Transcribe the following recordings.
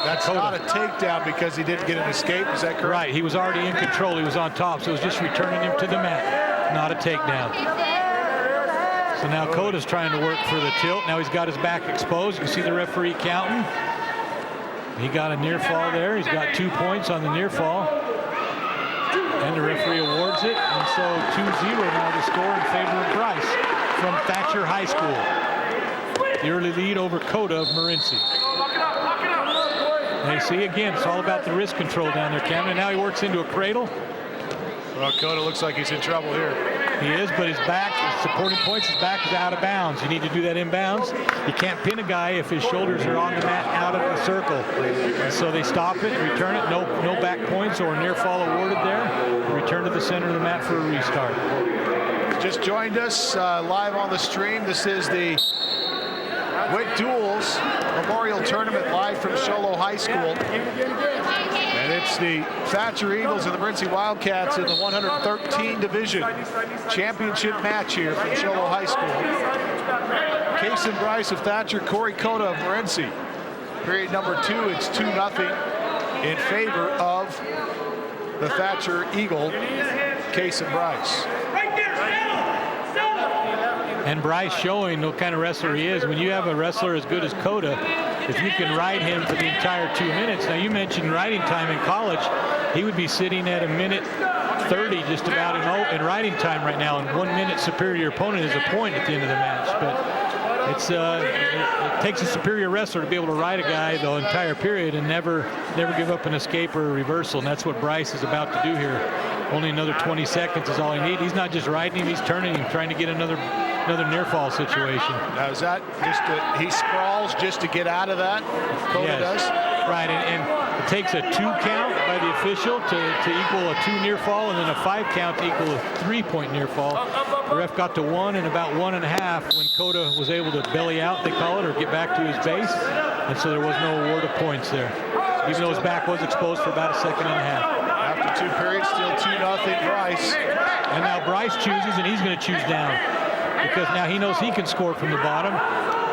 That's not a takedown because he didn't get an escape. Is that correct? Right. He was already in control. He was on top, so it was just returning him to the mat, not a takedown. So now Cota's trying to work for the tilt. Now he's got his back exposed. You can see the referee counting. He got a near fall there. He's got 2 points on the near fall. And the referee awards it. And so 2-0 now the score in favor of Bryce from Thatcher High School. The early lead over Cota of Morenci. And you see again, it's all about the wrist control down there, Cameron. Now he works into a cradle. Well, Cota looks like he's in trouble here. He is, but his back, his supporting points, his back is out of bounds. You need to do that inbounds. You can't pin a guy if his shoulders are on the mat out of the circle. And so they stop it, return it, no back points or near fall awarded there. Return to the center of the mat for a restart. Just joined us live on the stream. This is the Witt Duels Memorial Tournament live from Sholo High School. And it's the Thatcher Eagles and the Morenci Wildcats in the 113 division championship match here from Sholo High School. Case and Bryce of Thatcher, Cory Cota of Morenci. Period number 2, it's 2-0 in favor of the Thatcher Eagle, Case and Bryce. And Bryce showing what kind of wrestler he is. When you have a wrestler as good as Cota, if you can ride him for the entire 2 minutes. Now you mentioned riding time in college. He would be sitting at 1:30 just about in riding time right now. And 1 minute superior opponent is a point at the end of the match. But it's it takes a superior wrestler to be able to ride a guy the entire period and never give up an escape or a reversal. And that's what Bryce is about to do here. Only another 20 seconds is all he needs. He's not just riding him, he's turning him, trying to get another near fall situation. Now is that just he sprawls just to get out of that? Cota does? Right, and it takes a 2 count by the official to equal a 2 near fall, and then a 5 count to equal a 3-point near fall. The ref got to 1 and about 1.5 when Cota was able to belly out, they call it, or get back to his base. And so there was no award of points there, even though his back was exposed for about 1.5 seconds. After 2 periods, still 2-0 Bryce. And now Bryce chooses, and he's going to choose down. Because now he knows he can score from the bottom,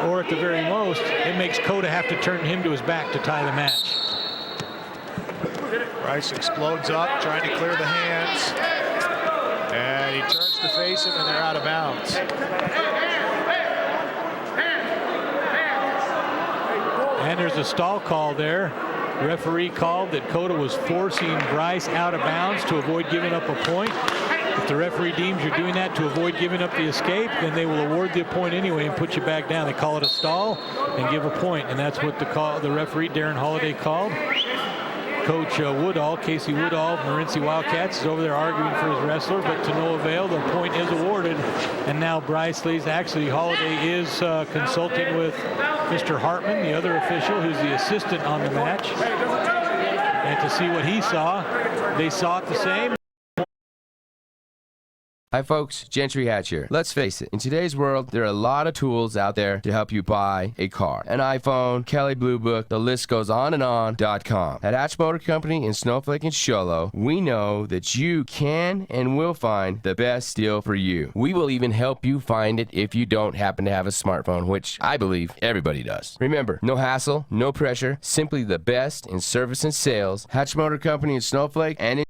or at the very most, it makes Cota have to turn him to his back to tie the match. Bryce explodes up, trying to clear the hands. And he turns to face him, and they're out of bounds. And there's a stall call there. The referee called that Cota was forcing Bryce out of bounds to avoid giving up a point. If the referee deems you're doing that to avoid giving up the escape, then they will award the point anyway and put you back down. They call it a stall and give a point, and that's what the referee, Darren Holliday, called. Coach Woodall, Casey Woodall, Morenci Wildcats, is over there arguing for his wrestler, but to no avail. The point is awarded, and now Bryce leads. Actually, Holliday is consulting with Mr. Hartman, the other official, who's the assistant on the match, and to see what he saw. They saw it the same. Hi folks, Gentry Hatch here. Let's face it, in today's world, there are a lot of tools out there to help you buy a car. An iPhone, Kelly Blue Book, the list goes on and on.com. At Hatch Motor Company in Snowflake and Sholo, we know that you can and will find the best deal for you. We will even help you find it if you don't happen to have a smartphone, which I believe everybody does. Remember, no hassle, no pressure, simply the best in service and sales. Hatch Motor Company in Snowflake and in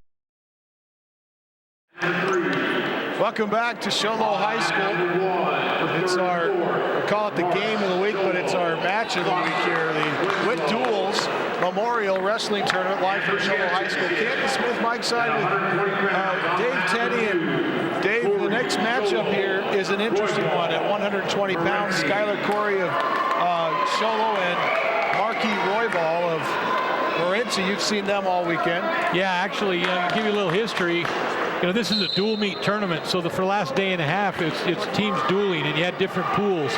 Welcome back to Sholo High School. It's our, we call it the game of the week, but it's our match of the week here. The Witt Duels Memorial Wrestling Tournament live from Sholo High School. Canton Smith, Mike Side with Dave Teddy. And Dave, the next matchup here is an interesting one at 120 pounds. Skylar Cory of Sholo and Marky Royball of Morenci. You've seen them all weekend. Yeah, actually, give you a little history. You know, this is a dual meet tournament, so for the last day and a half, it's teams dueling, and you had different pools.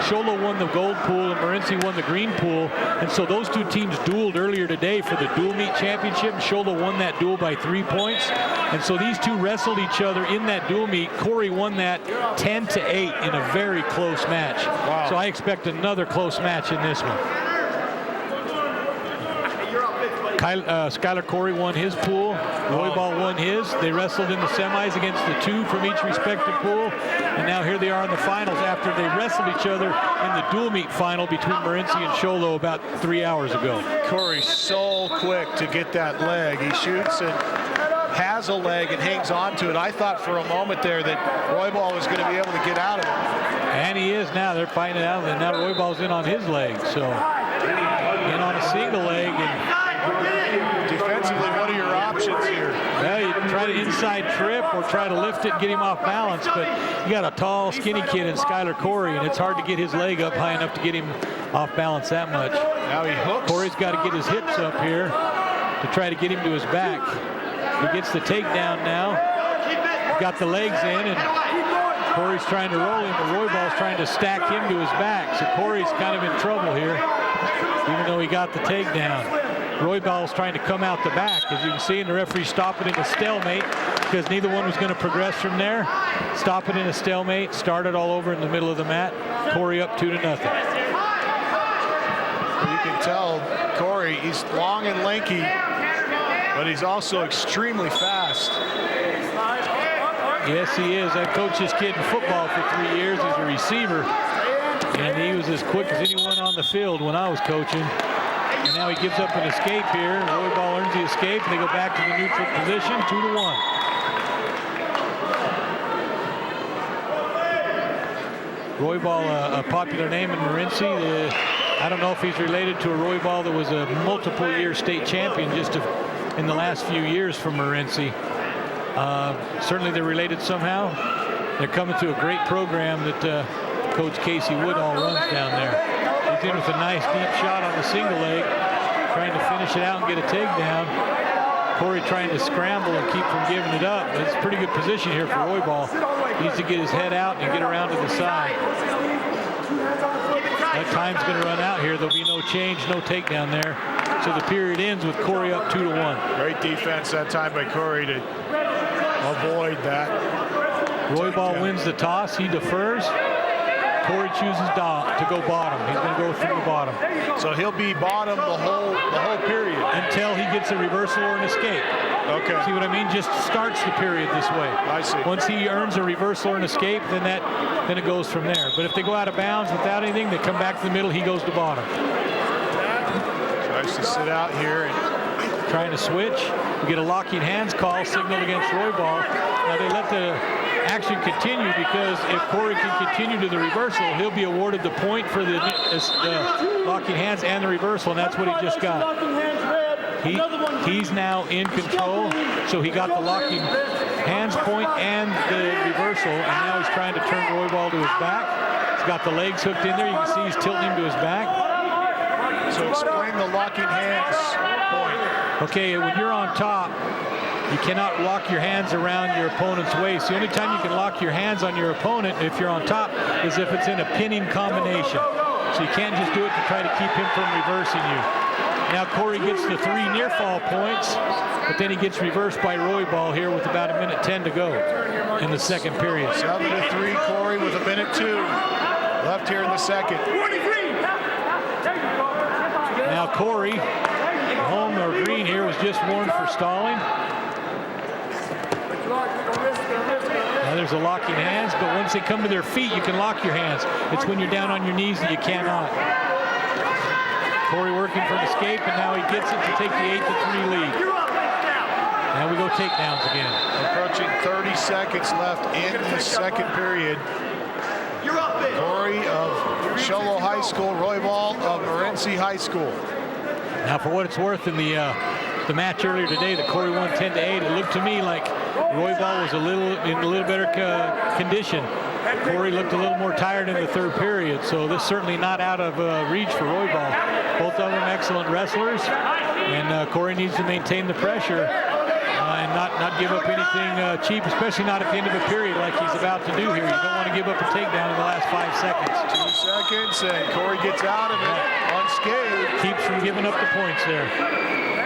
Sholo won the gold pool, and Morenci won the green pool, and so those two teams dueled earlier today for the dual meet championship. Sholo won that duel by 3 points, and so these two wrestled each other in that dual meet. Cory won that 10-8 in a very close match. Wow. So I expect another close match in this one. Skylar Cory won his pool. Royball won his. They wrestled in the semis against the 2 from each respective pool. And now here they are in the finals after they wrestled each other in the dual meet final between Morency and Sholo about 3 hours ago. Cory's so quick to get that leg. He shoots and has a leg and hangs on to it. I thought for a moment there that Royball was going to be able to get out of it. And he is now. They're fighting it out, and now Royball's in on his leg. So in on a single leg. And defensively, what are your options here? well, you try to inside trip or try to lift it and get him off balance, but you got a tall, skinny kid in Skylar Cory, and it's hard to get his leg up high enough to get him off balance that much. Now he hooks. Cory's got to get his hips up here to try to get him to his back. He gets the takedown now. Got the legs in, and Cory's trying to roll him, but Royball's trying to stack him to his back. So Cory's kind of in trouble here, even though he got the takedown. Royball's trying to come out the back. As you can see, and the referee stopped it in a stalemate because neither one was going to progress from there. Stop it in a stalemate, started all over in the middle of the mat. Cory up 2-0. You can tell Cory, he's long and lanky, but he's also extremely fast. Yes, he is. I coached this kid in football for 3 years as a receiver, and he was as quick as anyone on the field when I was coaching. And now he gives up an escape here. Royball earns the escape, and they go back to the neutral position, 2-1. Royball, a popular name in Morency. I don't know if he's related to a Royball that was a multiple-year state champion just in the last few years from Morency. Certainly they're related somehow. They're coming to a great program that Coach Casey Woodall runs down there. He's in with a nice deep shot on the single leg, trying to finish it out and get a takedown. Cory trying to scramble and keep from giving it up. But it's a pretty good position here for Royball. He needs to get his head out and get around to the side. That time's going to run out here. There'll be no change, no takedown there. So the period ends with Cory up 2-1. Great defense that time by Cory to avoid that. Royball wins the toss. He defers. Cory chooses to go bottom. He's going to go through the bottom. So he'll be bottom the whole period until he gets a reversal or an escape. Okay. See what I mean? Just starts the period this way. I see. Once he earns a reversal or an escape, then it goes from there. But if they go out of bounds without anything, they come back to the middle. He goes to bottom. Tries to sit out here and trying to switch. We get a locking hands call signaled against Royball. Now they let the action continue because if Cory can continue to the reversal, he'll be awarded the point for the locking hands and the reversal, and that's what he just got. He's now in control, so he got the locking hands point and the reversal, and now he's trying to turn Royball to his back. He's got the legs hooked in there. You can see he's tilting him to his back. So explain the locking hands point. Okay, when you're on top, you cannot lock your hands around your opponent's waist. The only time you can lock your hands on your opponent if you're on top is if it's in a pinning combination. So you can't just do it to try to keep him from reversing you. Now Cory gets the 3 near fall points, but then he gets reversed by Royball here with about 1:10 to go in the second period. 7-3 Cory with 1:02 left here in the second. Now Cory, home or green here, was just warned for stalling. Now there's a locking hands, but once they come to their feet, you can lock your hands. It's when you're down on your knees that you cannot. Cory working for an escape, and now he gets it to take the 8-3 lead. Now we go takedowns again. Approaching 30 seconds left in the second period. Cory of Sholo High School, Royball of Morency High School. Now for what it's worth, in the match earlier today that Cory won 10-8, it looked to me like Royball was in a little better condition. Cory looked a little more tired in the third period, so this is certainly not out of reach for Royball. Both of them excellent wrestlers, and Cory needs to maintain the pressure and not give up anything cheap, especially not at the end of a period like he's about to do here. You don't want to give up a takedown in the last 5 seconds. 2 seconds, and Cory gets out of it unscathed. Keeps from giving up the points there.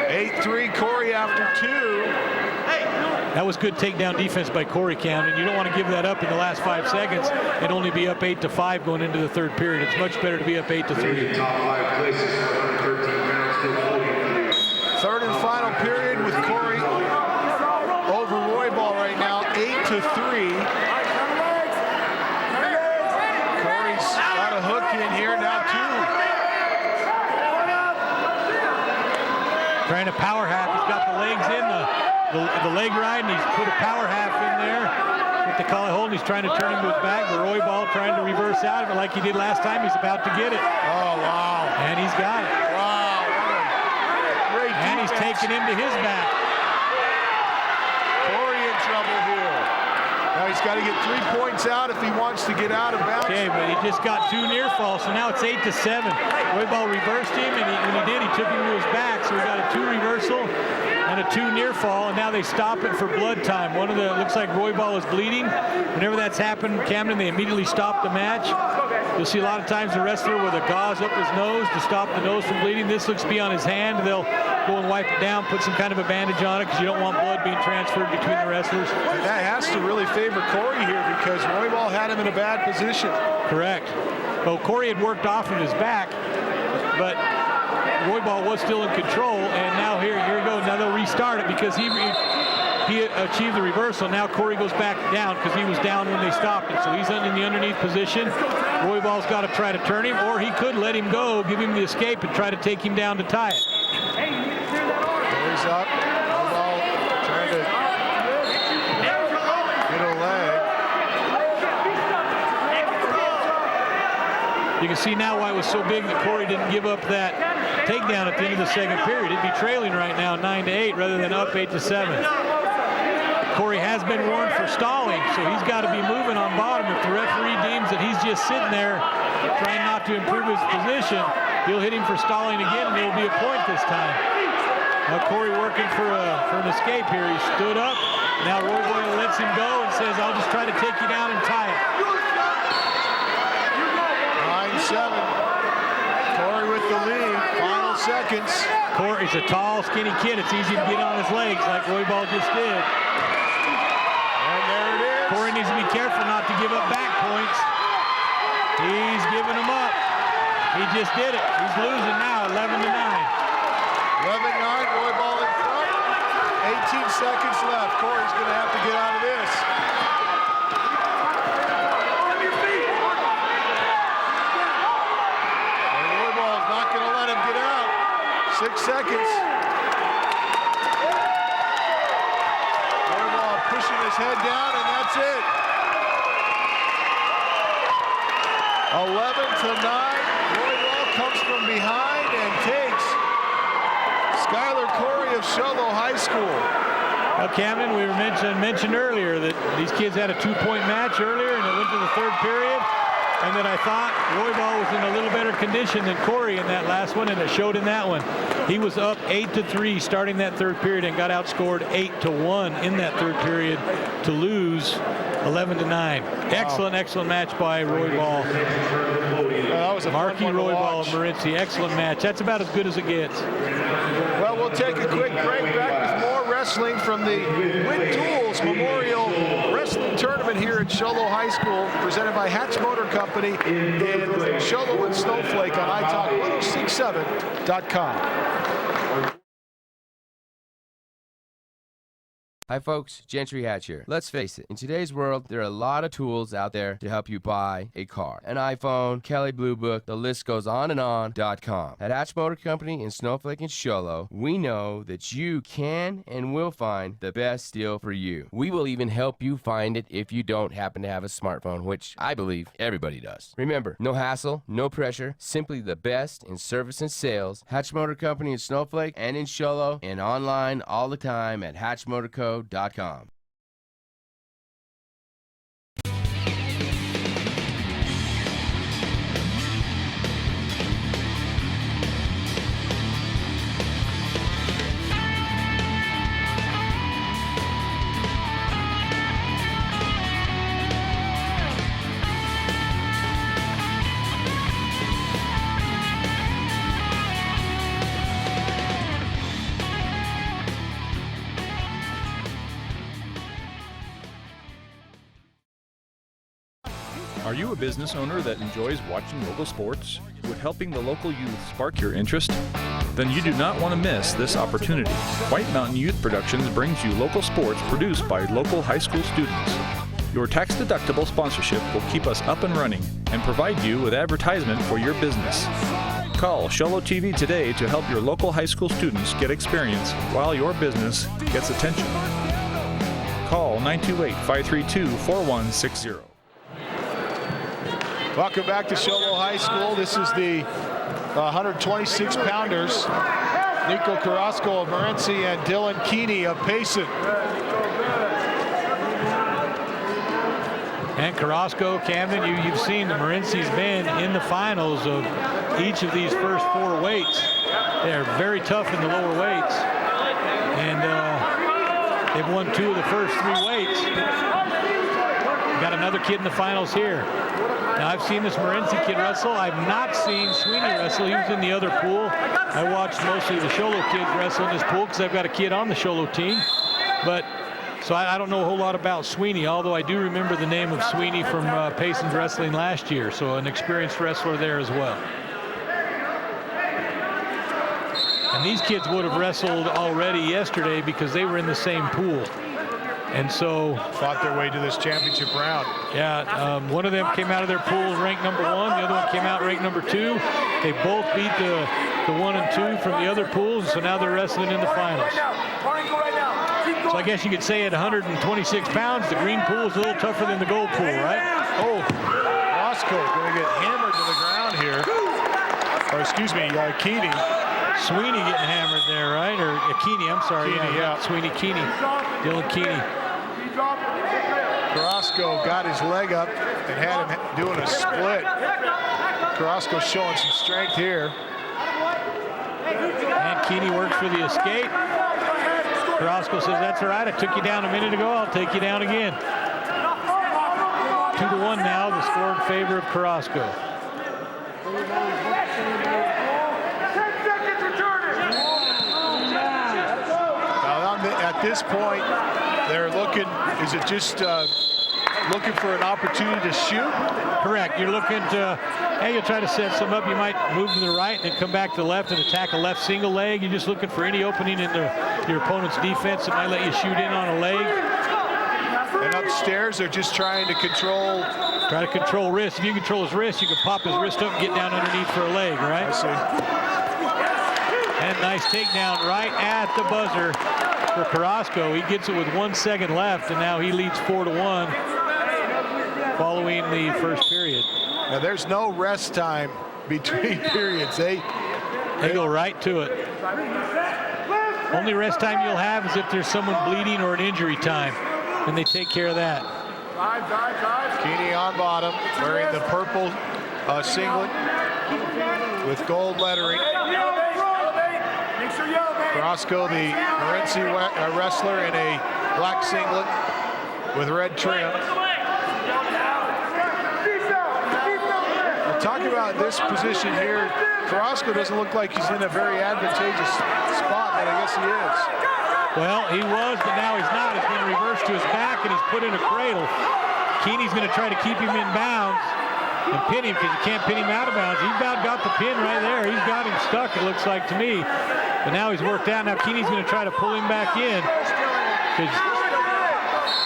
8-3 Cory after 2. That was good takedown defense by Cory, Cam, and you don't want to give that up in the last 5 seconds and only be up 8-5 going into the third period. It's much better to be up 8-3. Third and final period with Cory over Royball right now, 8-3. trying to power half. He's got the legs in, the leg ride, and he's put a power half in there with the collie hold. He's trying to turn him to his back. The Royball trying to reverse out of it like he did last time. He's about to get it. Oh, wow. And he's got it. Wow. Great and he's taking him to his back. Cory in trouble here. Now he's got to get 3 points out if he wants to get out of bounds. Okay, but he just got 2 near falls, so now it's 8-7. Royball reversed him, and when he did, he took him to his back. So we got a 2 reversal and a 2 near fall, and now they stop it for blood time. One of the, looks like Royball is bleeding. Whenever that's happened, Camden, they immediately stop the match. You'll see a lot of times the wrestler with a gauze up his nose to stop the nose from bleeding. This looks to be on his hand. They'll go and wipe it down, put some kind of a bandage on it because you don't want blood being transferred between the wrestlers. And that has to really favor Cory here because Royball had him in a bad position. Correct. Well, Cory had worked off of his back, but Royball was still in control, and now here you go. Now they'll restart it because he achieved the reversal. Now Cory goes back down because he was down when they stopped it. So he's in the underneath position. Royball's got to try to turn him, or he could let him go, give him the escape, and try to take him down to tie it. Cory's up. Royball trying to get a leg. You can see now why it was so big that Cory didn't give up that takedown at the end of the second period. He'd be trailing right now 9-8 rather than up 8-7. Cory has been warned for stalling, so he's got to be moving on bottom. If the referee deems that he's just sitting there trying not to improve his position, he'll hit him for stalling again, and it'll be a point this time. Now Cory working for an escape here. He stood up. Now Royball lets him go and says, "I'll just try to take you down and tie it." 9-7. Cory with the lead. Final seconds. Cory's a tall, skinny kid. It's easy to get on his legs like Royball just did. And there it is. Cory needs to be careful not to give up back points. He's giving them up. He just did it. He's losing now, 11-9. 11-9. Royball in front. 18 seconds left. Cory's going to have to get out of this. And Royball's not going to let him get out. 6 seconds. Royball pushing his head down, and that's it. 11-9. Royball comes from behind and takes Cory of Sholo High School. Well, Camden, we mentioned earlier that these kids had a 2-point match earlier, and it went to the third period, and that I thought Royball was in a little better condition than Cory in that last one, and it showed in that one. He was up 8-3 starting that third period and got outscored 8-1 in that third period to lose 11-9. Wow. Excellent match by Royball. That was a Marky Royball and Moritzi. Excellent match. That's about as good as it gets. Well, we'll take a quick break. Back with more wrestling from the Witt Duels Memorial Wrestling Tournament here at Sholo High School, presented by Hatch Motor Company in Sholo and Snowflake on iTalk1067.com. Hi folks, Gentry Hatch here. Let's face it, in today's world, there are a lot of tools out there to help you buy a car. An iPhone, Kelly Blue Book, the list goes on and on.com. At Hatch Motor Company in Snowflake and Sholo, we know that you can and will find the best deal for you. We will even help you find it if you don't happen to have a smartphone, which I believe everybody does. Remember, no hassle, no pressure, simply the best in service and sales. Hatch Motor Company in Snowflake and in Sholo, and online all the time at hatchmotorco.com. Are you a business owner that enjoys watching local sports? Would helping the local youth spark your interest? Then you do not want to miss this opportunity. White Mountain Youth Productions brings you local sports produced by local high school students. Your tax-deductible sponsorship will keep us up and running and provide you with advertisement for your business. Call Sholo TV today to help your local high school students get experience while your business gets attention. Call 928-532-4160. Welcome back to Sholo High School. This is the 126-pounders. Nico Carrasco of Morenci and Dylan Keeny of Payson. And Carrasco, Camden, you've seen the Morenci's been in the finals of each of these first 4 weights. They're very tough in the lower weights. And they've won 2 of the first 3 weights. Got another kid in the finals here. Now, I've seen this Morenci kid wrestle. I've not seen Sweeney wrestle. He was in the other pool. I watched mostly the Sholo kids wrestle in this pool because I've got a kid on the Sholo team. But so I don't know a whole lot about Sweeney, although I do remember the name of Sweeney from Payson's wrestling last year. So an experienced wrestler there as well. And these kids would have wrestled already yesterday because they were in the same pool. And so fought their way to this championship round. Yeah, one of them came out of their pool ranked number 1. The other one came out ranked number 2. They both beat the 1 and 2 from the other pools, so now they're wrestling in the finals. So I guess you could say at 126 pounds, the green pool is a little tougher than the gold pool, right? Oh, Roscoe going to get hammered to the ground here. Or excuse me, Keeny. Sweeney getting hammered there, right? Or Keeny, I'm sorry. Keeny, yeah. Sweeney, Keeny. Dylan Keeny. Carrasco got his leg up and had him doing a split. Carrasco showing some strength here. And Keeny works for the escape. Carrasco says, that's all right. I took you down a minute ago. I'll take you down again. 2-1 now, the score in favor of Carrasco. At this point, they're looking, is it just looking for an opportunity to shoot? Correct. You're looking to, hey, you'll try to set some up. You might move to the right and then come back to the left and attack a left single leg. You're just looking for any opening in your opponent's defense that might let you shoot in on a leg. And upstairs, they're just trying to control. Try to control wrist. If you control his wrist, you can pop his wrist up and get down underneath for a leg, right? I see. And nice takedown right at the buzzer for Carrasco. He gets it with 1 second left, and now he leads 4-1 following the first period. Now there's no rest time between periods. They go right to it. Only rest time you'll have is if there's someone bleeding or an injury time, and they take care of that. Keeny on bottom, wearing the purple singlet with gold lettering. Carrasco, the Morenci wrestler, in a black singlet with red trim. We'll talk about this position here. Carrasco doesn't look like he's in a very advantageous spot, but I guess he is. Well, he was, but now he's not. He's been reversed to his back, and he's put in a cradle. Keeney's going to try to keep him in bounds and pin him because you can't pin him out of bounds. He about got the pin right there. He's got him stuck, it looks like to me. But now he's worked out. Now Keeney's going to try to pull him back in.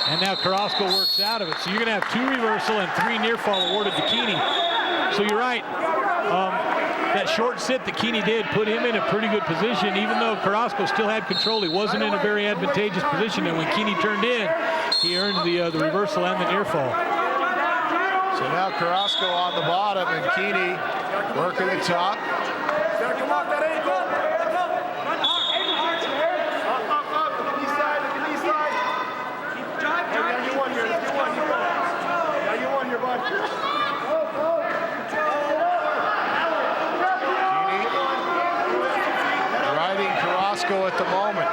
And now Carrasco works out of it. So you're going to have 2 reversal and 3 near fall awarded to Keeny. So you're right. That short sit that Keeny did put him in a pretty good position, even though Carrasco still had control. He wasn't in a very advantageous position. And when Keeny turned in, he earned the reversal and the near fall. So now Carrasco on the bottom and Keeny working the top. Riding Carrasco at the moment.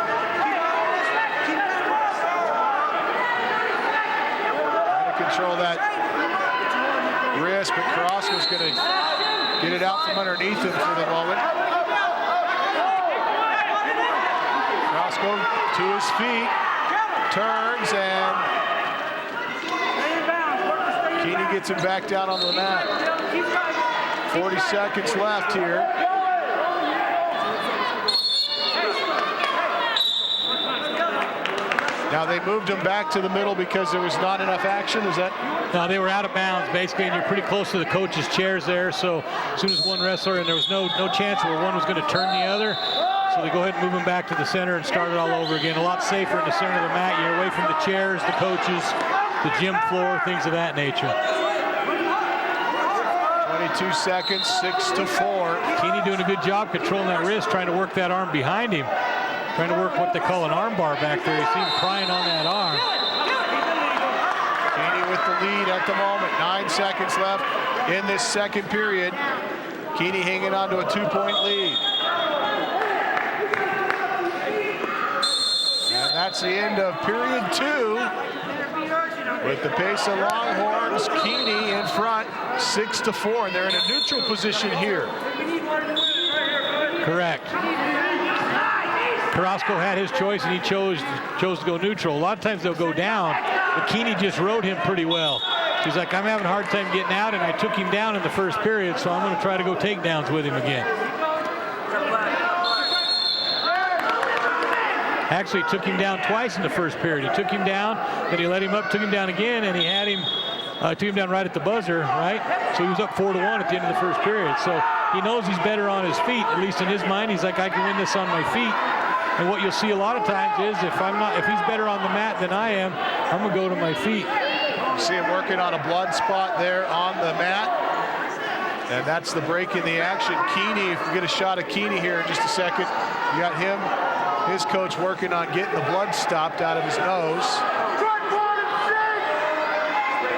Trying to control that wrist, but Carrasco's going to get it out from underneath him for the moment. Carrasco to his feet, turns, and Keeny gets him back down on the mat. 40 seconds left here. Now they moved him back to the middle because there was not enough action. Is that? No, they were out of bounds basically, and you're pretty close to the coach's chairs there. So as soon as one wrestler, and there was no chance where one was going to turn the other. So they go ahead and move him back to the center and start it all over again. A lot safer in the center of the mat. You're away from the chairs, the coaches, the gym floor, things of that nature. 22 seconds, 6-4. Keeny doing a good job controlling that wrist, trying to work that arm behind him. Trying to work what they call an arm bar back there. You see him prying on that arm. Keeny with the lead at the moment. 9 seconds left in this second period. Keeny hanging on to a 2-point lead. And that's the end of period 2. With the pace of Longhorns, Keeny in front, 6-4, and they're in a neutral position here. Correct. Carrasco had his choice, and he chose to go neutral. A lot of times they'll go down, but Keeny just rode him pretty well. He's like, I'm having a hard time getting out, and I took him down in the first period, so I'm going to try to go takedowns with him again. Actually took him down twice in the first period. He took him down, then he let him up, took him down again, and he had him, took him down right at the buzzer, right? So he was up 4-1 at the end of the first period. So he knows he's better on his feet, at least in his mind. He's like, I can win this on my feet. And what you'll see a lot of times is if he's better on the mat than I am, I'm gonna go to my feet. You see him working on a blood spot there on the mat. And that's the break in the action. Keeny, if we get a shot of Keeny here in just a second, you got him, his coach working on getting the blood stopped out of his nose.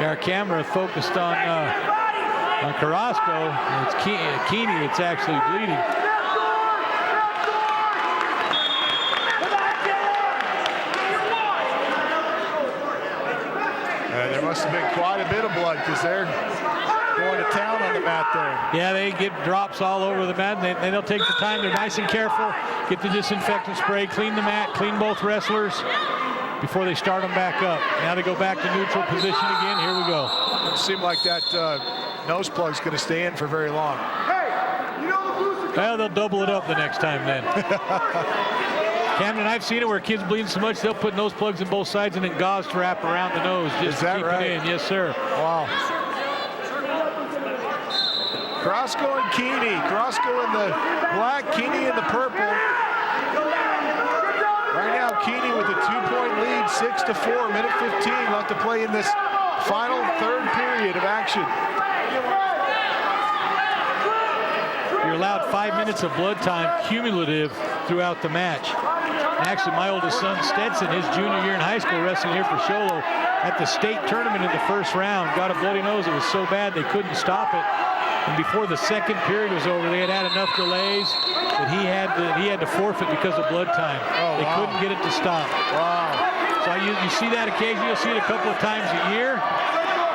Our camera focused on Carrasco. It's Keeny that's actually bleeding. There must have been quite a bit of blood because they're going to town on the mat there. Yeah, they get drops all over the mat. And they'll take the time. They're nice and careful. Get the disinfectant spray, clean the mat, clean both wrestlers before they start them back up. Now they go back to neutral position again. Here we go. Doesn't seem like that nose plug's going to stay in for very long. Well, they'll double it up the next time then. Camden, I've seen it where kids bleeding so much they'll put nose plugs in both sides and then gauze to wrap around the nose just to keep it in. Yes, sir. Wow. Carrasco and Keeny. Carrasco in the black, Keeny in the purple. Right now, Keeny with a 2-point lead, 6-4, minute 15 left to play in this final third period of action. You're allowed 5 minutes of blood time cumulative throughout the match. Actually, my oldest son, Stetson, his junior year in high school, wrestling here for Sholo, at the state tournament in the first round, got a bloody nose. It was so bad they couldn't stop it. And before the second period was over, they had enough delays that he had to forfeit because of blood time. Oh, they wow. couldn't get it to stop. Wow. So you see that occasionally. You'll see it a couple of times a year.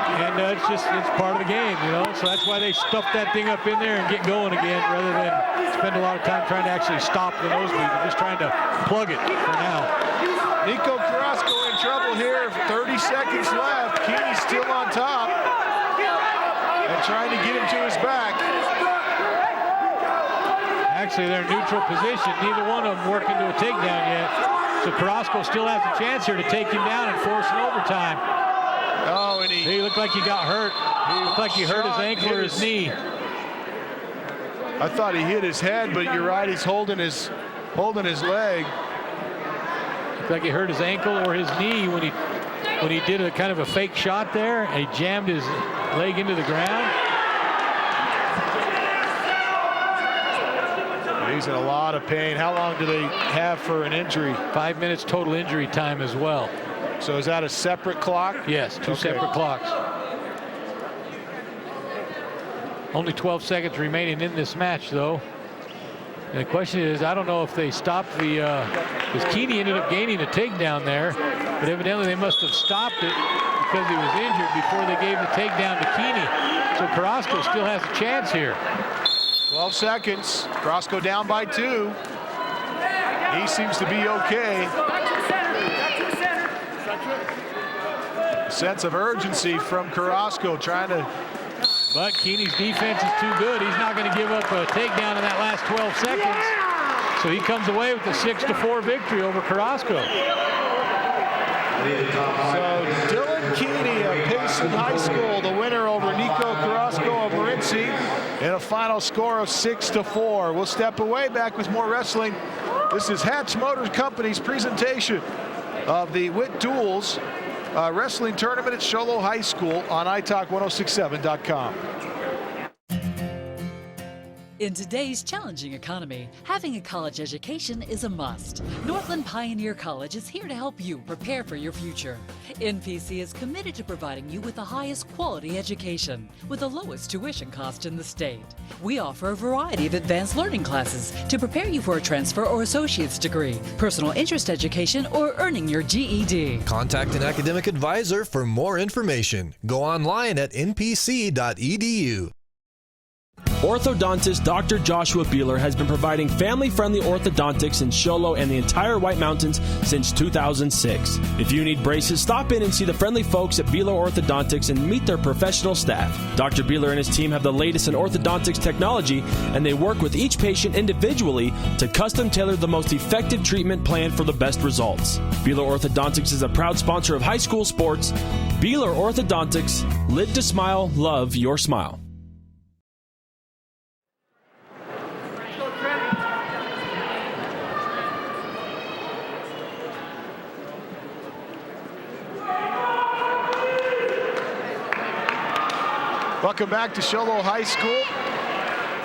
And it's part of the game, you know. So that's why they stuff that thing up in there and get going again rather than spend a lot of time trying to actually stop the nosebleed. They're just trying to plug it for now. Nico Carrasco in trouble here. 30 seconds left. Keeny's still on top. And trying to get him to his back. Actually, they're in neutral position. Neither one of them working to a takedown yet. So Carrasco still has a chance here to take him down and force an overtime. Oh, and he looked like he got hurt. He looked like he hurt his ankle or his knee. I thought he hit his head, but you're right. He's holding his leg. Looked like he hurt his ankle or his knee when he did a kind of a fake shot there, and he jammed his leg into the ground. He's in a lot of pain. How long do they have for an injury? 5 minutes total injury time as well. So is that a separate clock? Yes, two separate clocks. Only 12 seconds remaining in this match, though. And the question is, I don't know if they stopped because Keeny ended up gaining a takedown there, but evidently they must have stopped it because he was injured before they gave the takedown to Keeny. So Carrasco still has a chance here. 12 seconds. Carrasco down by 2. He seems to be okay. Sense of urgency from Carrasco trying to. But Keeny's defense is too good. He's not going to give up a takedown in that last 12 seconds. So he comes away with a 6-4 victory over Carrasco. So Dylan Keeny of Payson High School, the winner over Nico Carrasco of Morinci in a final score of 6-4. We'll step away, back with more wrestling. This is Hatch Motor Company's presentation of the Witt Duels wrestling tournament at Sholo High School on italk1067.com. In today's challenging economy, having a college education is a must. Northland Pioneer College is here to help you prepare for your future. NPC is committed to providing you with the highest quality education with the lowest tuition cost in the state. We offer a variety of advanced learning classes to prepare you for a transfer or associate's degree, personal interest education, or earning your GED. Contact an academic advisor for more information. Go online at npc.edu. Orthodontist Dr. Joshua Beeler has been providing family-friendly orthodontics in Sholo and the entire White Mountains since 2006. If you need braces, stop in and see the friendly folks at Beeler Orthodontics and meet their professional staff. Dr. Beeler and his team have the latest in orthodontics technology, and they work with each patient individually to custom tailor the most effective treatment plan for the best results. Beeler Orthodontics is a proud sponsor of high school sports. Beeler Orthodontics, live to smile, love your smile. Welcome back to Sholo High School.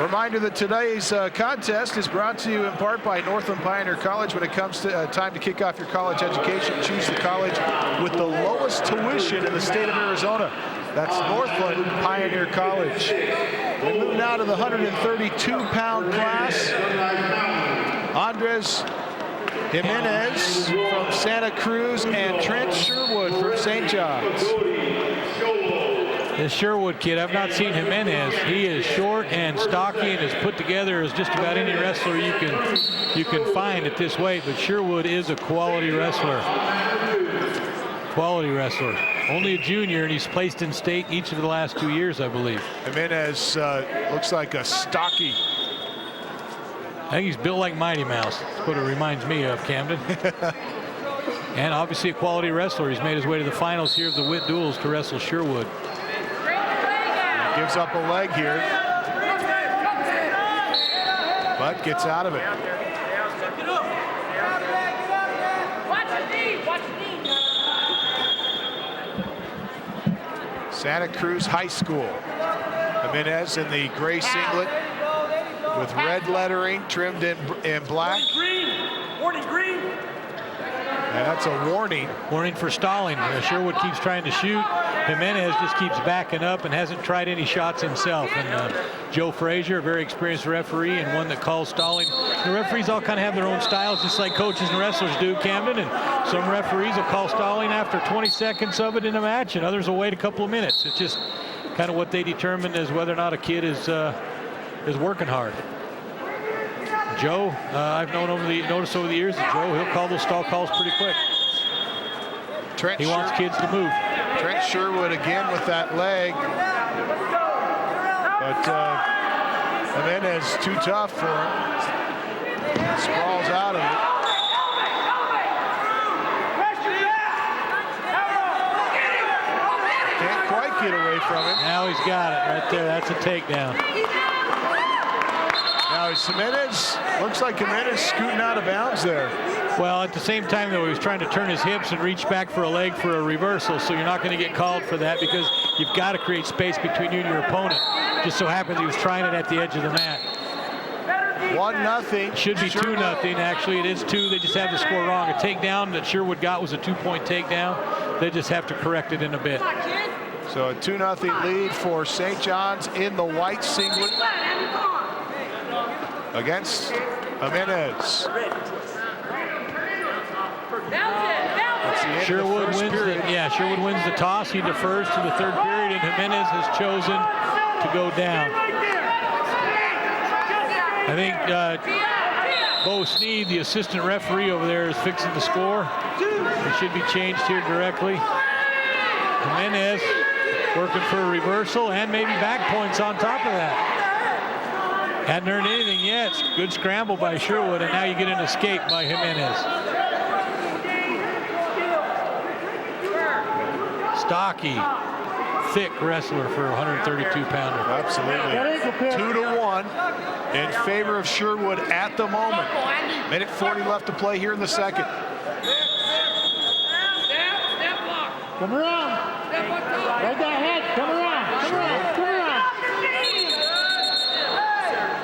Reminder that today's contest is brought to you in part by Northland Pioneer College. When it comes to time to kick off your college education, choose the college with the lowest tuition in the state of Arizona. That's Northland Pioneer College. We move now to the 132-pound class. Andres Jimenez from Santa Cruz and Trent Sherwood from St. John's. This Sherwood kid, I've not seen Jimenez. He is short and stocky and is put together as just about any wrestler you can find at this weight. But Sherwood is a quality wrestler. Quality wrestler. Only a junior, and he's placed in state each of the last 2 years, I believe. Jimenez looks like a stocky. I think he's built like Mighty Mouse. That's what it reminds me of, Camden. And obviously a quality wrestler. He's made his way to the finals here of the Witt Duels to wrestle Sherwood. Gives up a leg here, but gets out of it. Santa Cruz High School. Jimenez in the gray singlet with red lettering trimmed in black. Warning green. And that's a warning. Warning for stalling. Sherwood keeps trying to shoot. Jimenez just keeps backing up and hasn't tried any shots himself. And Joe Frazier, a very experienced referee and one that calls stalling. The referees all kind of have their own styles, just like coaches and wrestlers do, Camden. And some referees will call stalling after 20 seconds of it in a match, and others will wait a couple of minutes. It's just kind of what they determine as whether or not a kid is working hard. Joe, I've noticed over the years that Joe, he'll call those stall calls pretty quick. He wants kids to move. Trent Sherwood again with that leg. But Jimenez too tough for him. Sprawls out of it. Can't quite get away from him. Now he's got it right there. That's a takedown. Now Jimenez, looks like Jimenez scooting out of bounds there. Well, at the same time, though, he was trying to turn his hips and reach back for a leg for a reversal, so you're not going to get called for that because you've got to create space between you and your opponent. Just so happens he was trying it at the edge of the mat. 1-0. Should be 2-0. Actually, it is 2. They just have the score wrong. A takedown that Sherwood got was a 2-point takedown. They just have to correct it in a bit. So a 2-0 lead for St. John's in the white singlet against Jimenez. Sherwood wins Sherwood wins the toss. He defers to the third period, and Jimenez has chosen to go down. I think Bo Sneed, the assistant referee over there, is fixing the score. It should be changed here directly. Jimenez working for a reversal and maybe back points on top of that. Hadn't earned anything yet. Good scramble by Sherwood, and now you get an escape by Jimenez. stocky, thick wrestler for a 132-pounder. Absolutely. 2-1 in favor of Sherwood at the moment. Minute 40 left to play here in the second. Come around. Right that head. Come around. Come around. Come around.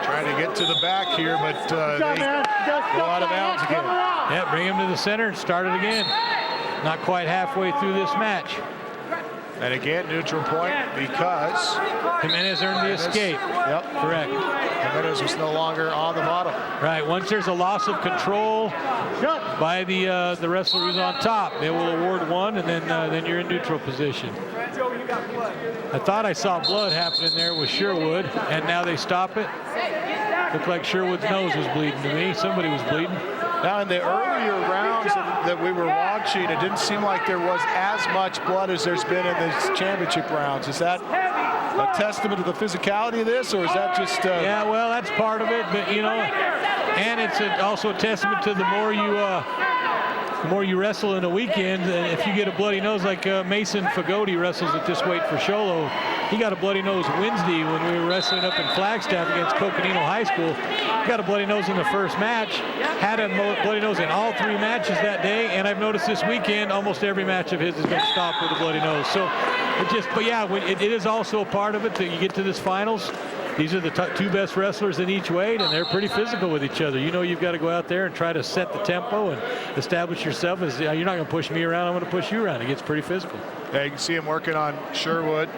Trying to get to the back here, but they go out of bounds again. Yeah, bring him to the center and start it again. Not quite halfway through this match. And again, neutral point because Jimenez earned the escape. Yep. Correct. Jimenez was no longer on the bottom. Right. Once there's a loss of control by the wrestler who's on top, they will award one, and then you're in neutral position. I thought I saw blood happening there with Sherwood, and now they stop it. Looked like Sherwood's nose was bleeding to me. Somebody was bleeding. Now, in the earlier rounds that we were watching, it didn't seem like there was as much blood as there's been in these championship rounds. Is that a testament to the physicality of this, or is that just... Yeah, well, that's part of it, but, you know, and it's also a testament to the more you wrestle in a weekend, if you get a bloody nose like Mason Bugotti wrestles at this weight for Sholo. He got a bloody nose Wednesday when we were wrestling up in Flagstaff against Coconino High School. He got a bloody nose in the first match, had a bloody nose in all 3 matches that day, and I've noticed this weekend almost every match of his has been stopped with a bloody nose. So but yeah, it is also a part of it that you get to this finals. These are the 2 best wrestlers in each weight, and they're pretty physical with each other. You know you've got to go out there and try to set the tempo and establish yourself as you're not going to push me around, I'm going to push you around. It gets pretty physical. Yeah, you can see him working on Sherwood.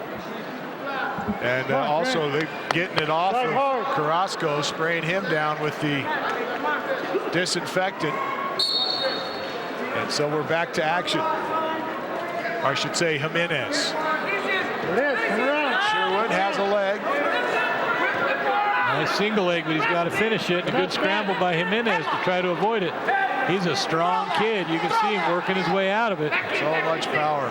And also they getting it off of Carrasco, spraying him down with the disinfectant. And so we're back to action. Or I should say Jimenez. Sherwood has a leg. Nice single leg, but he's got to finish it. And a good scramble by Jimenez to try to avoid it. He's a strong kid. You can see him working his way out of it. So much power.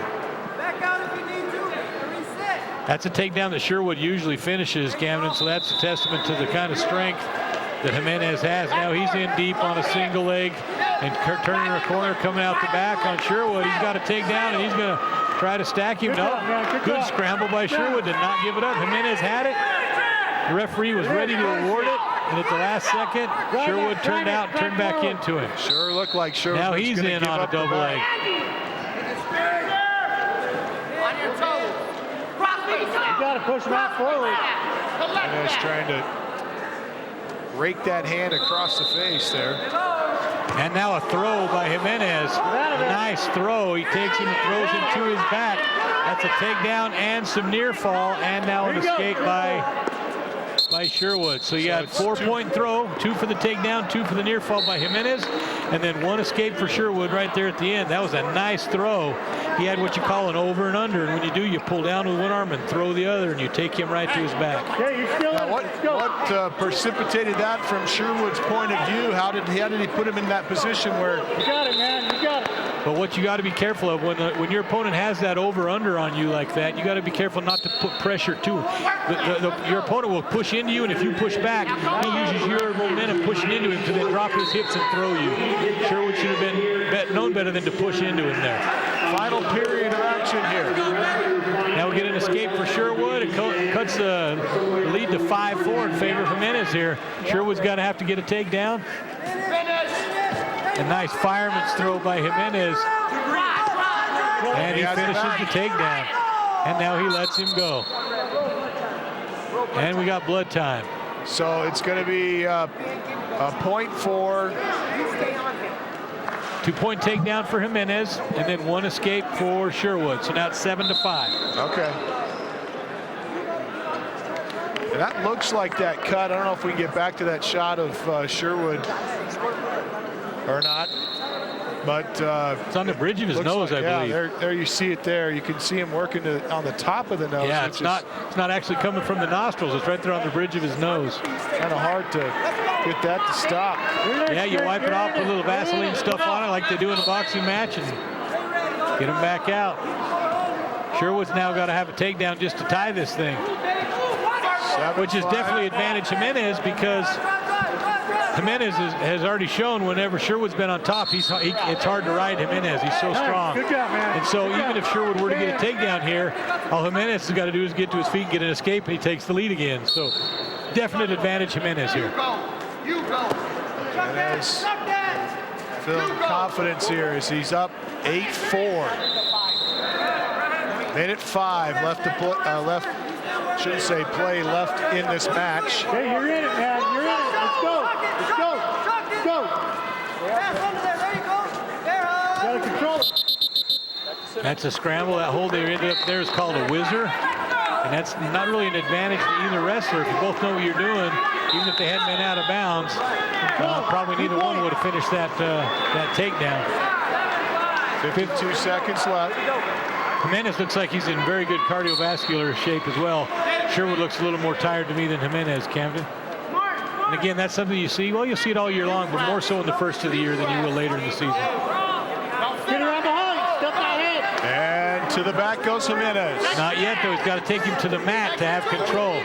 That's a takedown that Sherwood usually finishes, Camden, so that's a testament to the kind of strength that Jimenez has. Now he's in deep on a single leg and turning a corner, coming out the back on Sherwood. He's got a takedown, and he's going to try to stack him. No, good scramble by Sherwood, did not give it up. Jimenez had it. The referee was ready to award it, and at the last second, Sherwood turned out and turned back into him. Sure looked like Sherwood. Now he's in on a double leg. You got to push him out forward. Jimenez trying to rake that hand across the face there. And now a throw by Jimenez. Nice throw. He takes him and throws him to his back. That's a takedown and some near fall, and now an escape by Sherwood. So you got 4-point throw, 2 for the takedown, 2 for the near fall by Jimenez, and then 1 escape for Sherwood right there at the end. That was a nice throw. He had what you call an over and under, and when you do, you pull down with one arm and throw the other, and you take him right to his back. Now, what precipitated that from Sherwood's point of view? How did he put him in that position where... You got it, man. You got it. But what you got to be careful of when your opponent has that over-under on you like that, you got to be careful not to put pressure to him. Your opponent will push into you, and if you push back, he uses your momentum pushing into him to then drop his hips and throw you. Sherwood should have been known better than to push into him there. Final period of action here. Now we get an escape for Sherwood. It cuts the lead to 5-4 in favor of Jimenez here. Sherwood's got to have to get a takedown. A nice fireman's throw by Jimenez. And he finishes the takedown. And now he lets him go. And we got blood time. So it's going to be a point for... 2-point takedown for Jimenez, and then 1 escape for Sherwood. So now it's 7-5. Okay. And that looks like that cut. I don't know if we can get back to that shot of Sherwood or not. But it's on the bridge of his nose, like, I believe. Yeah, there you see it there. You can see him working on the top of the nose. Yeah, it's not actually coming from the nostrils. It's right there on the bridge of his nose. Kind of hard to get that to stop. Yeah, you wipe it off, put a little Vaseline stuff on it like they do in a boxing match, and get him back out. Sherwood's now got to have a takedown just to tie this thing, which is definitely advantage Jimenez because Jimenez has already shown whenever Sherwood's been on top, it's hard to ride Jimenez. He's so strong. Good job, man. And so even if Sherwood were to get a takedown here, all Jimenez has got to do is get to his feet, get an escape, and he takes the lead again. So definite advantage Jimenez here. Jimenez feeling confidence here as he's up 8-4. Minute 5 left to play, shouldn't say play left in this match. Hey, you're in it, man. You're in it. Let's go. Let's go. Let's go. Gotta control it. That's a scramble. That hold they ended up there is called a whizzer. And that's not really an advantage to either wrestler. If you both know what you're doing, even if they hadn't been out of bounds, probably neither one would have finished that takedown. 52 seconds left. Jimenez looks like he's in very good cardiovascular shape as well. Sherwood looks a little more tired to me than Jimenez, Camden. And again, that's something you see. Well, you'll see it all year long, but more so in the first of the year than you will later in the season. Get around behind. Step ahead. And to the back goes Jimenez. Not yet, though. He's got to take him to the mat to have control.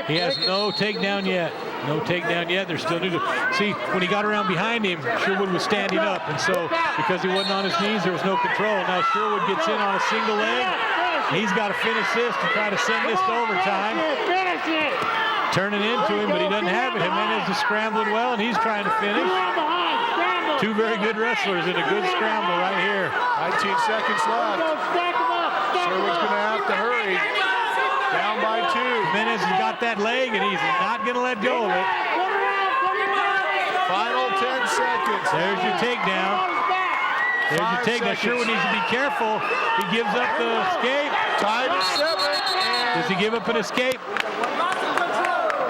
He has no takedown yet. No takedown yet. They're still new to see when he got around behind him, Sherwood was standing up, and so because he wasn't on his knees, there was no control. Now Sherwood gets in on a single leg. He's got to finish this to try to send this to overtime. Turning into him, but he doesn't have it. Jimenez is scrambling well, and he's trying to finish. Two very good wrestlers in a good scramble right here. 19 seconds left. Sherwood's going to have to hurry. Down by 2. Jimenez has got that leg, and he's not going to let go of it. Final 10 seconds. There's your takedown. There's your takedown. Sherwood needs to be careful. He gives up the escape. Time is 7. Does he give up an escape?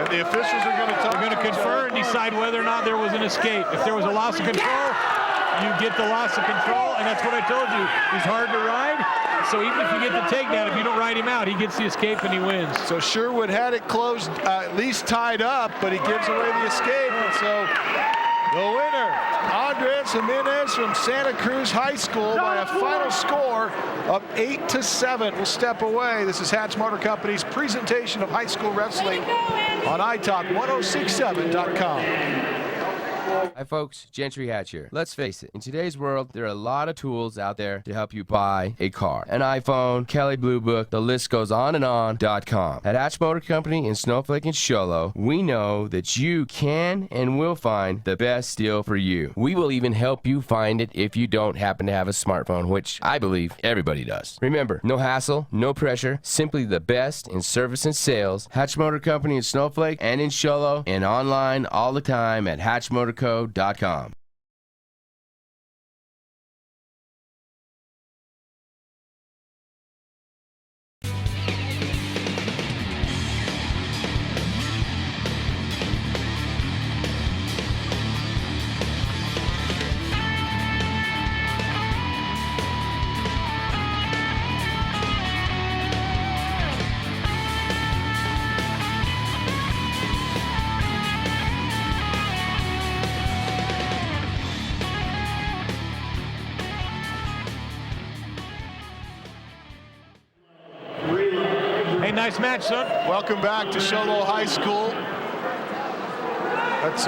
And the officials are going to talk. They're going to confer and decide whether or not there was an escape. If there was a loss of control, you get the loss of control, and that's what I told you. He's hard to ride. So even if you get the takedown, if you don't ride him out, he gets the escape and he wins. So Sherwood had it closed, at least tied up, but he gives away the escape. And so the winner, Andres Jimenez from Santa Cruz High School by a final score of 8-7. We'll step away. This is Hatch Motor Company's presentation of high school wrestling on iTalk1067.com. Hi folks, Gentry Hatch here. Let's face it, in today's world, there are a lot of tools out there to help you buy a car. An iPhone, Kelley Blue Book, the list goes on and on.com. At Hatch Motor Company in Snowflake and Show Low, we know that you can and will find the best deal for you. We will even help you find it if you don't happen to have a smartphone, which I believe everybody does. Remember, no hassle, no pressure, simply the best in service and sales. Hatch Motor Company in Snowflake and in Show Low, and online all the time at hatchmotorco.com. Nice match, son. Welcome back to Show Low High School. That's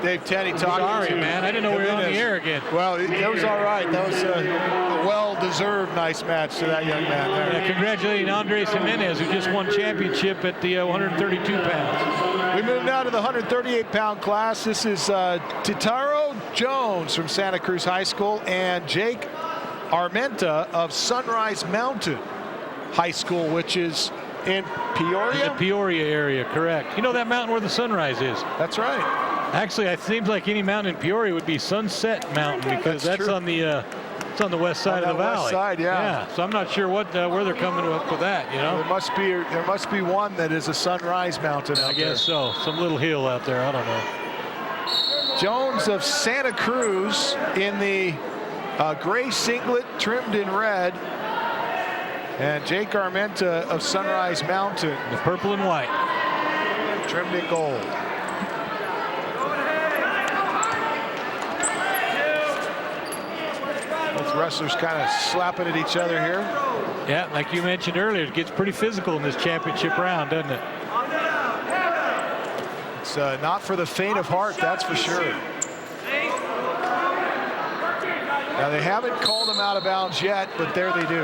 Dave Tenney talking Sorry, to man. I didn't know we were on the air again. Well, that was all right. That was a well-deserved nice match to that young man there. Yeah, congratulating Andres Jimenez, who just won championship at the 132 pounds. We move now to the 138-pound class. This is Titaro Jones from Santa Cruz High School and Jake Armenta of Sunrise Mountain High School, which is in Peoria? The Peoria area, correct. You know that mountain where the sunrise is? That's right. Actually, it seems like any mountain in Peoria would be Sunset Mountain because that's on the it's on the west side of the valley. West side, yeah. So I'm not sure what where they're coming up with that. You know, there must be one that is a Sunrise Mountain. I guess so. Some little hill out there. I don't know. Jones of Santa Cruz in the gray singlet trimmed in red. And Jake Armenta of Sunrise Mountain. The purple and white. Trimmed in gold. Both wrestlers kind of slapping at each other here. Yeah, like you mentioned earlier, it gets pretty physical in this championship round, doesn't it? It's not for the faint of heart, that's for sure. Now, they haven't called him out of bounds yet, but there they do.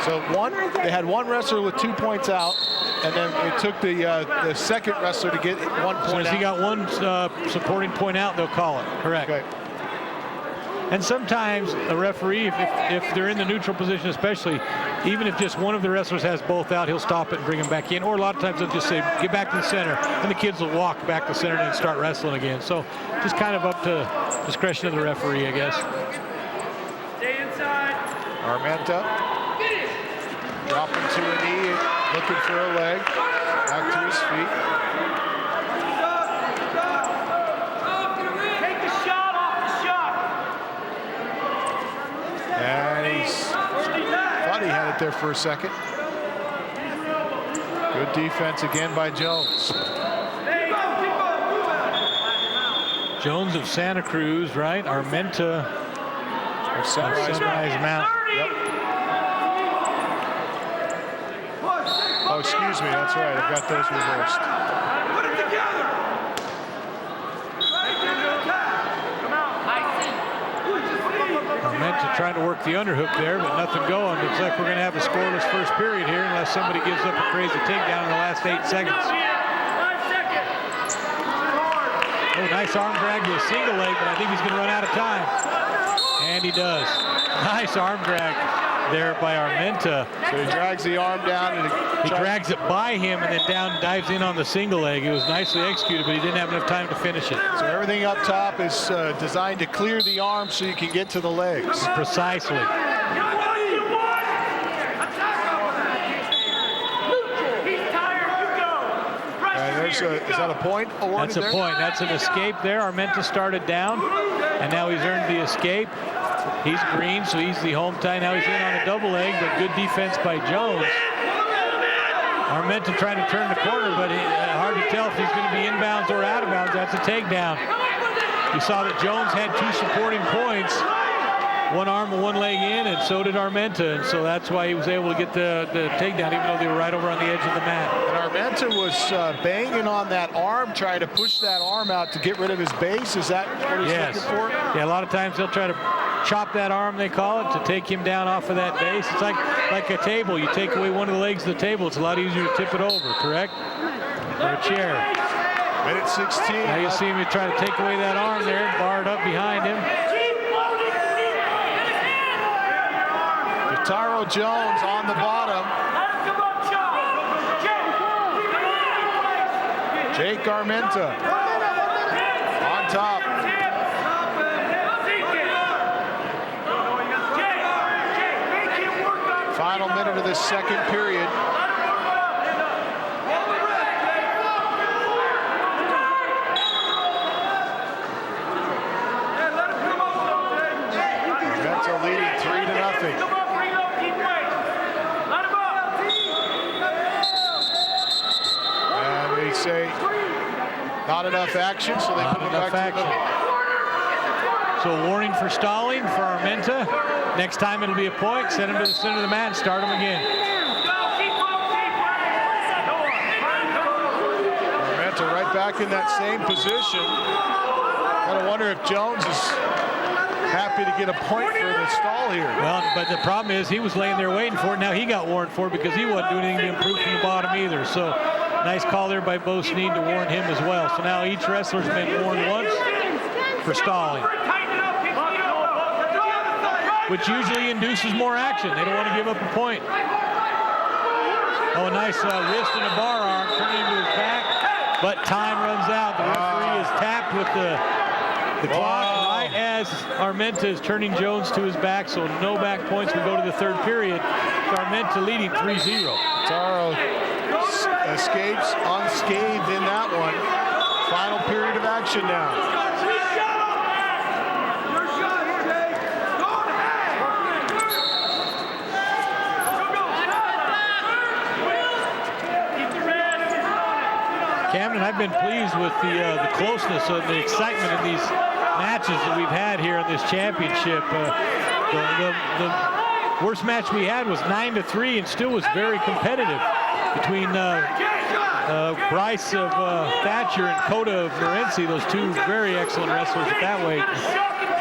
So they had one wrestler with 2 points out, and then it took the second wrestler to get 1 point So as out. he got one supporting point out, they'll call it. Correct. Okay. And sometimes a referee, if they're in the neutral position especially, even if just one of the wrestlers has both out, he'll stop it and bring them back in. Or a lot of times they'll just say, get back to the center. And the kids will walk back to the center and start wrestling again. So just kind of up to discretion of the referee, I guess. Stay inside. Armenta dropping to a knee, looking for a leg. Back to his feet. Take the shot off the shot. And thought he had it there for a second. Good defense again by Jones. Jones of Santa Cruz, right? Armenta of Sunrise Mountain. Yep. Oh, excuse me, that's right. I've got those reversed. Put it together. Armenta trying to work the underhook there, but nothing going. Looks like we're going to have a scoreless first period here unless somebody gives up a crazy takedown in the last 8 seconds. 5 seconds. Oh, nice arm drag to a single leg, but I think he's going to run out of time. And he does. Nice arm drag there by Armenta. So he drags the arm down and he drags it by him and then down dives in on the single leg. It was nicely executed, but he didn't have enough time to finish it. So everything up top is designed to clear the arm so you can get to the legs. Precisely. And is that a point awarded? That's a point. That's an escape there. Armenta started down, and now he's earned the escape. He's green, so he's the home tie. Now he's in on a double leg, but good defense by Jones. Armenta trying to turn the corner, but hard to tell if he's going to be inbounds or out of bounds. That's a takedown. You saw that Jones had 2 supporting points, one arm and one leg in, and so did Armenta, and so that's why he was able to get the takedown, even though they were right over on the edge of the mat. And Armenta was banging on that arm, trying to push that arm out to get rid of his base. Is that what he's looking for? Yeah, a lot of times they'll try to chop that arm, they call it, to take him down off of that base. It's like a table. You take away one of the legs of the table, it's a lot easier to tip it over, correct? Or a chair. Minute 16. Now you see him try to take away that arm there, barred up behind him. Taro Jones on the bottom. Jake Armenta on top. Final minute of this second period. Armenta leading 3-0. And they say not enough action, so they Not put it enough back to action. So a warning for stalling for Armenta. Next time it'll be a point. Send him to the center of the mat and start him again. Armenta right back in that same position. Gotta wonder if Jones is happy to get a point for the stall here. Well, but the problem is he was laying there waiting for it. Now he got warned for it because he wasn't doing anything to improve from the bottom either. So nice call there by Bo Sneed to warn him as well. So now each wrestler's been warned once for stalling, which usually induces more action. They don't want to give up a point. Oh, a nice wrist and a bar arm turning into his back, but time runs out. The referee is tapped with the clock right as Armenta is turning Jones to his back, so no back points. We go to the third period. Armenta leading 3-0. Taro escapes unscathed in that one. Final period of action now. Camden, I've been pleased with the closeness and the excitement of these matches that we've had here in this championship. The worst match we had was 9-3 and still was very competitive. between Bryce of Thatcher and Cota of Morenci, those two very excellent wrestlers at that weight.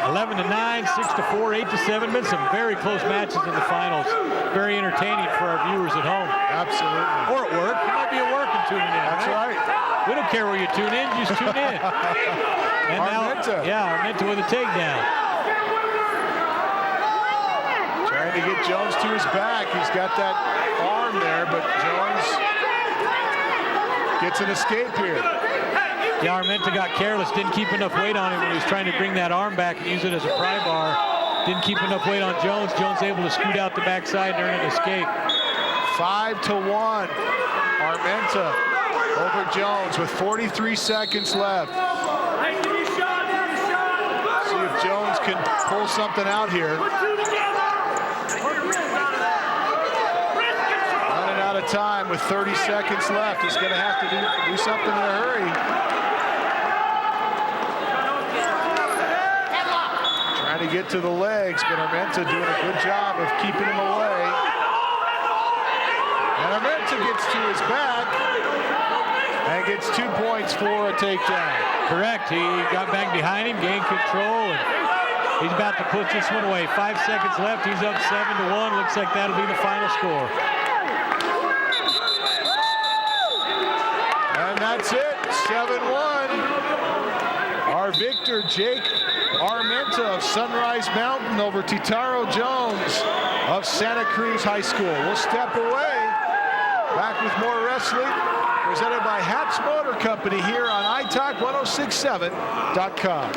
11-9, 6-4, 8-7. Been some very close matches in the finals. Very entertaining for our viewers at home. Absolutely. Or at work. You might be at work and tuning in. That's right. We don't care where you tune in, just tune in. And Armenta. Armenta with a takedown. Trying to get Jones to his back. He's got that arm there, but Jones gets an escape here. Yeah, Armenta got careless, didn't keep enough weight on him when he was trying to bring that arm back and use it as a pry bar. Didn't keep enough weight on Jones. Jones able to scoot out the backside and earn an escape. 5-1. Armenta over Jones with 43 seconds left. See if Jones can pull something out here. Running out of time with 30 seconds left. He's going to have to do something in a hurry. Trying to get to the legs, but Armenta doing a good job of keeping him away. And Armenta gets to his back and gets 2 points for a takedown. Correct. He got back behind him, gained control, and he's about to put this one away. 5 seconds left. He's up 7-1. Looks like that'll be the final score. And that's it. 7-1. Our victor, Jake Armenta of Sunrise Mountain over Titaro Jones of Santa Cruz High School. We'll step away. Back with more wrestling presented by Hatch Motor Company here on iTalk1067.com.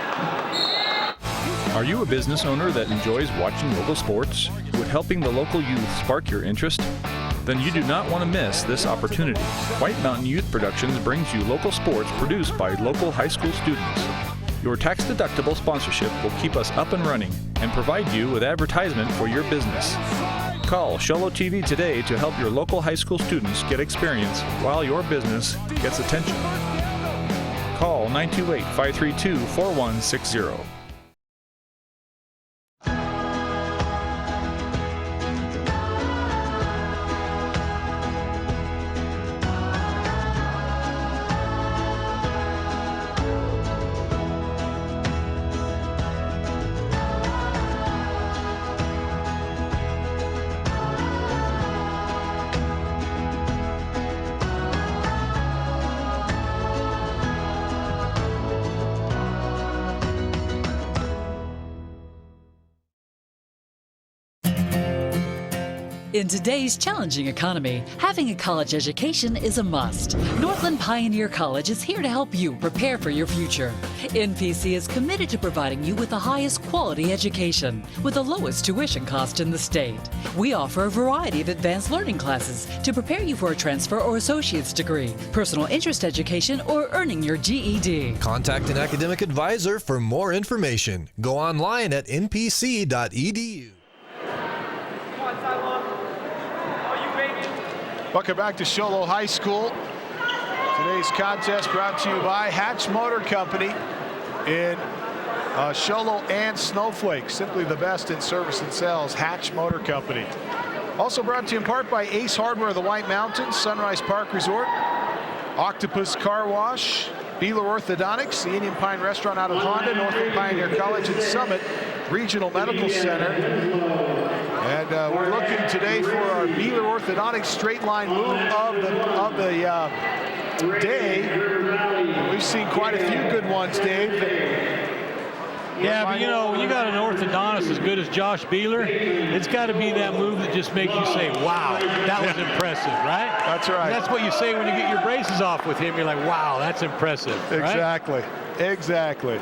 Are you a business owner that enjoys watching local sports? Would helping the local youth spark your interest? Then you do not want to miss this opportunity. White Mountain Youth Productions brings you local sports produced by local high school students. Your tax-deductible sponsorship will keep us up and running and provide you with advertisement for your business. Call Sholo TV today to help your local high school students get experience while your business gets attention. Call 928-532-4160. In today's challenging economy, having a college education is a must. Northland Pioneer College is here to help you prepare for your future. NPC is committed to providing you with the highest quality education with the lowest tuition cost in the state. We offer a variety of advanced learning classes to prepare you for a transfer or associate's degree, personal interest education, or earning your GED. Contact an academic advisor for more information. Go online at npc.edu. Welcome back to Sholo High School. Today's contest brought to you by Hatch Motor Company in Sholo and Snowflake. Simply the best in service and sales, Hatch Motor Company. Also brought to you in part by Ace Hardware of the White Mountains, Sunrise Park Resort, Octopus Car Wash, Beeler Orthodontics, the Indian Pine Restaurant out of Honda, Northland Pioneer College and Summit Regional Medical Center. And we're looking today for our Beeler Orthodontics straight line move of the day. And we've seen quite a few good ones, Dave. Yeah, but you know, when you got an orthodontist as good as Josh Beeler, it's got to be that move that just makes you say, wow, that was impressive, right? That's right. And that's what you say when you get your braces off with him. You're like, wow, that's impressive. Exactly. Right? Exactly.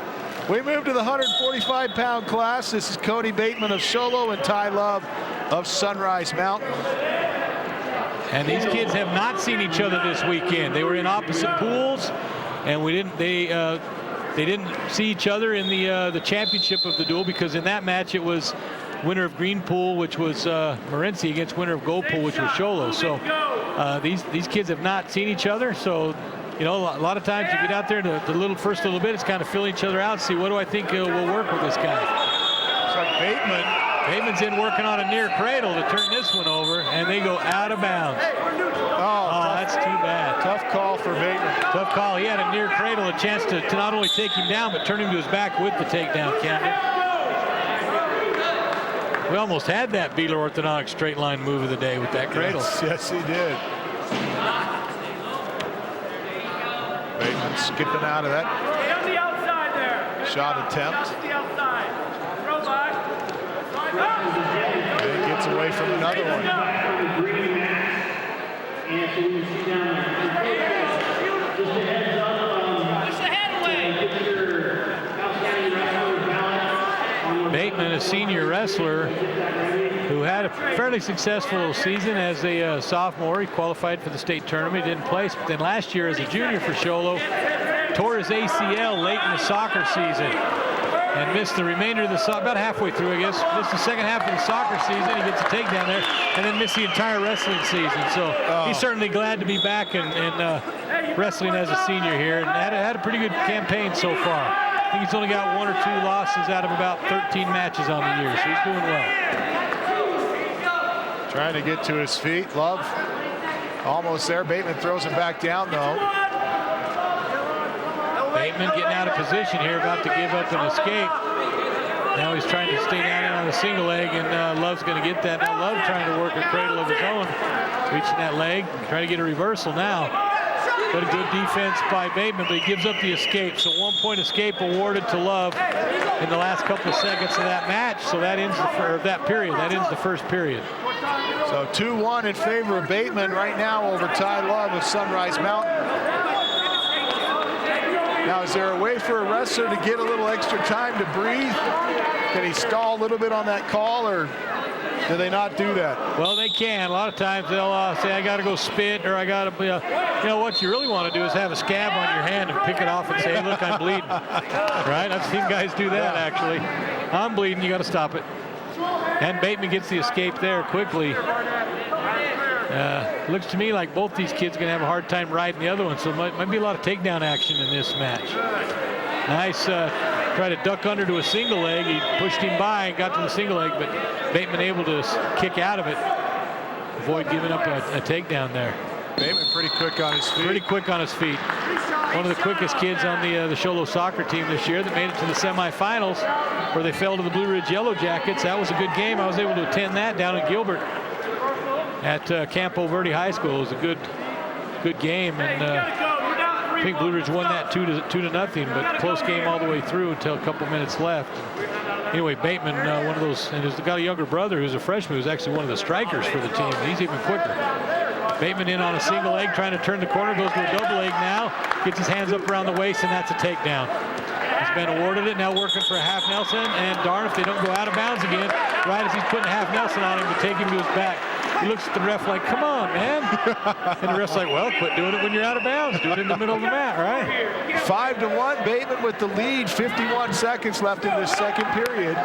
We move to the 145-pound class. This is Cody Baitman of Sholo and Ty Love of Sunrise Mountain. And these kids have not seen each other this weekend. They were in opposite pools, and they didn't see each other in the championship of the duel, because in that match it was winner of green pool, which was Morenci, against winner of gold pool, which was Sholo. So these kids have not seen each other. So, you know, a lot of times you get out there the first little bit, it's kind of filling each other out, see what do I think will work with this guy. It's like Baitman Bateman's in working on a near cradle to turn this one over, and they go out of bounds. Oh, that's too bad. Tough call for Baitman. Tough call. He had a near cradle, a chance to not only take him down, but turn him to his back with the takedown, Camden. We almost had that Beeler orthodontic straight line move of the day with that cradle. Yes, he did. Bateman skipping out of that Stay on the outside there. shot attempt. On the outside. Throw by. And he gets away from another one. Push the head away. Bateman, a senior wrestler who had a fairly successful season as a sophomore. He qualified for the state tournament, didn't place, but then last year as a junior for Sholo, tore his ACL late in the soccer season and missed the remainder of the about halfway through, I guess. Missed the second half of the soccer season. He gets a takedown there, and then missed the entire wrestling season. So he's certainly glad to be back and wrestling as a senior here, and had a pretty good campaign so far. I think he's only got 1 or 2 losses out of about 13 matches on the year, so he's doing well. Trying to get to his feet. Love almost there. Bateman throws him back down, though. Bateman getting out of position here, about to give up an escape. Now he's trying to stay down on the single leg, and Love's going to get that. Now Love trying to work a cradle of his own, reaching that leg, trying to get a reversal now. But a good defense by Bateman, but he gives up the escape. So 1-point escape awarded to Love in the last couple of seconds of that match. So that ends that period. That ends the first period. So 2-1 in favor of Bateman right now over Ty Love of Sunrise Mountain. Now, is there a way for a wrestler to get a little extra time to breathe? Can he stall a little bit on that call, or do they not do that? Well, they can. A lot of times they'll say, I got to go spit, or I got to, you know, what you really want to do is have a scab on your hand and pick it off and say, hey, look, I'm bleeding. Right? I've seen guys do that, actually. I'm bleeding. You got to stop it. And Bateman gets the escape there quickly. Looks to me like both these kids are going to have a hard time riding the other one, so might be a lot of takedown action in this match. Nice try to duck under to a single leg. He pushed him by and got to the single leg, but Bateman able to kick out of it, avoid giving up a takedown there. Bateman pretty quick on his feet. Pretty quick on his feet. One of the quickest kids on the Sholo soccer team this year that made it to the semifinals, where they fell to the Blue Ridge Yellow Jackets. That was a good game. I was able to attend that down in Gilbert at Campo Verde High School. It was a good game, and I think Blue Ridge won that 2-0, but close game all the way through until a couple minutes left. Anyway, Bateman, one of those, and he's got a younger brother who's a freshman who's actually one of the strikers for the team. He's even quicker. Bateman in on a single leg, trying to turn the corner, goes to a double leg now, gets his hands up around the waist, and that's a takedown. He's been awarded it, now working for a half Nelson, and darn if they don't go out of bounds again, right as he's putting a half Nelson on him to take him to his back. He looks at the ref like, come on, man. And the ref's like, well, quit doing it when you're out of bounds. Do it in the middle of the mat, right? 5-1, Bateman with the lead. 51 seconds left in this second period.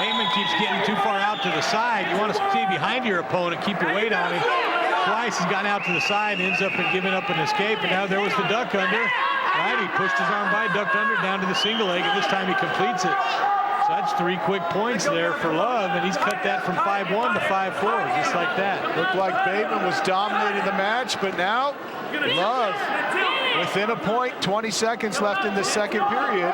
Bateman keeps getting too far out to the side. You want to stay behind your opponent, keep your weight on him. Twice he's gone out to the side, ends up and giving up an escape, and now there was the duck under. Right, he pushed his arm by, ducked under, down to the single leg, and this time he completes it. So that's 3 quick points there for Love, and he's cut that from 5-1 to 5-4, just like that. Looked like Bateman was dominating the match, but now Love within a point, 20 seconds left in the second period.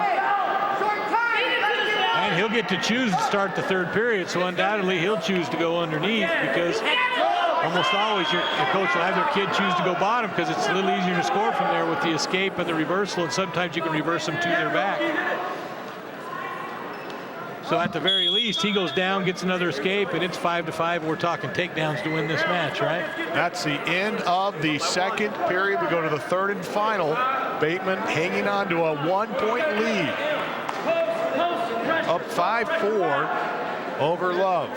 And he'll get to choose to start the third period, so undoubtedly he'll choose to go underneath, because almost always your coach will have their kid choose to go bottom, because it's a little easier to score from there with the escape and the reversal, and sometimes you can reverse them to their back. So at the very least, he goes down, gets another escape, and it's 5-5, and we're talking takedowns to win this match, right? That's the end of the second period. We go to the third and final. Bateman hanging on to a 1-point lead. Up 5-4 over Love.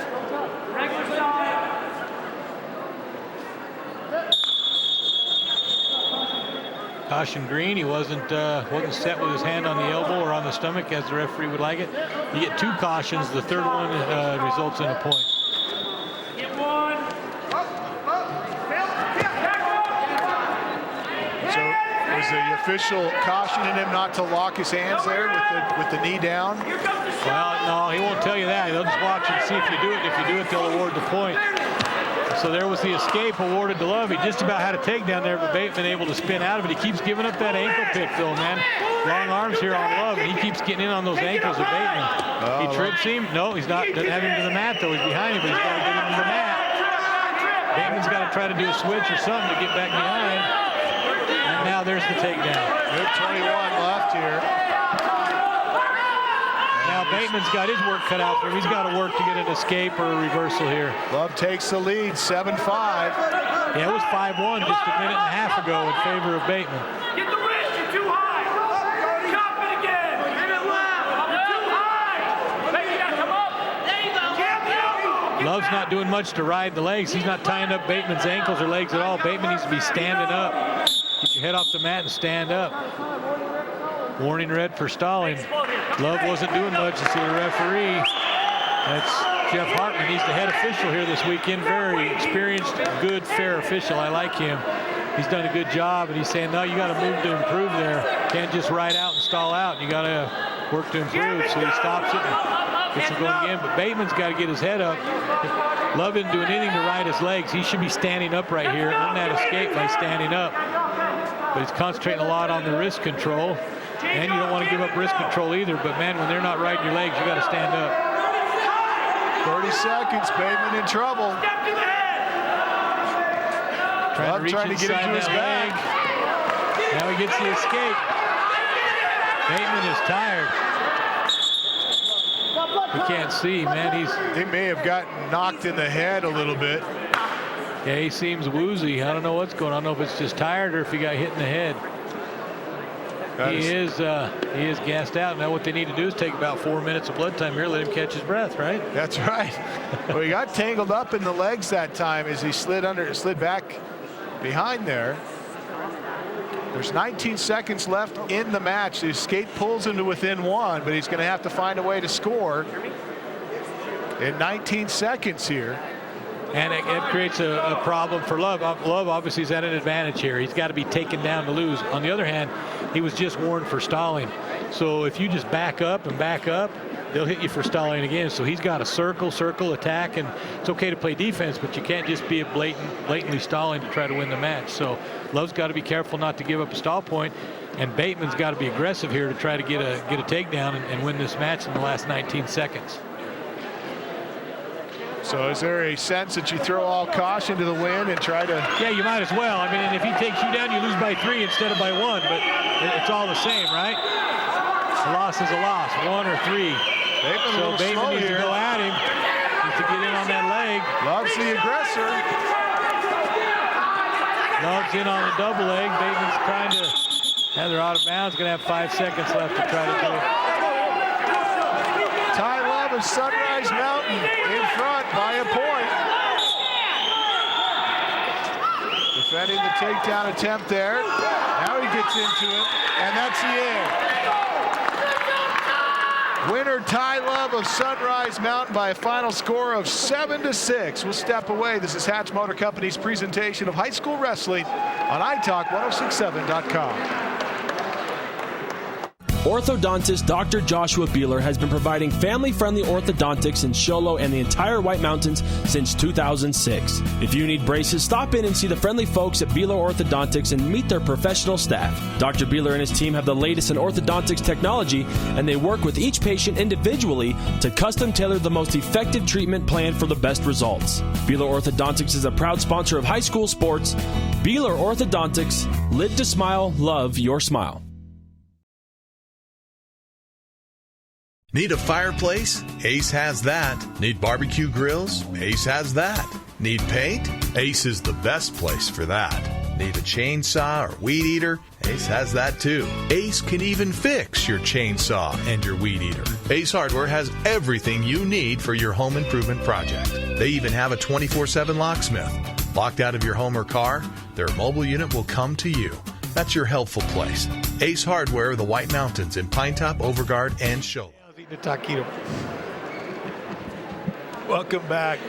Caution green. He wasn't set with his hand on the elbow or on the stomach, as the referee would like it. You get 2 cautions. The third one results in a point. So Was the official cautioning him not to lock his hands there with the knee down? Well, no, he won't tell you that. He'll just watch and see if you do it. If you do it, they'll award the point. So there was the escape awarded to Love. He just about had a takedown there, but Baitman able to spin out of it. He keeps giving up that ankle pick, though, man. Long arms here on Love, and he keeps getting in on those ankles of Baitman. He trips him. No, he's not. Doesn't have him to the mat, though. He's behind him, but he's got to get him to the mat. Baitman's got to try to do a switch or something to get back behind. And now there's the takedown. Good 21 left here. Now Baitman's got his work cut out for him. He's got to work to get an escape or a reversal here. Love takes the lead, 7-5. Yeah, it was 5-1 just a minute and a half ago in favor of Baitman. Get the wrist, you're too high. Chop it again. Hit it left. You're too high. Baby, you gotta come up. There you go. Jab the elbow. Love's not doing much to ride the legs. He's not tying up Baitman's ankles or legs at all. Baitman needs to be standing up. Get your head off the mat and stand up. Warning red for stalling. Love wasn't doing much to see the referee. That's Jeff Hartman. He's the head official here this weekend. Very experienced, good, fair official. I like him. He's done a good job, and he's saying, no, you got to move to improve there. Can't just ride out and stall out. You got to work to improve. So he stops it and gets him going again. But Bateman's got to get his head up. Love isn't doing anything to ride his legs. He should be standing up right here. Earn that escape by standing up. But he's concentrating a lot on the wrist control. And you don't want to give up wrist control either. But, man, when they're not riding your legs, you got to stand up. 30 seconds, Baitman in trouble. Trying to get into his bag. Now he gets the escape. Baitman is tired. We can't see, man. He may have gotten knocked in the head a little bit. Yeah, he seems woozy. I don't know what's going on. I don't know if it's just tired or if he got hit in the head. He is gassed out. Now what they need to do is take about 4 minutes of blood time here, let him catch his breath, right? That's right. Well, he got tangled up in the legs that time as he slid back behind there. There's 19 seconds left in the match. The escape pulls him to within one, but he's going to have to find a way to score in 19 seconds here. And it creates a problem for Love. Love obviously is at an advantage here. He's got to be taken down to lose. On the other hand, he was just warned for stalling. So if you just back up, they'll hit you for stalling again. So he's got to circle, attack, and it's okay to play defense, but you can't just be blatantly stalling to try to win the match. So Love's got to be careful not to give up a stall point, and Baitman's got to be aggressive here to try to get a takedown and win this match in the last 19 seconds. So is there a sense that you throw all caution to the wind and try to... Yeah, you might as well. I mean, and if he takes you down, you lose by 3 instead of by 1, but it's all the same, right? A loss is a loss, 1 or 3. So Baitman needs to go at him. Needs to get in on that leg. Love's the aggressor. Love's in on the double leg. Bateman's trying to... Now they're out of bounds. Going to have 5 seconds left to try to do it. Ty Love of Sunrise Mountain in front by a point. Defending the takedown attempt there. Now he gets into it, and that's the end. Winner Ty Love of Sunrise Mountain by a final score of 7-6. We'll step away. This is Hatch Motor Company's presentation of high school wrestling on iTalk1067.com. Orthodontist Dr. Joshua Beeler has been providing family-friendly orthodontics in Show Low and the entire White Mountains since 2006. If you need braces, stop in and see the friendly folks at Beeler Orthodontics and meet their professional staff. Dr. Beeler and his team have the latest in orthodontics technology, and they work with each patient individually to custom tailor the most effective treatment plan for the best results. Beeler Orthodontics is a proud sponsor of high school sports. Beeler Orthodontics, live to smile, love your smile. Need a fireplace? Ace has that. Need barbecue grills? Ace has that. Need paint? Ace is the best place for that. Need a chainsaw or weed eater? Ace has that too. Ace can even fix your chainsaw and your weed eater. Ace Hardware has everything you need for your home improvement project. They even have a 24/7 locksmith. Locked out of your home or car, their mobile unit will come to you. That's your helpful place. Ace Hardware of the White Mountains in Pinetop, Overguard, and Show. The taquito. Welcome back.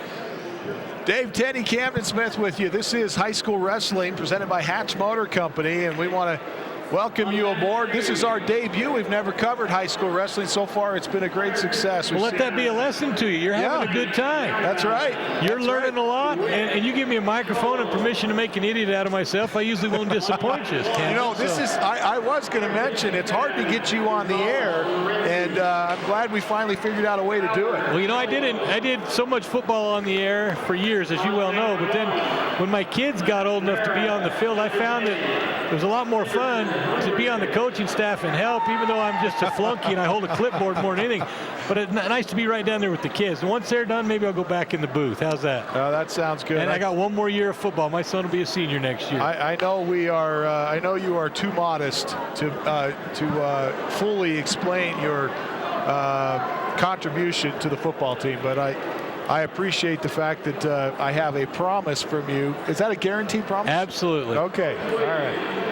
Dave Teddy, Camden Smith with you. This is high school wrestling presented by Hatch Motor Company, and we want to welcome you aboard. This is our debut. We've never covered high school wrestling. So far, it's been a great success. Well, let that be a lesson to you. You're having a good time. That's right. You're learning a lot, and you give me a microphone and permission to make an idiot out of myself. I usually won't disappoint you. You know, this is, I was going to mention, it's hard to get you on the air, and I'm glad we finally figured out a way to do it. Well, you know, I did so much football on the air for years, as you well know, but then when my kids got old enough to be on the field, I found that it was a lot more fun to be on the coaching staff and help, even though I'm just a flunky and I hold a clipboard more than anything. But it's nice to be right down there with the kids. And once they're done, maybe I'll go back in the booth. How's that? Oh, that sounds good. And I got one more year of football. My son will be a senior next year. I know we are. I know you are too modest to fully explain your contribution to the football team, but I appreciate the fact that I have a promise from you. Is that a guaranteed promise? Absolutely. Okay. All right.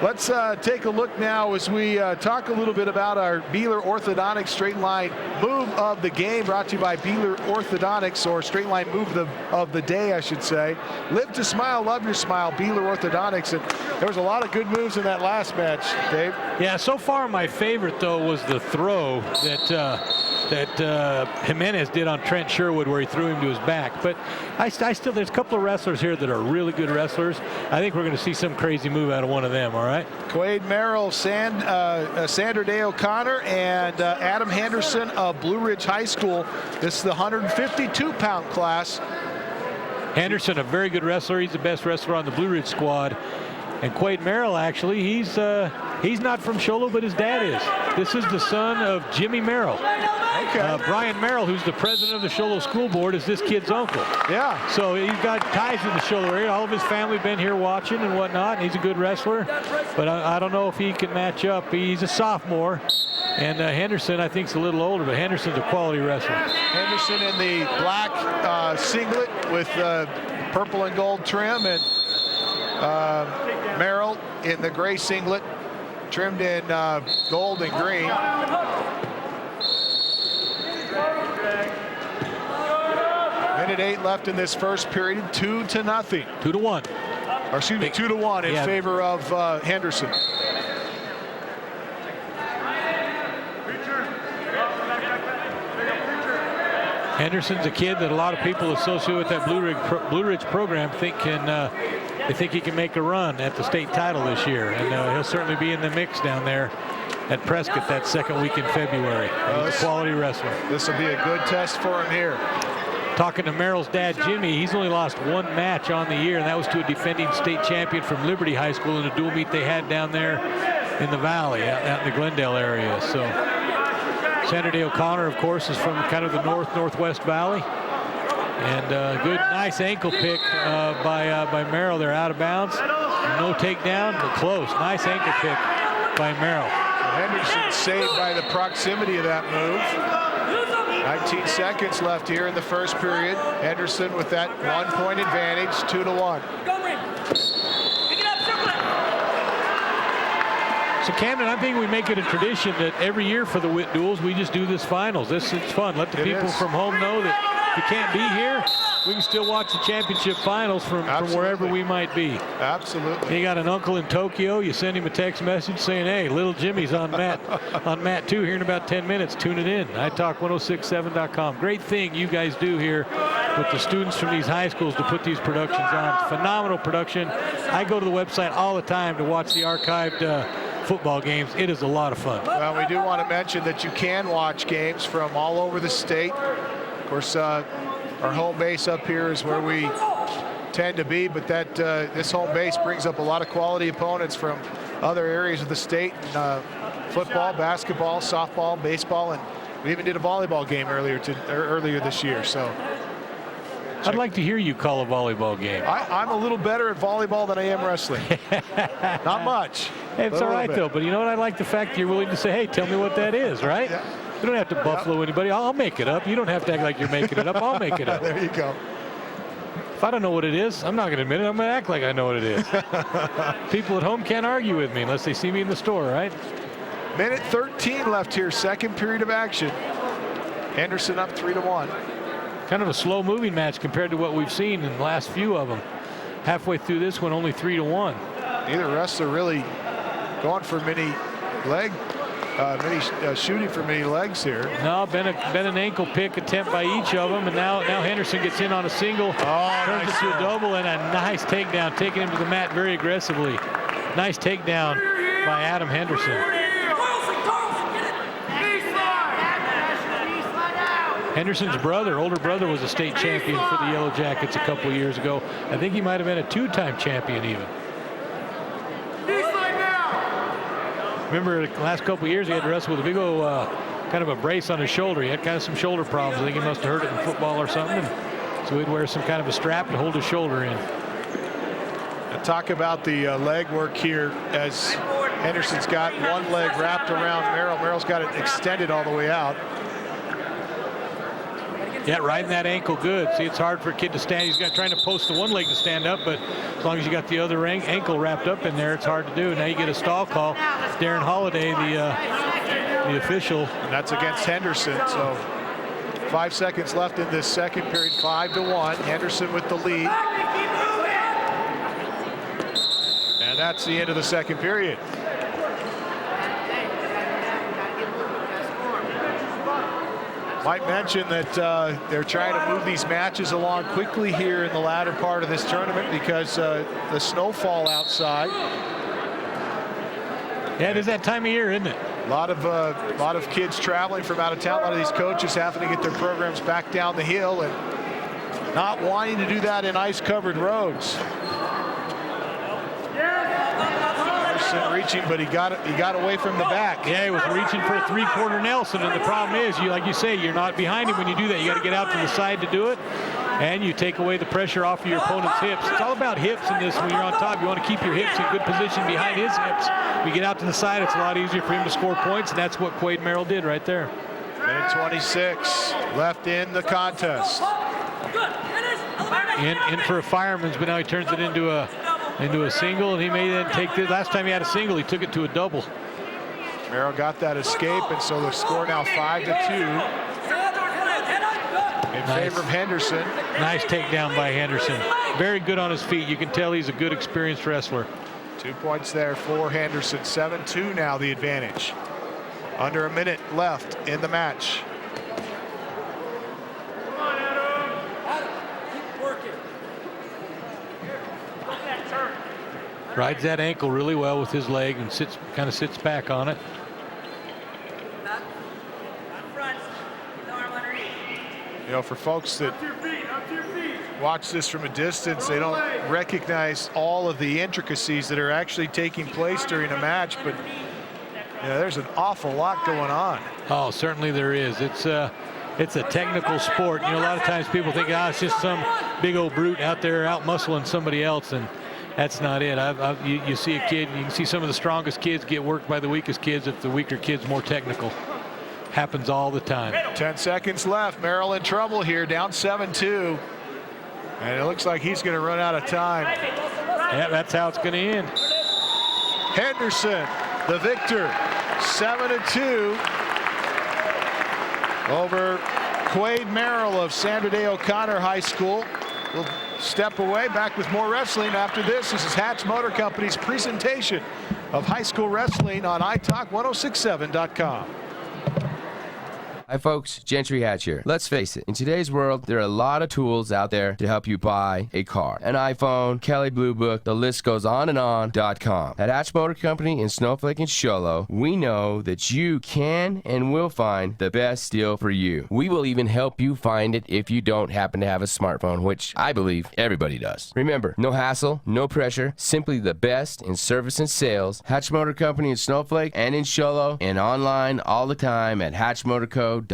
Let's take a look now as we talk a little bit about our Beeler Orthodontics Straight Line Move of the Game, brought to you by Beeler Orthodontics, or Straight Line Move of the Day, I should say. Live to smile, love your smile, Beeler Orthodontics. And there was a lot of good moves in that last match, Dave. Yeah, so far my favorite, though, was the throw that Jimenez did on Trent Sherwood, where he threw him to his back. But I still, there's a couple of wrestlers here that are really good wrestlers. I think we're going to see some crazy move out of one of them, all right? Quade Merrill, Sandra Day O'Connor, and Adam Henderson of Blue Ridge High School. This is the 152-pound class. Henderson, a very good wrestler. He's the best wrestler on the Blue Ridge squad. And Quade Merrill, actually, he's not from Sholo, but his dad is. This is the son of Jimmy Merrill. Okay. Brian Merrill, who's the president of the Sholo School Board, is this kid's uncle. Yeah. So he's got ties in the Sholo area. All of his family been here watching and whatnot. And he's a good wrestler, but I don't know if he can match up. He's a sophomore. And Henderson, I think, is a little older, but Henderson's a quality wrestler. Henderson in the black singlet with purple and gold trim, and Merrill in the gray singlet trimmed in gold and green. Minute 8 left in this first period. 2-0. 2-1. Or excuse me, 2-1 in favor of Henderson. Henderson's a kid that a lot of people associate with that Blue Ridge program they think he can make a run at the state title this year, and he'll certainly be in the mix down there at Prescott that second week in February. He's a quality wrestler. This will be a good test for him here. Talking to Merrill's dad, Jimmy, he's only lost one match on the year, and that was to a defending state champion from Liberty High School in a dual meet they had down there in the valley, out in the Glendale area. So Sandra Day O'Connor, of course, is from kind of the northwest valley. And good, nice ankle pick by Merrill. They're out of bounds. No takedown, but close. Nice ankle pick by Merrill. Henderson saved by the proximity of that move. 19 seconds left here in the first period. Henderson with that 1-point advantage, 2-1. So Camden, I think we make it a tradition that every year for the Witt duels, we just do this finals. This is fun. Let the people from home know that if you can't be here, we can still watch the championship finals from wherever we might be. Absolutely. You got an uncle in Tokyo, you send him a text message saying, hey, little Jimmy's on mat 2 here in about 10 minutes. Tune it in. italk1067.com. Great thing you guys do here with the students from these high schools to put these productions on. Phenomenal production. I go to the website all the time to watch the archived football games. It is a lot of fun. Well, we do want to mention that you can watch games from all over the state. Of course, our home base up here is where we tend to be, but that this home base brings up a lot of quality opponents from other areas of the state. Football, basketball, softball, baseball, and we even did a volleyball game earlier this year. So I'd like to hear you call a volleyball game. I'm a little better at volleyball than I am wrestling. Not much. Hey, it's all right, though. But you know what? I like the fact that you're willing to say, hey, tell me what that is, right? Yeah. You don't have to buffalo anybody. I'll make it up. You don't have to act like you're making it up. I'll make it up. There you go. If I don't know what it is, I'm not going to admit it. I'm going to act like I know what it is. People at home can't argue with me unless they see me in the store, right? Minute 13 left here, second period of action. Henderson up 3-1. Kind of a slow-moving match compared to what we've seen in the last few of them. Halfway through this one, only 3-1. neither wrestler really going for many shooting for many legs here. No, been an ankle pick attempt by each of them, and now Henderson gets in on a single, turns it to a double, and a nice takedown, taking him to the mat very aggressively. Nice takedown by Adam Henderson. Henderson's older brother, was a state champion for the Yellow Jackets a couple of years ago. I think he might have been a 2-time champion even. Remember the last couple of years he had to wrestle with a big old kind of a brace on his shoulder. He had kind of some shoulder problems. I think he must have hurt it in football or something. And so he'd wear some kind of a strap to hold his shoulder in. And talk about the leg work here as Henderson's got one leg wrapped around Merrill. Merrill's got it extended all the way out. Yeah, riding that ankle good. See, it's hard for a kid to stand. He's trying to post the one leg to stand up, but as long as you got the other ankle wrapped up in there, it's hard to do. Now you get a stall call. Darren Holiday, the official. And that's against Henderson. So 5 seconds left in this second period. 5-1. Henderson with the lead. And that's the end of the second period. Might mention that they're trying to move these matches along quickly here in the latter part of this tournament because the snowfall outside. Yeah, it is that time of year, isn't it? A lot of kids traveling from out of town. A lot of these coaches having to get their programs back down the hill and not wanting to do that in ice-covered roads. Reaching, but he got away from the back. Yeah, he was reaching for a 3/4 Nelson, and the problem is, like you say, you're not behind him when you do that. You got to get out to the side to do it, and you take away the pressure off of your opponent's hips. It's all about hips in this. When you're on top, you want to keep your hips in good position behind his hips. When you get out to the side, it's a lot easier for him to score points, and that's what Quade Merrill did right there. Minute 26 left in the contest. In for a fireman's, but now he turns it into a single, and he may then take the last time he had a single, he took it to a double. Merrill got that escape, and so the score now 5-2 in favor of Henderson. Nice takedown by Henderson. Very good on his feet. You can tell he's a good, experienced wrestler. 2 points there for Henderson. 7-2 now the advantage. Under a minute left in the match. Rides that ankle really well with his leg and kind of sits back on it. You know, for folks that watch this from a distance, they don't recognize all of the intricacies that are actually taking place during a match, but there's an awful lot going on. Oh, certainly there is. It's a technical sport. You know, a lot of times people think, it's just some big old brute out there out muscling somebody else, and that's not it. You see a kid, you can see some of the strongest kids get worked by the weakest kids if the weaker kid's more technical. Happens all the time. 10 seconds left. Merrill in trouble here, down 7-2. And it looks like he's going to run out of time. Yeah, that's how it's going to end. Henderson, the victor, 7-2 over Quade Merrill of San Bernardino O'Connor High School. We'll step away, back with more wrestling after this. This is Hatch Motor Company's presentation of high school wrestling on iTalk1067.com. Hi folks, Gentry Hatch here. Let's face it, in today's world, there are a lot of tools out there to help you buy a car. An iPhone, Kelly Blue Book, the list goes on and on.com. At Hatch Motor Company in Snowflake and Show Low, we know that you can and will find the best deal for you. We will even help you find it if you don't happen to have a smartphone, which I believe everybody does. Remember, no hassle, no pressure, simply the best in service and sales. Hatch Motor Company in Snowflake and in Show Low, and online all the time at hatchmotorco.com.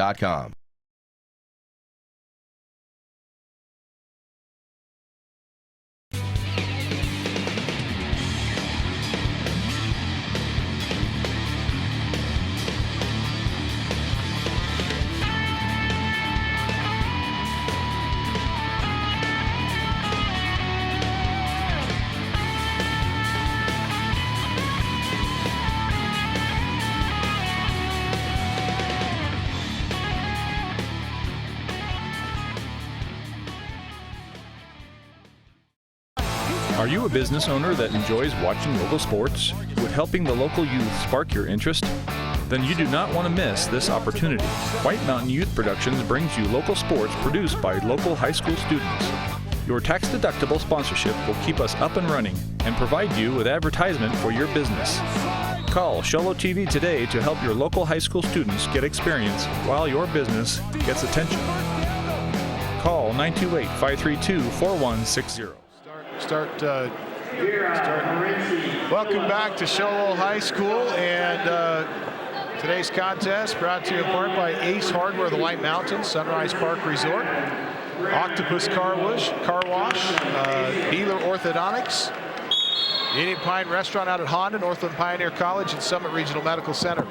Are you a business owner that enjoys watching local sports? Would helping the local youth spark your interest? Then you do not want to miss this opportunity. White Mountain Youth Productions brings you local sports produced by local high school students. Your tax-deductible sponsorship will keep us up and running and provide you with advertisement for your business. Call Sholo TV today to help your local high school students get experience while your business gets attention. Call 928-532-4160. Welcome back to Sholo High School, and today's contest brought to you in part by Ace Hardware, the White Mountains, Sunrise Park Resort, Octopus Car Wash, Beeler Orthodontics, Indian Pine Restaurant out at Honda, Northland Pioneer College, and Summit Regional Medical Center.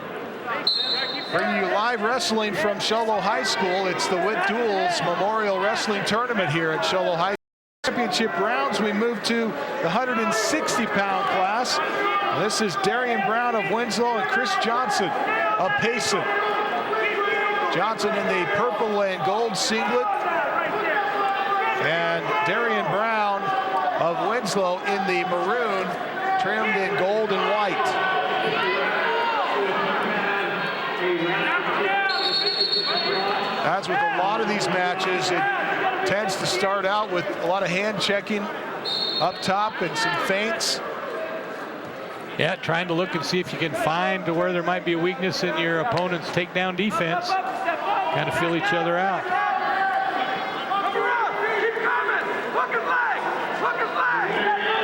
Bringing you live wrestling from Sholo High School. It's the Witt Duels Memorial Wrestling Tournament here at Sholo High School. Championship rounds, we move to the 160-pound class. And this is Darian Brown of Winslow and Chris Johnson of Payson. Johnson in the purple and gold singlet, and Darian Brown of Winslow in the maroon, trimmed in gold and white. As with a lot of these matches, it tends to start out with a lot of hand checking up top and some feints. Yeah, trying to look and see if you can find where there might be a weakness in your opponent's takedown defense. Kind of feel each other out.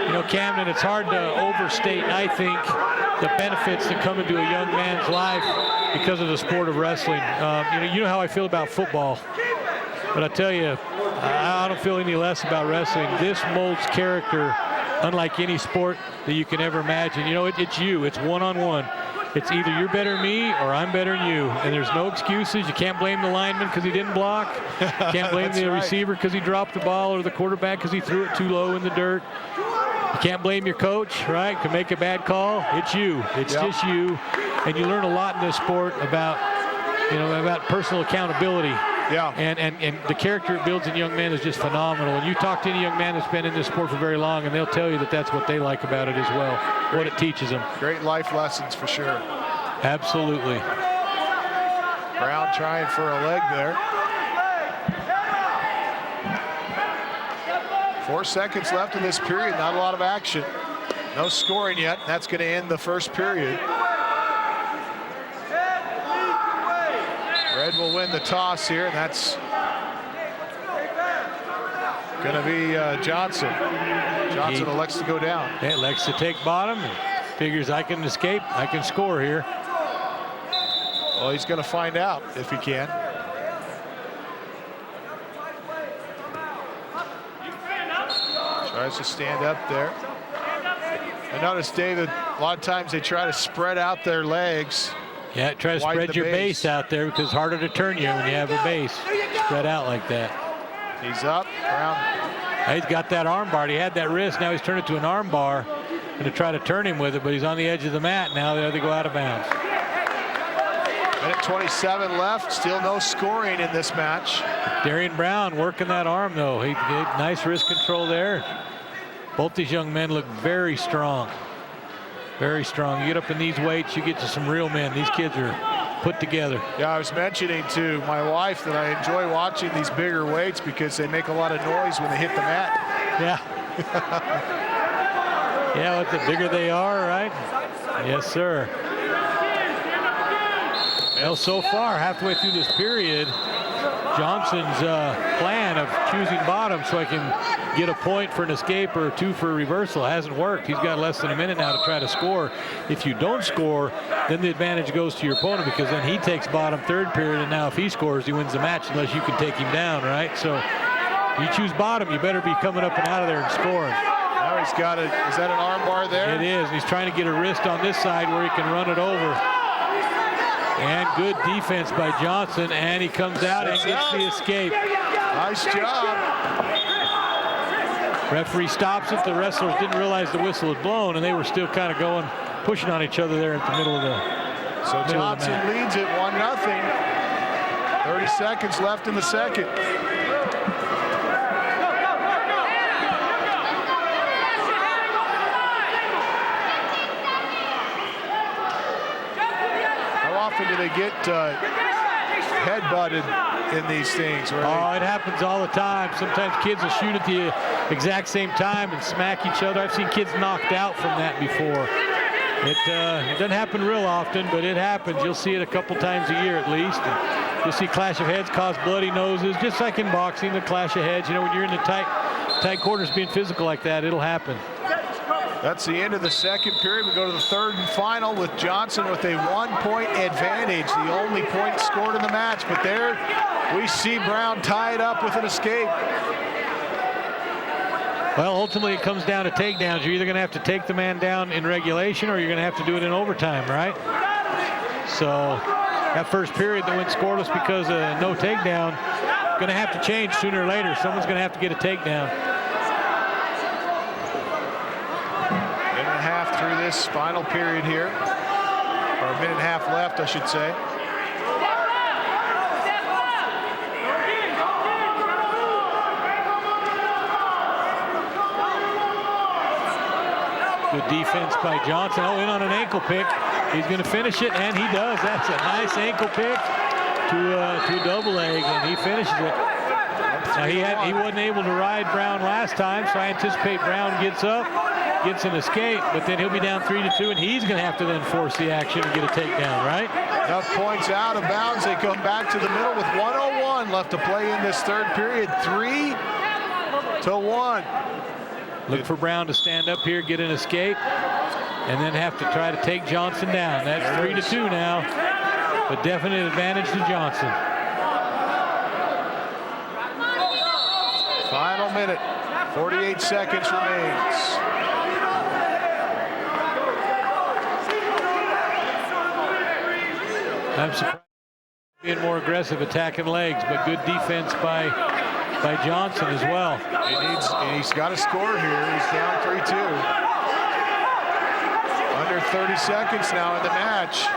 You know, Camden, it's hard to overstate, I think, the benefits that come into a young man's life because of the sport of wrestling. You know how I feel about football, but I tell you, I don't feel any less about wrestling. This molds character unlike any sport that you can ever imagine. You know, it's you. It's one-on-one. It's either you're better than me or I'm better than you. And there's no excuses. You can't blame the lineman because he didn't block. You can't blame the receiver because he dropped the ball, or the quarterback because he threw it too low in the dirt. You can't blame your coach, right? Can make a bad call. It's you. It's just you. And you learn a lot in this sport about, about personal accountability. Yeah. And the character it builds in young men is just phenomenal. And you talk to any young man that's been in this sport for very long, and they'll tell you that that's what they like about it as well, what it teaches them. Great life lessons for sure. Absolutely. Brown trying for a leg there. 4 seconds left in this period. Not a lot of action. No scoring yet. That's going to end the first period. Red will win the toss here, and that's going to be Johnson. Johnson elects to go down. Yeah, elects to take bottom. Figures I can escape. I can score here. Well, he's going to find out if he can. Tries to stand up there. I noticed, David, a lot of times they try to spread out their legs. Yeah, try to spread your base out there because it's harder to turn you when you have a base spread out like that. He's up. Brown. He's got that arm bar. He had that wrist. Now he's turned it to an arm bar. Going to try to turn him with it, but he's on the edge of the mat. Now they go out of bounds. Minute 27 left. Still no scoring in this match. Darian Brown working that arm, though. He nice wrist control there. Both these young men look very strong. Very strong. You get up in these weights, you get to some real men. These kids are put together. Yeah, I was mentioning to my wife that I enjoy watching these bigger weights because they make a lot of noise when they hit the mat. Yeah. Yeah, the bigger they are, right? Yes, sir. Well, so far, halfway through this period, Johnson's plan of choosing bottom so I can get a point for an escape or 2 for a reversal hasn't worked. He's got less than a minute now to try to score. If you don't score, then the advantage goes to your opponent because then he takes bottom third period, and now if he scores, he wins the match unless you can take him down, right? So you choose bottom, you better be coming up and out of there and scoring. Now he's got it. Is that an arm bar there? It is. He's trying to get a wrist on this side where he can run it over. And good defense by Johnson, and he comes out and gets the escape. Nice job. Referee stops it. The wrestlers didn't realize the whistle had blown, and they were still kind of going, pushing on each other there at the middle of the So Johnson leads it 1-0. 30 seconds left in the second. often do they get headbutted in these things? Oh, it happens all the time. Sometimes kids will shoot at the exact same time and smack each other. I've seen kids knocked out from that before. It doesn't happen real often, but it happens. You'll see it a couple times a year at least. And you'll see clash of heads cause bloody noses, just like in boxing, the clash of heads. You know, when you're in the tight quarters being physical like that, it'll happen. That's the end of the second period. We go to the third and final with Johnson with a 1-point advantage, the only point scored in the match. But there we see Brown tied up with an escape. Well, ultimately it comes down to takedowns. You're either going to have to take the man down in regulation or you're going to have to do it in overtime, right? So that first period that went scoreless because of no takedown, going to have to change sooner or later. Someone's going to have to get a takedown. Minute and a half through this final period here, or a minute and a half left, I should say. Good defense by Johnson. Oh, in on an ankle pick. He's going to finish it, and he does. That's a nice ankle pick to a double leg, and he finishes it. Now, he wasn't able to ride Brown last time, so I anticipate Brown gets up, gets an escape, but then he'll be down 3-2, and he's going to have to then force the action and get a takedown, right? Enough points out of bounds. They come back to the middle with 1:01 left to play in this third period. 3-1. Look for Brown to stand up here, get an escape, and then have to try to take Johnson down. That's 3-2 now, but definite advantage to Johnson. Final minute, 48 seconds remains. I'm surprised being more aggressive attacking legs, but good defense by Johnson as well. He's got to score here. He's down 3-2. Under 30 seconds now in the match.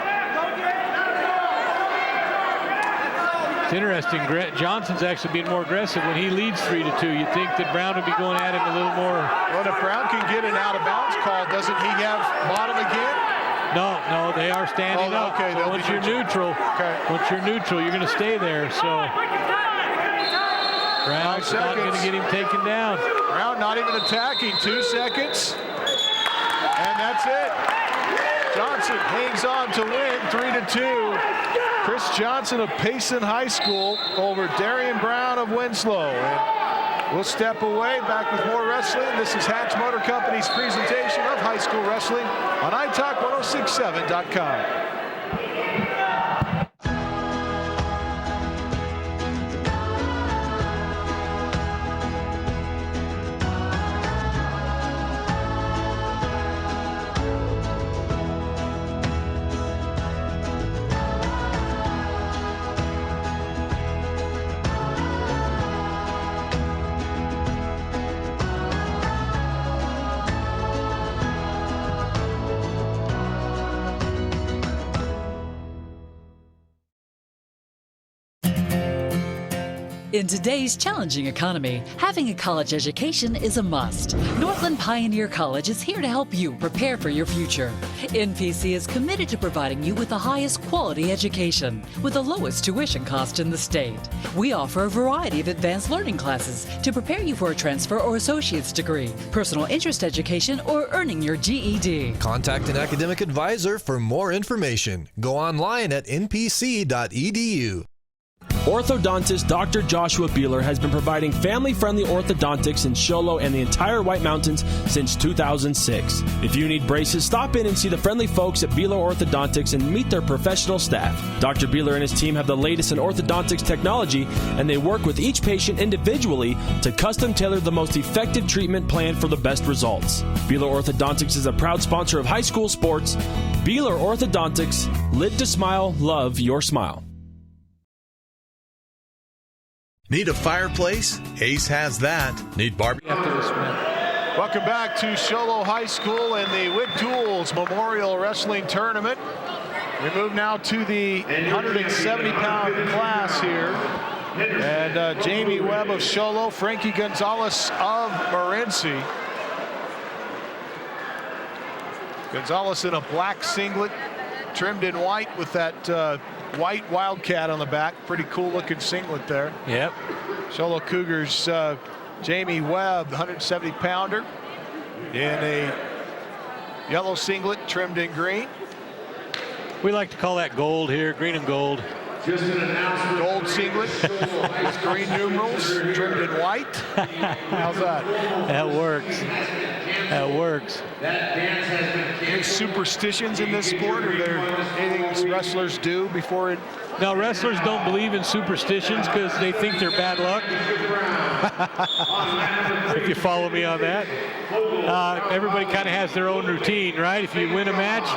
It's interesting. Johnson's actually being more aggressive when he leads 3-2. You'd think that Brown would be going at him a little more. Well, if Brown can get an out-of-bounds call, doesn't he have bottom again? No, they are standing up. Okay, so once you're neutral, you're going to stay there. So Brown's not going to get him taken down. Brown not even attacking. 2 seconds. And that's it. Johnson hangs on to win 3-2. Chris Johnson of Payson High School over Darian Brown of Winslow. And we'll step away, back with more wrestling. This is Hatch Motor Company's presentation of high school wrestling on iTalk1067.com. In today's challenging economy, having a college education is a must. Northland Pioneer College is here to help you prepare for your future. NPC is committed to providing you with the highest quality education with the lowest tuition cost in the state. We offer a variety of advanced learning classes to prepare you for a transfer or associate's degree, personal interest education, or earning your GED. Contact an academic advisor for more information. Go online at npc.edu. Orthodontist Dr. Joshua Beeler has been providing family-friendly orthodontics in Show Low and the entire White Mountains since 2006. If you need braces, stop in and see the friendly folks at Beeler Orthodontics and meet their professional staff. Dr. Beeler and his team have the latest in orthodontics technology, and they work with each patient individually to custom tailor the most effective treatment plan for the best results. Beeler Orthodontics is a proud sponsor of high school sports. Beeler Orthodontics, lit to smile, love your smile. Need a fireplace? Ace has that. Need barbecue? After this win. Welcome back to Show Low High School and the Witt Duels Memorial Wrestling Tournament. We move now to the 170-pound class here. And Jamie Webb of Show Low, Frankie Gonzalez of Morenci. Gonzalez in a black singlet, trimmed in white with that white Wildcat on the back. Pretty cool looking singlet there. Yep. Show Low Cougars Jamie Webb, the 170-pounder, in a yellow singlet trimmed in green. We like to call that gold here, green and gold. Gold singlet with green numerals trimmed in white. How's that? That works. That works. Any superstitions in this sport? Are there anything wrestlers do before it? No, wrestlers don't believe in superstitions because they think they're bad luck. If you follow me on that. Everybody kind of has their own routine, right? If you win a match,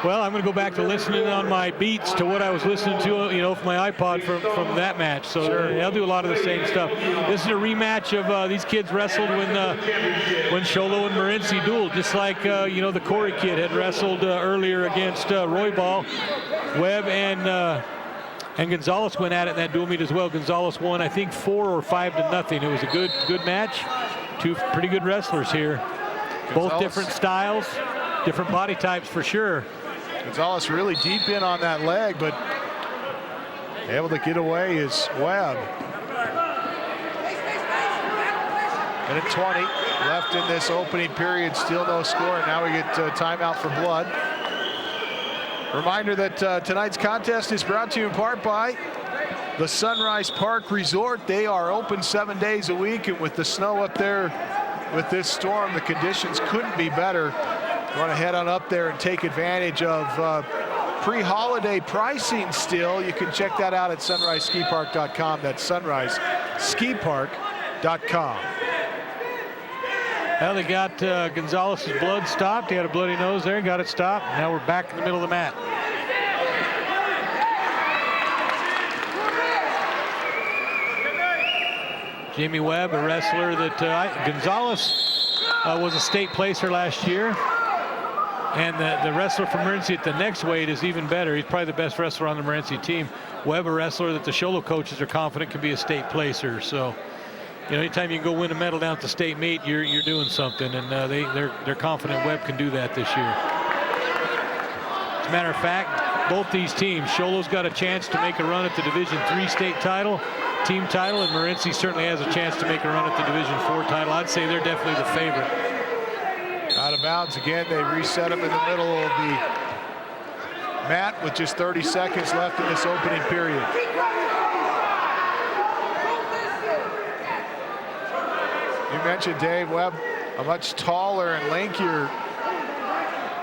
well, I'm going to go back to listening on my beats to what I was listening to, from my iPod from that match. So they'll do a lot of the same stuff. This is a rematch of these kids wrestled when Sholo and Morenci dueled, just like the Cory kid had wrestled earlier against Royball. Webb and Gonzalez went at it in that dual meet as well. Gonzalez won, I think, 4 or 5-0. It was a good match. Two pretty good wrestlers here. Both different styles, different body types for sure. Gonzalez really deep in on that leg, but able to get away is Webb. Minute 20 left in this opening period. Still no score. And now we get timeout for blood. Reminder that tonight's contest is brought to you in part by the Sunrise Park Resort. They are open 7 days a week, and with the snow up there with this storm, the conditions couldn't be better. You want to head on up there and take advantage of pre-holiday pricing still. You can check that out at sunriseskipark.com. That's sunriseskipark.com. Well, they got Gonzalez's blood stopped. He had a bloody nose there, got it stopped. Now we're back in the middle of the mat. Jamie Webb, a wrestler that Gonzalez was a state placer last year. And the wrestler from Morenci at the next weight is even better. He's probably the best wrestler on the Morenci team. Webb, a wrestler that the Sholo coaches are confident can be a state placer. So, anytime you can go win a medal down at the state meet, you're doing something. And they're confident Webb can do that this year. As a matter of fact, both these teams, Sholo's got a chance to make a run at the Division III state title, team title, and Morenci certainly has a chance to make a run at the Division IV title. I'd say they're definitely the favorite. Out of bounds again. They reset him in the middle of the mat with just 30 seconds left in this opening period. You mentioned Dave Webb, a much taller and lankier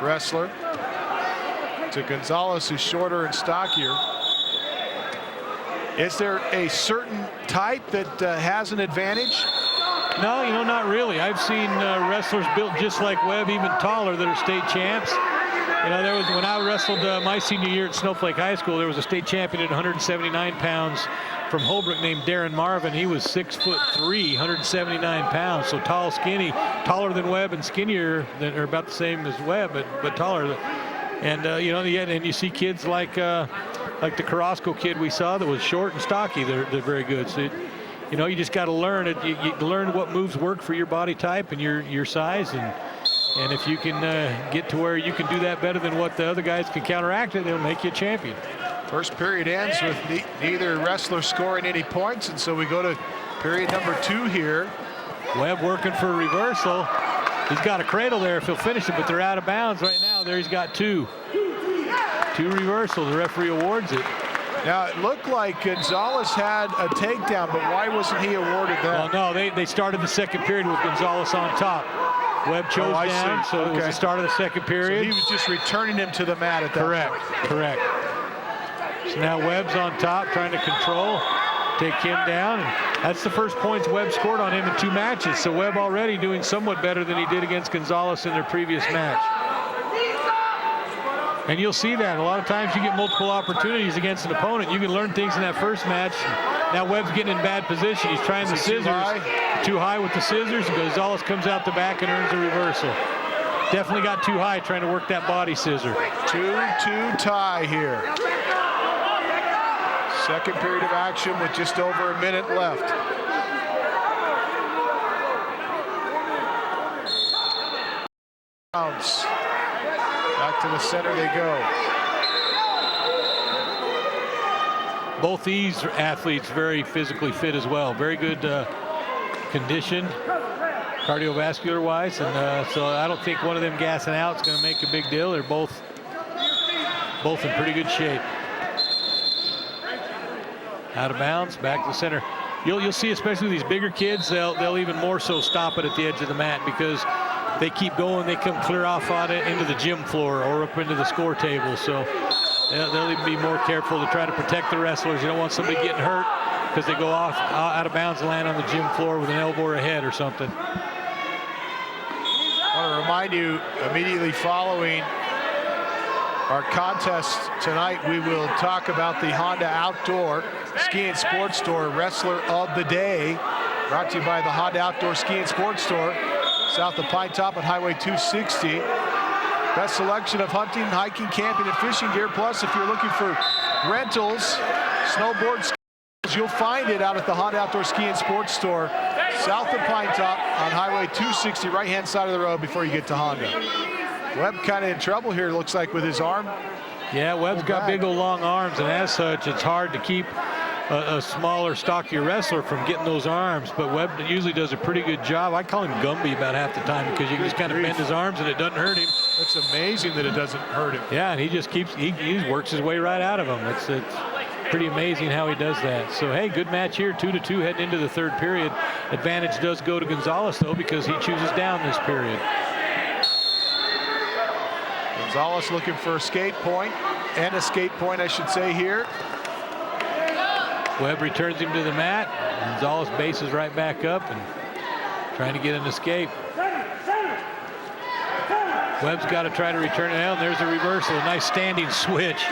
wrestler, to Gonzalez, who's shorter and stockier. Is there a certain type that has an advantage? No, not really. I've seen wrestlers built just like Webb, even taller, that are state champs. There was, when I wrestled my senior year at Snowflake High School, there was a state champion at 179 pounds from Holbrook named Darren Marvin. He was 6'3", 179 pounds. So tall, skinny, taller than Webb and skinnier than, or about the same as Webb, but taller. And and you see kids like the Carrasco kid we saw that was short and stocky. They're very good. So you just got to learn it. You learn what moves work for your body type and your size, and if you can get to where you can do that better than what the other guys can counteract it, they'll make you a champion. First period ends with neither wrestler scoring any points, and so we go to period number 2 here. Webb working for a reversal. He's got a cradle there if he'll finish it, but they're out of bounds right now. There he's got 2 reversals. The referee awards it. Now, it looked like Gonzalez had a takedown, but why wasn't he awarded that? Well, no, they started the second period with Gonzalez on top. Webb chose down, so it was the start of the second period. So he was just returning him to the mat at that point. Correct. So now Webb's on top, trying to control, take him down. And that's the first points Webb scored on him in 2 matches. So Webb already doing somewhat better than he did against Gonzalez in their previous match. And you'll see that. A lot of times you get multiple opportunities against an opponent. You can learn things in that first match. Now Webb's getting in bad position. He's trying the scissors. Too high with the scissors. And Gonzalez comes out the back and earns a reversal. Definitely got too high trying to work that body scissor. 2-2 tie here. Second period of action with just over a minute left. Bounce. Back to the center they go. both these athletes very physically fit as well. Very good condition, cardiovascular wise, and so I don't think one of them gassing out is going to make a big deal. They're both in pretty good shape. Out of bounds, back to the center. You'll see, especially these bigger kids, they'll even more so stop it at the edge of the mat because they keep going. They come clear off on it into the gym floor or up into the score table. So they'll even be more careful to try to protect the wrestlers. You don't want somebody getting hurt because they go off out of bounds and land on the gym floor with an elbow or a head or something. I want to remind you, immediately following our contest tonight, we will talk about the Honda Outdoor Ski and Sports Store Wrestler of the Day, brought to you by the Honda Outdoor Ski and Sports Store, south of Pine Top on Highway 260. Best selection of hunting, hiking, camping, and fishing gear. Plus, if you're looking for rentals, snowboard skis, you'll find it out at the Honda Outdoor Ski and Sports Store, south of Pine Top on Highway 260, right-hand side of the road before you get to Honda. Webb kind of in trouble here, looks like, with his arm. Yeah, Webb's got big old long arms, and as such, it's hard to keep a smaller, stockier wrestler from getting those arms. But Webb usually does a pretty good job. I call him Gumby about half the time because you can just kind of bend his arms and it doesn't hurt him. It's amazing that it doesn't hurt him. Yeah, and he just keeps, he works his way right out of them. It's pretty amazing how he does that. So, hey, good match here, 2-2 heading into the third period. Advantage does go to Gonzalez, though, because he chooses down this period. Gonzalez looking for a skate point, and a skate point, I should say, here. Webb returns him to the mat. Gonzalez bases right back up and trying to get an escape. Webb's got to try to return it out, and there's a reversal. A nice standing switch.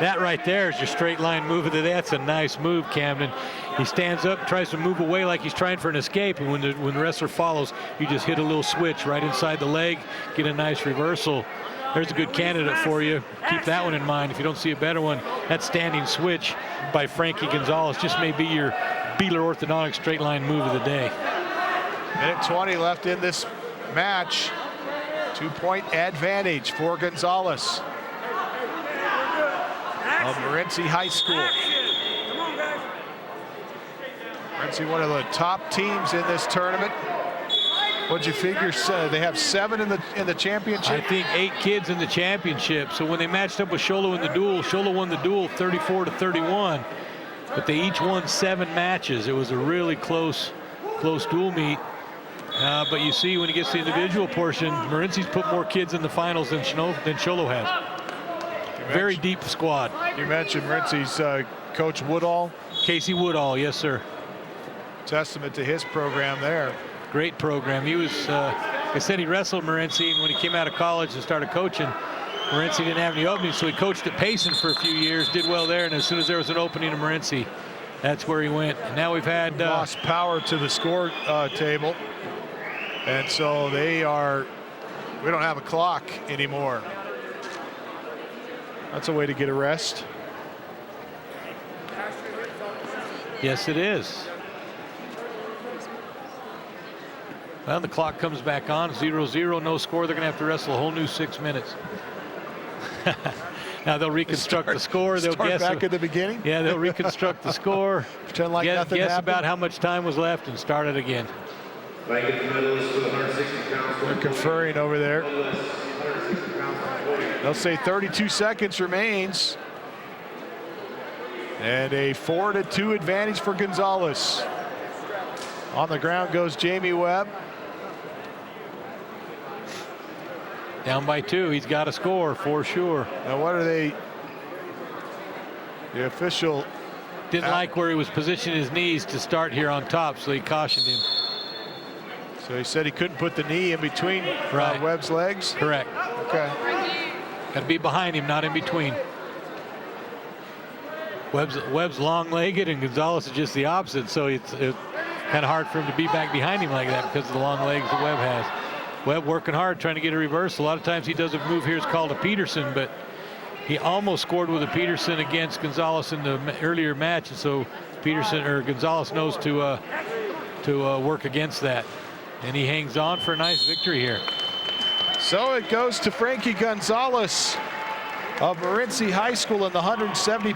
That right there is your straight line move of the day. That's a nice move, Camden. He stands up, tries to move away like he's trying for an escape, and when the wrestler follows, you just hit a little switch right inside the leg, get a nice reversal. There's a good candidate for you. Keep that one in mind. If you don't see a better one, that standing switch by Frankie Gonzalez just may be your Beeler orthodontic straight line move of the day. Minute 20 left in this match. 2-point advantage for Gonzalez of Morenci High School. Morenci, one of the top teams in this tournament. What'd you figure? They have 7 in the championship? I think 8 kids in the championship. So when they matched up with Sholo in the duel, Sholo won the duel 34-31. But they each won 7 matches. It was a really close duel meet. But you see, when he gets to the individual portion, Morenci's put more kids in the finals than Sholo has. Very deep squad. You mentioned Morenci's coach Woodall. Casey Woodall, yes, sir. Testament to his program there. Great program. He was, they said he wrestled Morenci, and when he came out of college and started coaching, Morenci didn't have any openings, so he coached at Payson for a few years, did well there, and as soon as there was an opening to Morenci, that's where he went. And now we've had... lost power to the score table, and so we don't have a clock anymore. That's a way to get a rest. Yes, it is. Well, the clock comes back on, 0-0, no score. They're going to have to wrestle a whole new 6 minutes. Now they'll reconstruct the score. They'll guess back at the beginning. Yeah, they'll reconstruct the score. Pretend like nothing guess happened. About how much time was left and start it again. They're conferring over there. They'll say 32 seconds remains. And a 4-2 advantage for Gonzalez. On the ground goes Jamie Webb. Down by 2. He's got to score for sure. Now what are they? The official didn't like where he was positioning his knees to start here on top, so he cautioned him. So he said he couldn't put the knee in between Webb's legs? Correct. Okay. Got to be behind him, not in between. Webb's long-legged, and Gonzalez is just the opposite, so it's kind of hard for him to be back behind him like that because of the long legs that Webb has. Webb working hard, trying to get a reverse. A lot of times he does a move here. It's called a Peterson, but he almost scored with a Peterson against Gonzalez in the earlier match, and so Gonzalez knows to work against that, and he hangs on for a nice victory here. So it goes to Frankie Gonzalez of Morenci High School in the 170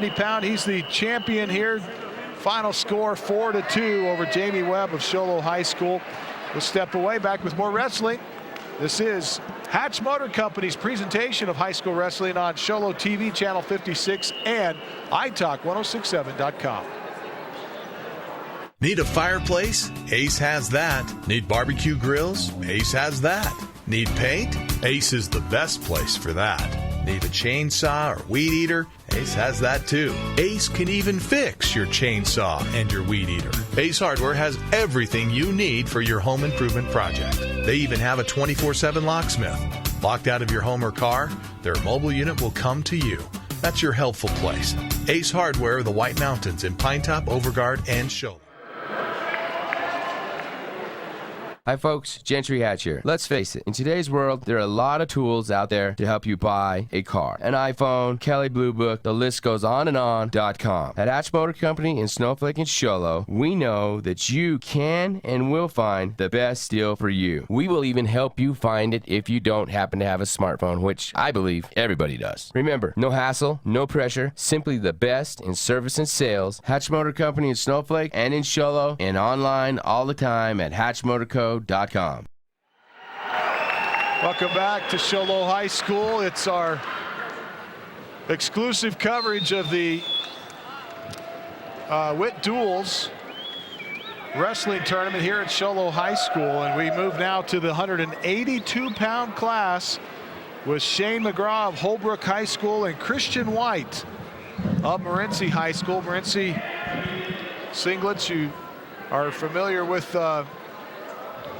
pound. He's the champion here. Final score 4-2 over Jamie Webb of Show Low High School. We'll step away, back with more wrestling. This is Hatch Motor Company's presentation of high school wrestling on Show Low TV channel 56 and iTalk1067.com. Need a fireplace? Ace has that. Need barbecue grills? Ace has that. Need paint? Ace is the best place for that. Need a chainsaw or weed eater? Ace has that too. Ace can even fix your chainsaw and your weed eater. Ace Hardware has everything you need for your home improvement project. They even have a 24/7 locksmith. Locked out of your home or car, their mobile unit will come to you. That's your helpful place. Ace Hardware, the White Mountains in Pinetop, Overguard, and Show. Hi folks, Gentry Hatch here. Let's face it, in today's world, there are a lot of tools out there to help you buy a car. An iPhone, Kelly Blue Book, the list goes on and on.com. At Hatch Motor Company in Snowflake and Show Low, we know that you can and will find the best deal for you. We will even help you find it if you don't happen to have a smartphone, which I believe everybody does. Remember, no hassle, no pressure, simply the best in service and sales. Hatch Motor Company in Snowflake and in Show Low, and online all the time at hatchmotorco.com. Welcome back to Show Low High School. It's our exclusive coverage of the Witt Duels wrestling tournament here at Show Low High School, and we move now to the 182-pound class with Shane McGrath of Holbrook High School and Christian White of Morenci High School. Morenci singlets, you are familiar with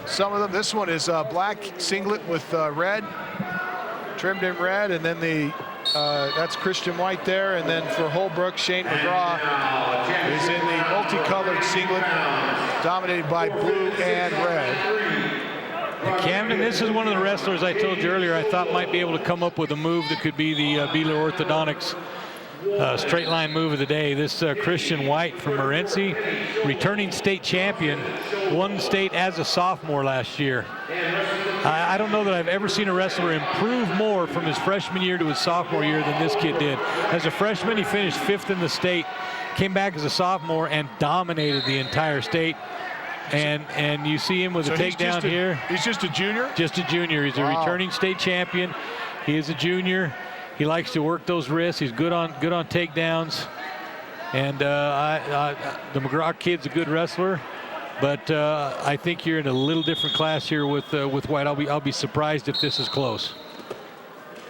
some of them. This one is a black singlet with red, trimmed in red, and then that's Christian White there. And then for Holbrook, Shane McGrath is in the multicolored singlet, dominated by blue and red. Camden, this is one of the wrestlers I told you earlier I thought might be able to come up with a move that could be the Beeler Orthodontics straight line move of the day. This Christian White from Morenci, returning state champion, won state as a sophomore last year. I don't know that I've ever seen a wrestler improve more from his freshman year to his sophomore year than this kid did. As a freshman, he finished 5th in the state, came back as a sophomore and dominated the entire state. And you see him with a takedown here. He's just a junior? Just a junior. He's a returning state champion. He is a junior. He likes to work those wrists. He's good on takedowns. And the McGrath kid's a good wrestler. But I think you're in a little different class here with White. I'll be surprised if this is close.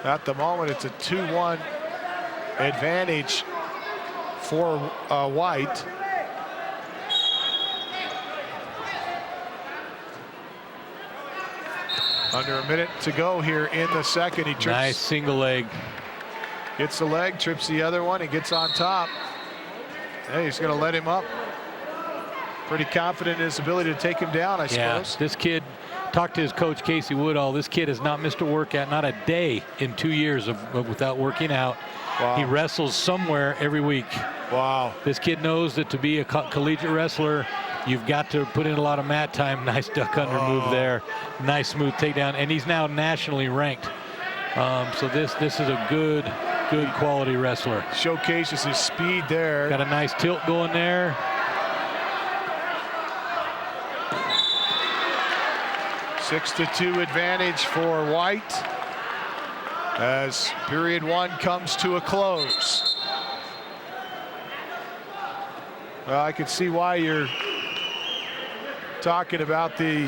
At the moment, it's a 2-1 advantage for White. Under a minute to go here in the second. He trips. Nice single leg. Gets the leg, trips the other one, and gets on top. Hey, he's going to let him up. Pretty confident in his ability to take him down, I suppose. This kid, talked to his coach, Casey Woodall. This kid has not missed a workout, not a day in 2 years without working out. Wow. He wrestles somewhere every week. Wow. This kid knows that to be a collegiate wrestler, you've got to put in a lot of mat time. Nice duck under move there. Nice smooth takedown. And he's now nationally ranked. So this is a good quality wrestler. Showcases his speed there. Got a nice tilt going there. Six to 2 advantage for White as period 1 comes to a close. Well, I can see why you're talking about the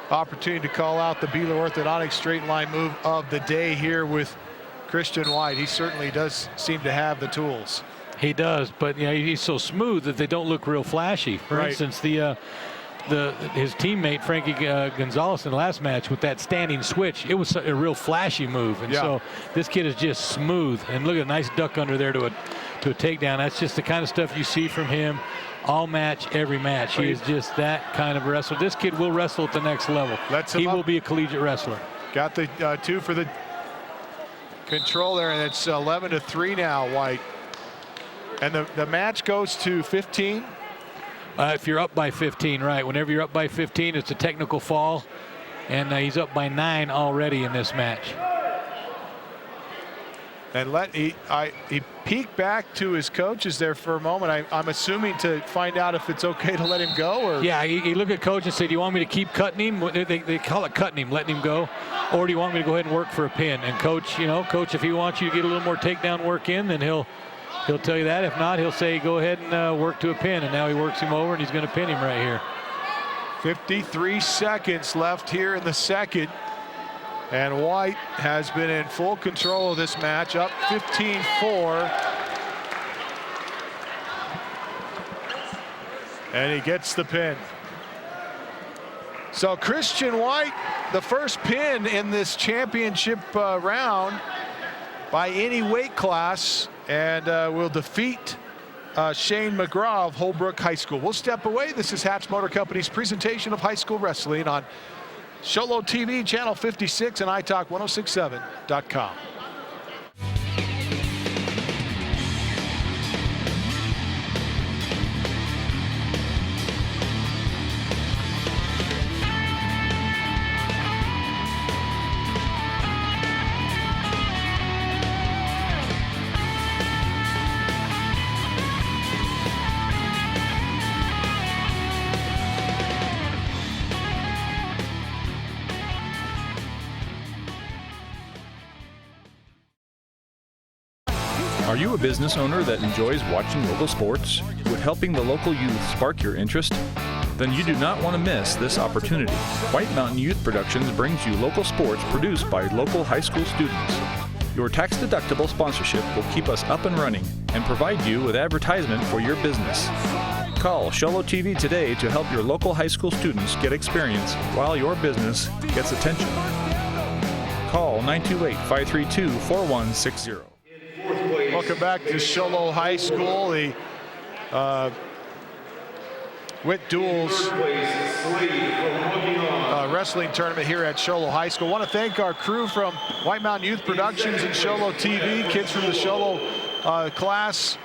opportunity to call out the Beeler Orthodontics straight line move of the day here with Christian White. He certainly does seem to have the tools. He does, but he's so smooth that they don't look real flashy. For instance, his teammate Frankie Gonzalez in the last match with that standing switch, it was a real flashy move, and so this kid is just smooth. And look at a nice duck under there to a takedown. That's just the kind of stuff you see from him all match, every match. He is just that kind of wrestler. This kid will wrestle at the next level. He will be a collegiate wrestler. Got the 2 for the control there, and it's 11-3 now, White. And the match goes to 15. If you're up by 15, right. Whenever you're up by 15, it's a technical fall. And he's up by 9 already in this match. And he peeked back to his coaches there for a moment. I'm assuming to find out if it's okay to let him go. Or yeah, he looked at coach and said, "Do you want me to keep cutting him?" They call it cutting him, letting him go, or do you want me to go ahead and work for a pin? And coach, coach, if he wants you to get a little more takedown work in, then he'll tell you that. If not, he'll say, "Go ahead and work to a pin." And now he works him over, and he's going to pin him right here. 53 seconds left here in the second. And Wyatt has been in full control of this match, up 15-4. And he gets the pin. So Christian Wyatt, the first pin in this championship round by any weight class, and will defeat Shane McGrath of Holbrook High School. We'll step away. This is Hatch Motor Company's presentation of high school wrestling on Sholo TV, channel 56, and iTalk1067.com. Are you a business owner that enjoys watching local sports? Would helping the local youth spark your interest? Then you do not want to miss this opportunity. White Mountain Youth Productions brings you local sports produced by local high school students. Your tax-deductible sponsorship will keep us up and running and provide you with advertisement for your business. Call Sholo TV today to help your local high school students get experience while your business gets attention. Call 928-532-4160. Welcome back to Sholo High School. The Witt Duels wrestling tournament here at Sholo High School. I want to thank our crew from White Mountain Youth Productions and Sholo TV, kids from the Sholo class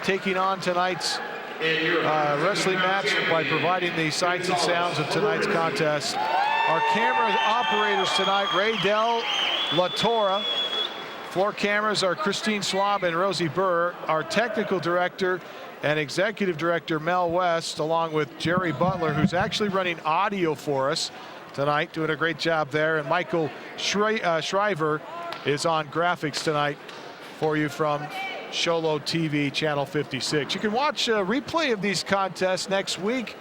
taking on tonight's wrestling match by providing the sights and sounds of tonight's contest. Our camera operators tonight, Ray Del LaTorra. Floor cameras are Christine Schwab and Rosie Burr. Our technical director and executive director, Mel West, along with Jerry Butler, who's actually running audio for us tonight, doing a great job there. And Michael Shriver is on graphics tonight for you from Sholo TV, channel 56. You can watch a replay of these contests next week,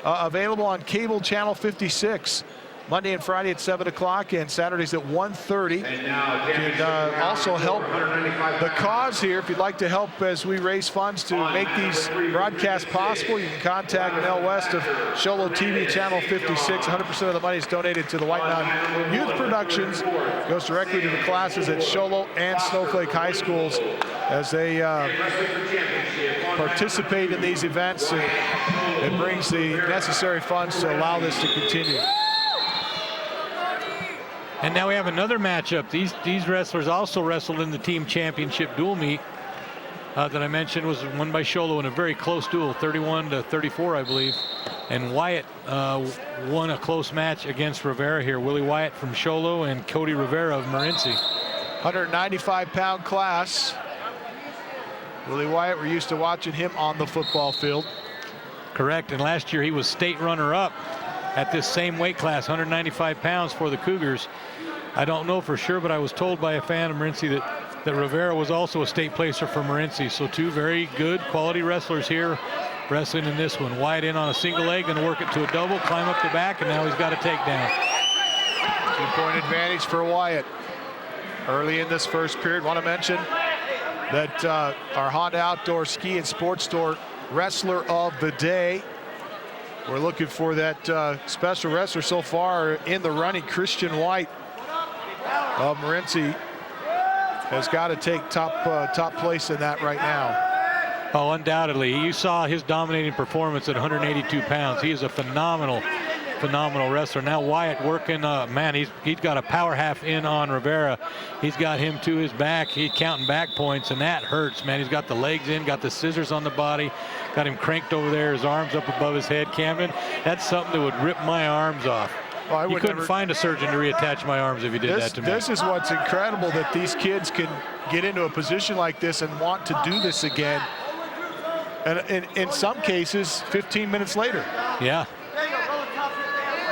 available on cable channel 56. Monday and Friday at 7 o'clock and Saturdays at 1:30. You can also help the cause here. If you'd like to help as we raise funds to make these broadcasts possible, you can contact Mel West of Sholo TV channel 56. 100% of the money is donated to the White Mountain Youth Productions. It goes directly to the classes at Sholo and Snowflake High Schools as they participate in these events, and it brings the necessary funds to allow this to continue. And now we have another matchup. These wrestlers also wrestled in the team championship dual meet that I mentioned was won by Sholo in a very close duel, 31-34, I believe. And Wyatt won a close match against Rivera here. Willie Wyatt from Sholo and Cody Rivera of Morenci. 195-pound class. Willie Wyatt, we're used to watching him on the football field. Correct, and last year he was state runner-up at this same weight class, 195 pounds for the Cougars. I don't know for sure, but I was told by a fan of Morenci that Rivera was also a state placer for Morenci. So two very good quality wrestlers here wrestling in this one. Wyatt in on a single leg, going to work it to a double, climb up the back, and now he's got a takedown. 2-point advantage for Wyatt. Early in this first period, want to mention that our Honda Outdoor Ski and Sports Store Wrestler of the Day, we're looking for that special wrestler so far in the running. Christian Wyatt of Morenci has got to take top place in that right now. Oh, undoubtedly. You saw his dominating performance at 182 pounds. He is a phenomenal wrestler. Now Wyatt working, man, he's got a power half in on Rivera. He's got him to his back. He's counting back points, and that hurts, man. He's got the legs in, got the scissors on the body, got him cranked over there, his arms up above his head. Camden, that's something that would rip my arms off. I You would couldn't never- find a surgeon to reattach my arms if you did that to me. This is what's incredible, that these kids can get into a position like this and want to do this again. And in some cases, 15 minutes later. Yeah.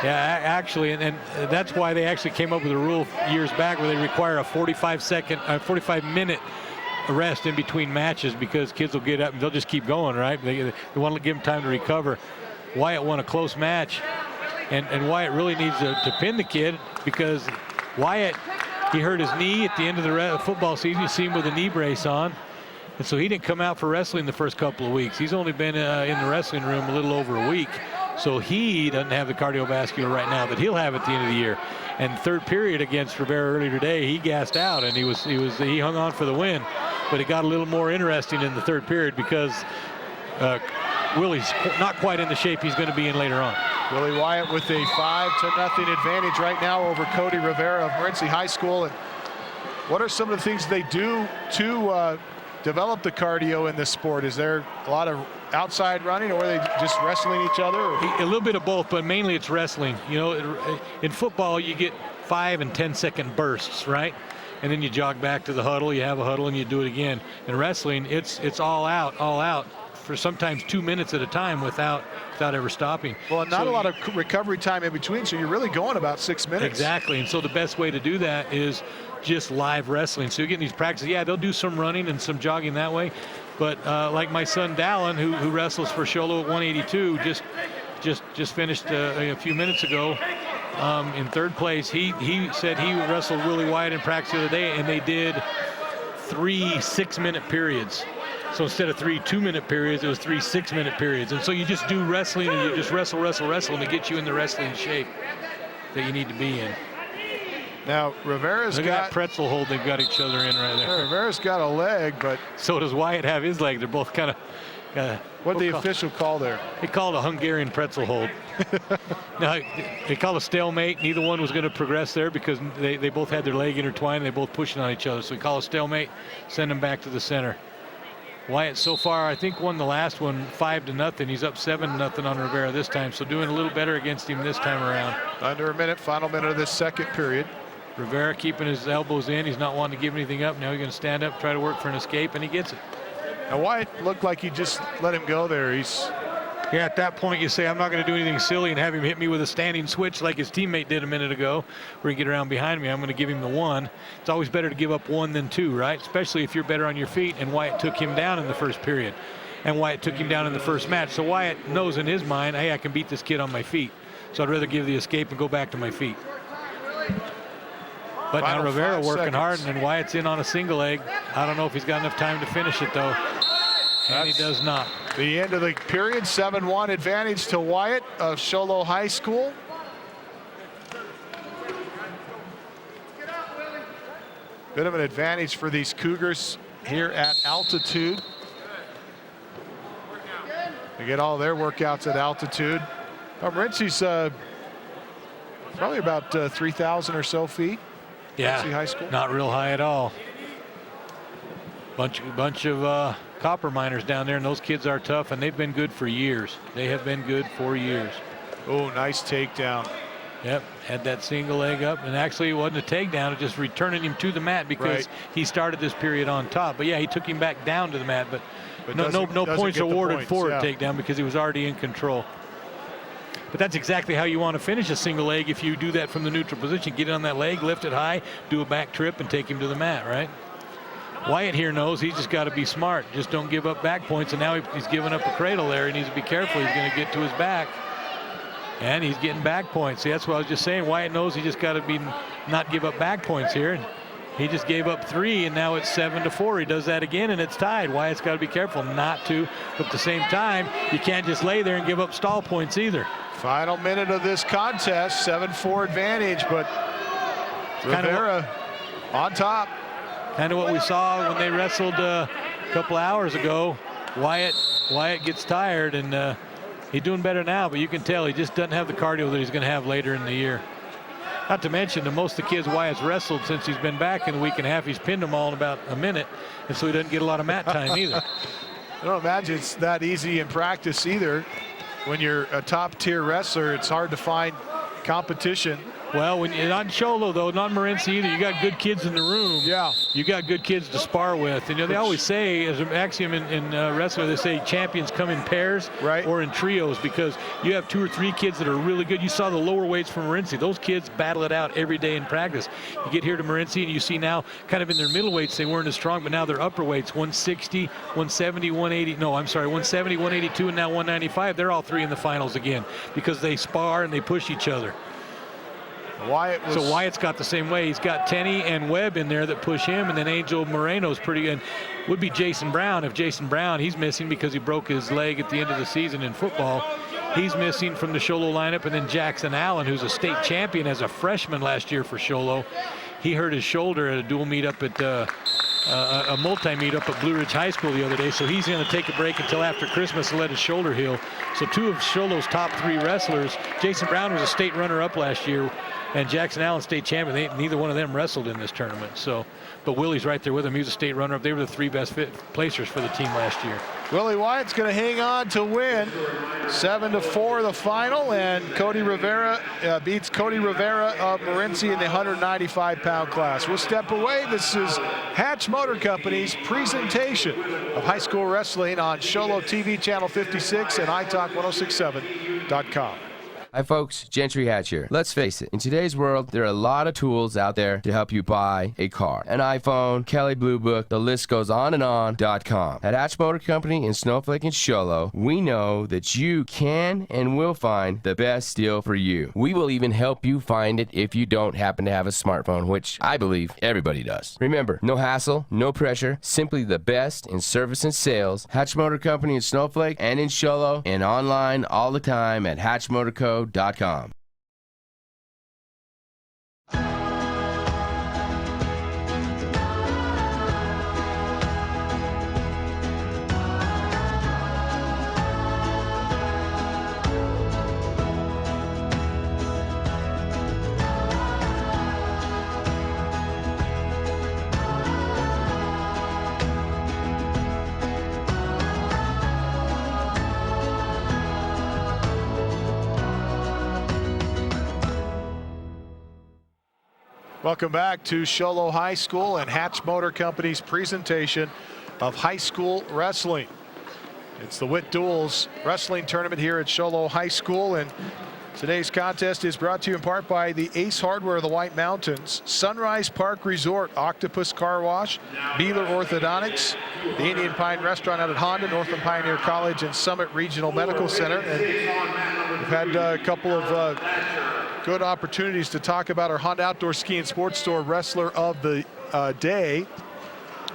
Yeah, actually, and that's why they actually came up with a rule years back where they require a 45-minute rest in between matches, because kids will get up and they'll just keep going, right? They want to give them time to recover. Wyatt won a close match, and Wyatt really needs to pin the kid, because Wyatt, he hurt his knee at the end of the football season. You see him with a knee brace on. And so he didn't come out for wrestling the first couple of weeks. He's only been in the wrestling room a little over a week. So he doesn't have the cardiovascular right now that he'll have at the end of the year. And third period against Rivera earlier today, he gassed out and he hung on for the win. But it got a little more interesting in the third period, because Willie's not quite in the shape he's going to be in later on. Willie Wyatt with a 5-0 advantage right now over Cody Rivera of Morenci High School. And what are some of the things they do to develop the cardio in this sport? Is there a lot of outside running, or are they just wrestling each other? A little bit of both, but mainly it's wrestling. You know, in football, you get 5 and 10-second bursts, right? And then you jog back to the huddle, you have a huddle, and you do it again. In wrestling, it's all out for sometimes 2 minutes at a time without ever stopping. Well, not a lot of recovery time in between, so you're really going about 6 minutes. Exactly, and so the best way to do that is just live wrestling. So you're getting these practices. Yeah, they'll do some running and some jogging that way, but like my son Dallin, who wrestles for Sholo at 182, just finished a few minutes ago in third place. He said he wrestled Willie Wyatt in practice the other day, and they did 3 6-minute periods. So instead of 3 2-minute periods, it was 3 6-minute periods. And so you just do wrestling, and you just wrestle, and it gets you in the wrestling shape that you need to be in. Now, Rivera's Look got at that pretzel hold they've got each other in right there. Rivera's got a leg, but so does Wyatt have his leg. They're both kind of. What the official call there? They called a Hungarian pretzel hold. Now, they called a stalemate. Neither one was going to progress there, because they both had their leg intertwined. They both pushing on each other. So we call a stalemate, send them back to the center. Wyatt so far, I think, won the last one 5-0. He's up 7-0 on Rivera this time, so doing a little better against him this time around. Under a minute, final minute of this second period. Rivera keeping his elbows in. He's not wanting to give anything up. Now he's going to stand up, try to work for an escape, and he gets it. Now, Wyatt looked like he just let him go there. Yeah, at that point you say, I'm not going to do anything silly and have him hit me with a standing switch like his teammate did a minute ago, where he get around behind me. I'm going to give him the 1. It's always better to give up 1 than 2, right? Especially if you're better on your feet, and Wyatt took him down in the first period. And Wyatt took him down in the first match. So Wyatt knows in his mind, hey, I can beat this kid on my feet. So I'd rather give the escape and go back to my feet. But now Rivera working hard, and then Wyatt's in on a single leg. I don't know if he's got enough time to finish it, though. And he does not. The end of the period, 7-1 advantage to Wyatt of Sholo High School. Bit of an advantage for these Cougars here at altitude. They get all their workouts at altitude. Morenci's probably about 3,000 or so feet. Yeah, High School. Not real high at all. Bunch of copper miners down there, and those kids are tough, and they've been good for years. They have been good for years. Oh, nice takedown. Yep, had that single leg up, and actually it wasn't a takedown, it just returning him to the mat, because he started this period on top. But yeah, he took him back down to the mat, but no points awarded for a takedown, because he was already in control. But that's exactly how you want to finish a single leg if you do that from the neutral position. Get it on that leg, lift it high, do a back trip, and take him to the mat, right? Wyatt here knows he's just got to be smart. Just don't give up back points, and now he's giving up a cradle there. He needs to be careful. He's going to get to his back, and he's getting back points. See, that's what I was just saying. Wyatt knows he just got to not give up back points here. And he just gave up 3, and now it's 7-4. He does that again, and it's tied. Wyatt's got to be careful not to, but at the same time, you can't just lay there and give up stall points either. Final minute of this contest, 7-4 advantage, but Rivera on top. Kind of what we saw when they wrestled a couple hours ago. Wyatt gets tired, and he's doing better now, but you can tell he just doesn't have the cardio that he's going to have later in the year. Not to mention that most of the kids Wyatt's wrestled since he's been back in a week and a half, he's pinned them all in about a minute, and so he doesn't get a lot of mat time either. I don't imagine it's that easy in practice either. When you're a top tier wrestler, it's hard to find competition. Well, when not Sholo though, not Morenci either. You got good kids in the room. Yeah. You got good kids to spar with. And they always say, as an axiom in wrestling, they say champions come in pairs or in trios, because you have 2 or 3 kids that are really good. You saw the lower weights from Morenci. Those kids battle it out every day in practice. You get here to Morenci and you see now kind of in their middle weights they weren't as strong, but now they're upper weights, 160, 170, 180. No, I'm sorry, 170, 182, and now 195. They're all 3 in the finals again because they spar and they push each other. So Wyatt's got the same way. He's got Tenney and Webb in there that push him, and then Angel Moreno's pretty good. Would be Jason Brown. If Jason Brown, he's missing because he broke his leg at the end of the season in football. He's missing from the Sholo lineup. And then Jackson Allen, who's a state champion as a freshman last year for Sholo. He hurt his shoulder at a dual meetup at a multi-meetup at Blue Ridge High School the other day. So he's going to take a break until after Christmas and let his shoulder heal. So 2 of Sholo's top 3 wrestlers. Jason Brown was a state runner-up last year, and Jackson Allen state champion. Neither one of them wrestled in this tournament. So, but Willie's right there with him. He was a state runner-up. They were the 3 best placers for the team last year. Willie Wyatt's going to hang on to win. 7-4 the final, and Cody Rivera beats Cody Rivera of Morenci in the 195-pound class. We'll step away. This is Hatch Motor Company's presentation of high school wrestling on Sholo TV channel 56 and iTalk1067.com. Hi folks, Gentry Hatch here. Let's face it, in today's world, there are a lot of tools out there to help you buy a car. An iPhone, Kelly Blue Book, the list goes on and on.com. At Hatch Motor Company in Snowflake and Sholo, we know that you can and will find the best deal for you. We will even help you find it if you don't happen to have a smartphone, which I believe everybody does. Remember, no hassle, no pressure, simply the best in service and sales. Hatch Motor Company in Snowflake and in Sholo, and online all the time at hatchmotorco.com. Welcome back to Sholo High School and Hatch Motor Company's presentation of high school wrestling. It's the Witt Duels Wrestling Tournament here at Sholo High School, and today's contest is brought to you in part by the Ace Hardware of the White Mountains, Sunrise Park Resort, Octopus Car Wash, Beeler Orthodontics, the Indian Pine Restaurant out at Honda, Northland Pioneer College, and Summit Regional Medical Center. And we've had a couple of good opportunities to talk about our Honda Outdoor Ski and Sports Store Wrestler of the Day.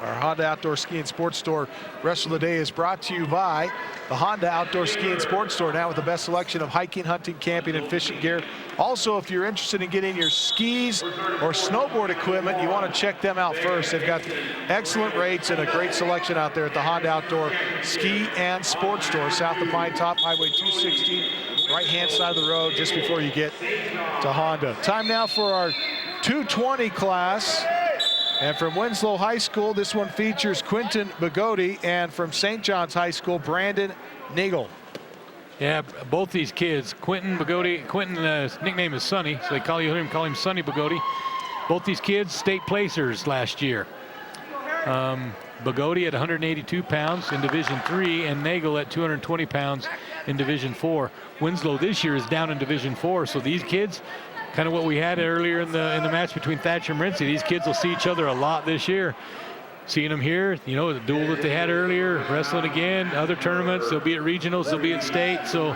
Our Honda Outdoor Ski and Sports Store Wrestler of the Day is brought to you by the Honda Outdoor Ski and Sports Store, now with the best selection of hiking, hunting, camping, and fishing gear. Also, if you're interested in getting your skis or snowboard equipment, you want to check them out first. They've got excellent rates and a great selection out there at the Honda Outdoor Ski and Sports Store, south of Pine Top, Highway 260, right-hand side of the road just before you get to Honda. Time now for our 220 class. And from Winslow High School, this one features Quentin Bugotti, and from St. John's High School, Brandon Nagel. Yeah, both these kids, Quentin Bugotti, Quentin's nickname is Sonny, so they call him Sonny Bugotti. Both these kids, state placers last year. Bugotti at 182 pounds in Division III, and Nagel at 220 pounds in Division IV. Winslow this year is down in Division IV, so these kids, kind of what we had earlier in the match between Thatcher and Morenci, these kids will see each other a lot this year. Seeing them here, you know, the duel that they had earlier, wrestling again, other tournaments, they'll be at regionals, they'll be at state, so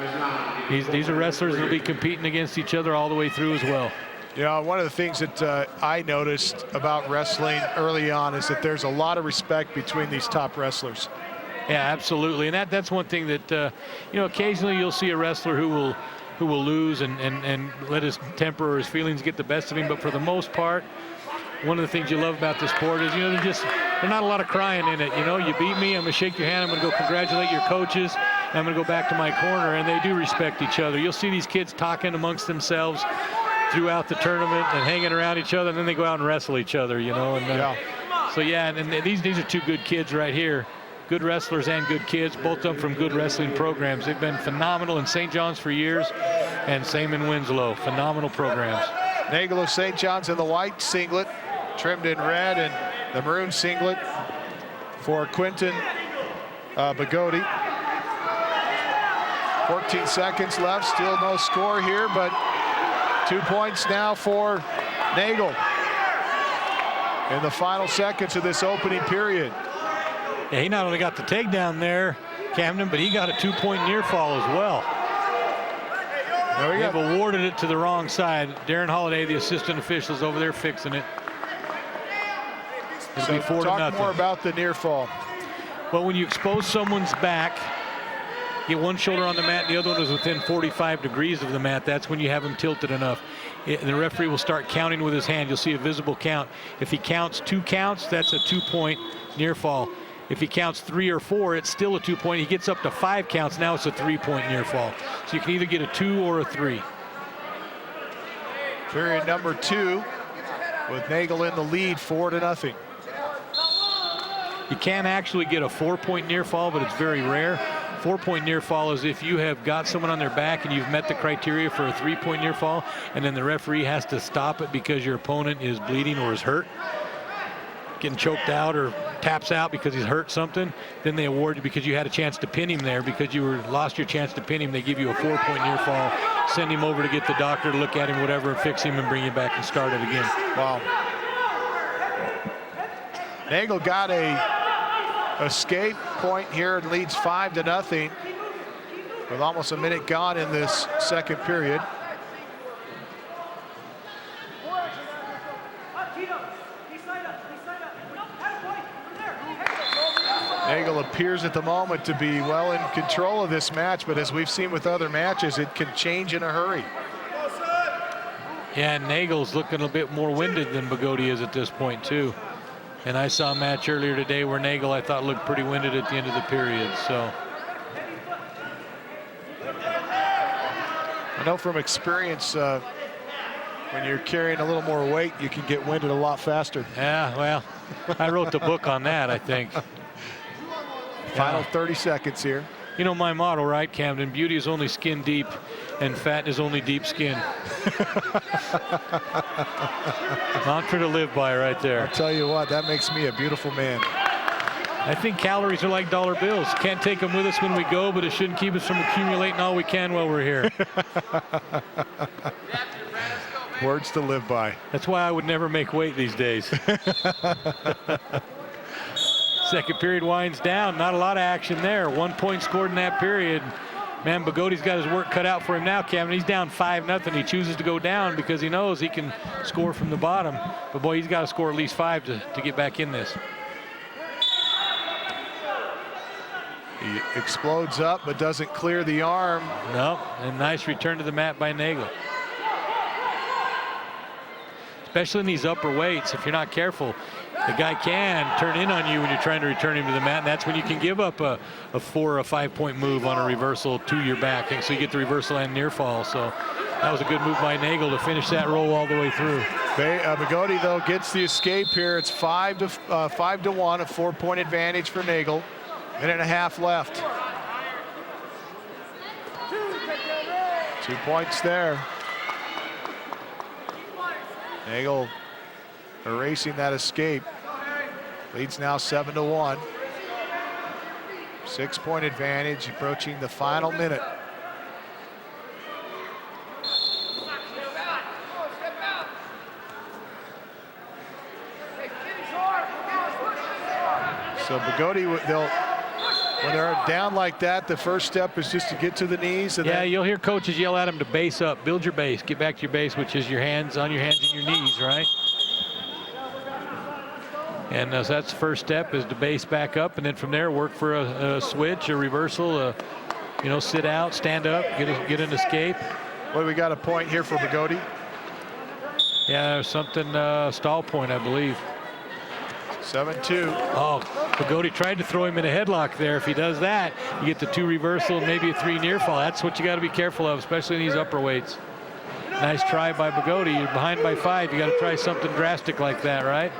these are wrestlers that'll be competing against each other all the way through as well. Yeah, one of the things that I noticed about wrestling early on is that there's a lot of respect between these top wrestlers. Yeah, absolutely, and that's one thing that, you know, occasionally you'll see a wrestler who will lose and let his temper or his feelings get the best of him, but for the most part, one of the things you love about the sport is, you know, there's not a lot of crying in it. You know, you beat me, I'm gonna shake your hand, I'm gonna go congratulate your coaches, and I'm gonna go back to my corner, and they do respect each other. You'll see these kids talking amongst themselves throughout the tournament and hanging around each other, and then they go out and wrestle each other, you know. And so yeah, and these are two good kids right here. Good wrestlers and good kids, both of them from good wrestling programs. They've been phenomenal in St. John's for years. and same in Winslow. Phenomenal programs. Nagel of St. John's in the white singlet, trimmed in red, and the maroon singlet for Quentin Bugotti. 14 seconds left, still no score here, but 2 points now for Nagel in the final seconds of this opening period. Yeah, he not only got the takedown there, Camden, but he got a 2-point near fall as well. They've awarded it to the wrong side. Darren Holiday, the assistant official, is over there fixing it. It'll be 4-0. Talk more about the near fall. Well, when you expose someone's back, get one shoulder on the mat, and the other one is within 45 degrees of the mat, that's when you have him tilted enough. And the referee will start counting with his hand. You'll see a visible count. If he counts 2 counts, that's a 2-point near fall. If he counts 3 or 4, it's still a 2-point. He gets up to 5 counts, now it's a 3-point near fall. So you can either get a 2 or a 3. Period number 2 with Nagel in the lead, 4-0. You can actually get a 4-point near fall, but it's very rare. 4-point near fall is if you have got someone on their back and you've met the criteria for a 3-point near fall, and then the referee has to stop it because your opponent is bleeding or is hurt, getting choked out or taps out because he's hurt something, then they award you because you had a chance to pin him there. Because you lost your chance to pin him, they give you a 4-point near fall, send him over to get the doctor to look at him, whatever, fix him, and bring him back and start it again. Wow. Nagel got a escape point here and leads 5-0 with almost a minute gone in this second period. Nagel appears at the moment to be well in control of this match, but as we've seen with other matches, it can change in a hurry. Yeah, and Nagel's looking a bit more winded than Bugotti is at this point too. And I saw a match earlier today where Nagel, I thought, looked pretty winded at the end of the period. So I know from experience, when you're carrying a little more weight, you can get winded a lot faster. yeah, well, I wrote the book on that, I think. Final 30 seconds here. You know my motto, right, Camden? Beauty is only skin deep, and fat is only deep skin. Mantra to live by right there. I'll tell you what, that makes me a beautiful man. I think calories are like dollar bills. Can't take them with us when we go, but it shouldn't keep us from accumulating all we can while we're here. Words to live by. That's why I would never make weight these days. Second period winds down. Not a lot of action there. 1 point scored in that period. Man, Bugotti's got his work cut out for him now, Kevin. He's down 5-0. He chooses to go down because he knows he can score from the bottom. But, boy, he's got to score at least 5 to get back in this. He explodes up but doesn't clear the arm. No, and nice return to the mat by Nagel. Especially in these upper weights, if you're not careful, the guy can turn in on you when you're trying to return him to the mat, and that's when you can give up a 4 or 5 point move on a reversal to your back, and so you get the reversal and near fall. So that was a good move by Nagel to finish that roll all the way through. Bugotti, though, gets the escape here. It's 5-1, a 4-point advantage for Nagel. Minute and a half left. 2 points there. Nagel erasing that escape. Leads now 7-1. 6-point advantage approaching the final minute. So Bugotti, when they're down like that, the first step is just to get to the knees. And yeah, you'll hear coaches yell at them to base up, build your base, get back to your base, which is your hands on your hands and your knees, right? And so that's the first step, is to base back up, and then from there work for a switch, a reversal, sit out, stand up, get an escape. Well, we got a point here for Bugotti. Yeah, there's something, stall point, I believe. 7-2. Oh, Bugotti tried to throw him in a headlock there. If he does that, you get the 2 reversal and maybe a 3 near fall. That's what you got to be careful of, especially in these upper weights. Nice try by Bugotti. You're behind by 5. You got to try something drastic like that, right?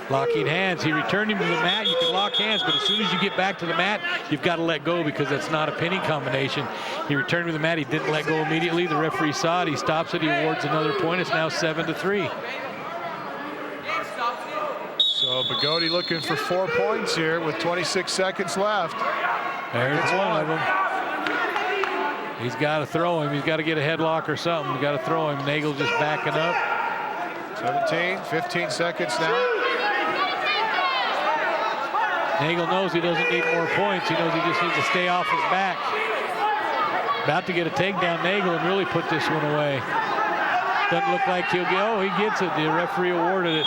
Locking hands. He returned him to the mat. You can lock hands, but as soon as you get back to the mat, you've got to let go because that's not a pinning combination. He returned him to the mat. He didn't let go immediately. The referee saw it. He stops it. He awards another point. It's now 7-3. So Bugotti looking for 4 points here with 26 seconds left. There's one of them. He's got to throw him. He's got to get a headlock or something. He's got to throw him. Nagel just backing up. 15 seconds now. Nagel knows he doesn't need more points. He knows he just needs to stay off his back. About to get a takedown, Nagel, and really put this one away. Doesn't look like he'll get, oh, he gets it. The referee awarded it.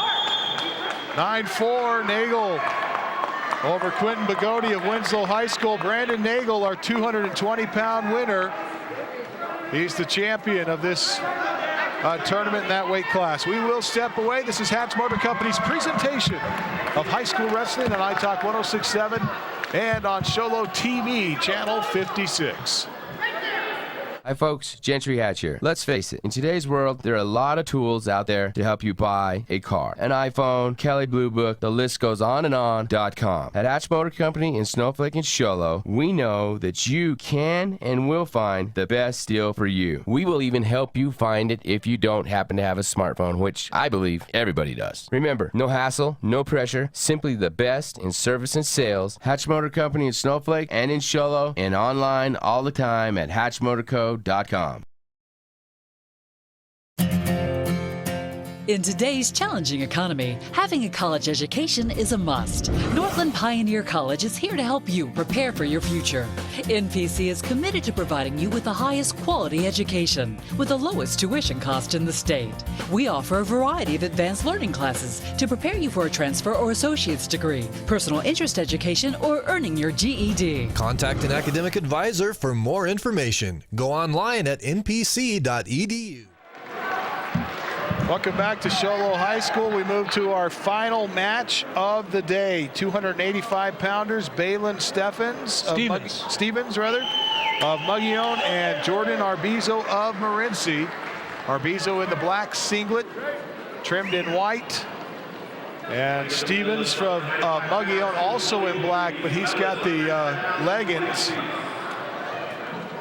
9-4, Nagel over Quentin Bugotti of Winslow High School. Brandon Nagel, our 220-pound winner. He's the champion of this tournament in that weight class. We will step away. This is Hatch Motor Company's presentation of high school wrestling on iTalk 106.7 and on Sholo TV, channel 56. Hi folks, Gentry Hatch here. Let's face it, in today's world, there are a lot of tools out there to help you buy a car. An iPhone, Kelly Blue Book, the list goes on and on.com. At Hatch Motor Company in Snowflake and Sholo, we know that you can and will find the best deal for you. We will even help you find it if you don't happen to have a smartphone, which I believe everybody does. Remember, no hassle, no pressure, simply the best in service and sales. Hatch Motor Company in Snowflake and in Sholo, and online all the time at hatchmotorco.com. In today's challenging economy, having a college education is a must. Northland Pioneer College is here to help you prepare for your future. NPC is committed to providing you with the highest quality education with the lowest tuition cost in the state. We offer a variety of advanced learning classes to prepare you for a transfer or associate's degree, personal interest education, or earning your GED. Contact an academic advisor for more information. Go online at npc.edu. Welcome back to Sholo High School. We move to our final match of the day. 285-pounders, Balin Stevens of Mogollon and Jordan Arbizo of Morenci. Arbizo in the black singlet, trimmed in white. And Stevens from Mogollon also in black, but he's got the leggings,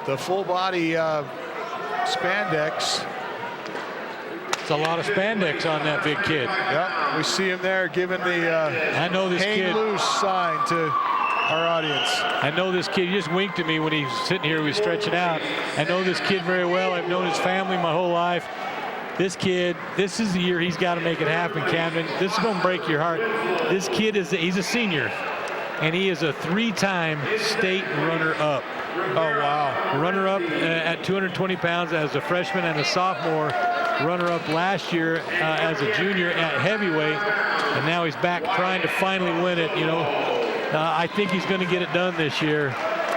the full body spandex. It's a lot of spandex on that big kid. Yep, we see him there giving the I know this hang kid loose sign to our audience. I know this kid. He just winked at me when he's sitting here. He was stretching out. I know this kid very well. I've known his family my whole life. This kid, this is the year he's got to make it happen, Camden. This is going to break your heart. This kid he's a senior, and he is a 3-time state runner-up. Oh, wow. Runner-up at 220 pounds as a freshman and a sophomore. Runner-up last year as a junior at heavyweight, and now he's back trying to finally win it. You know, I think he's going to get it done this year.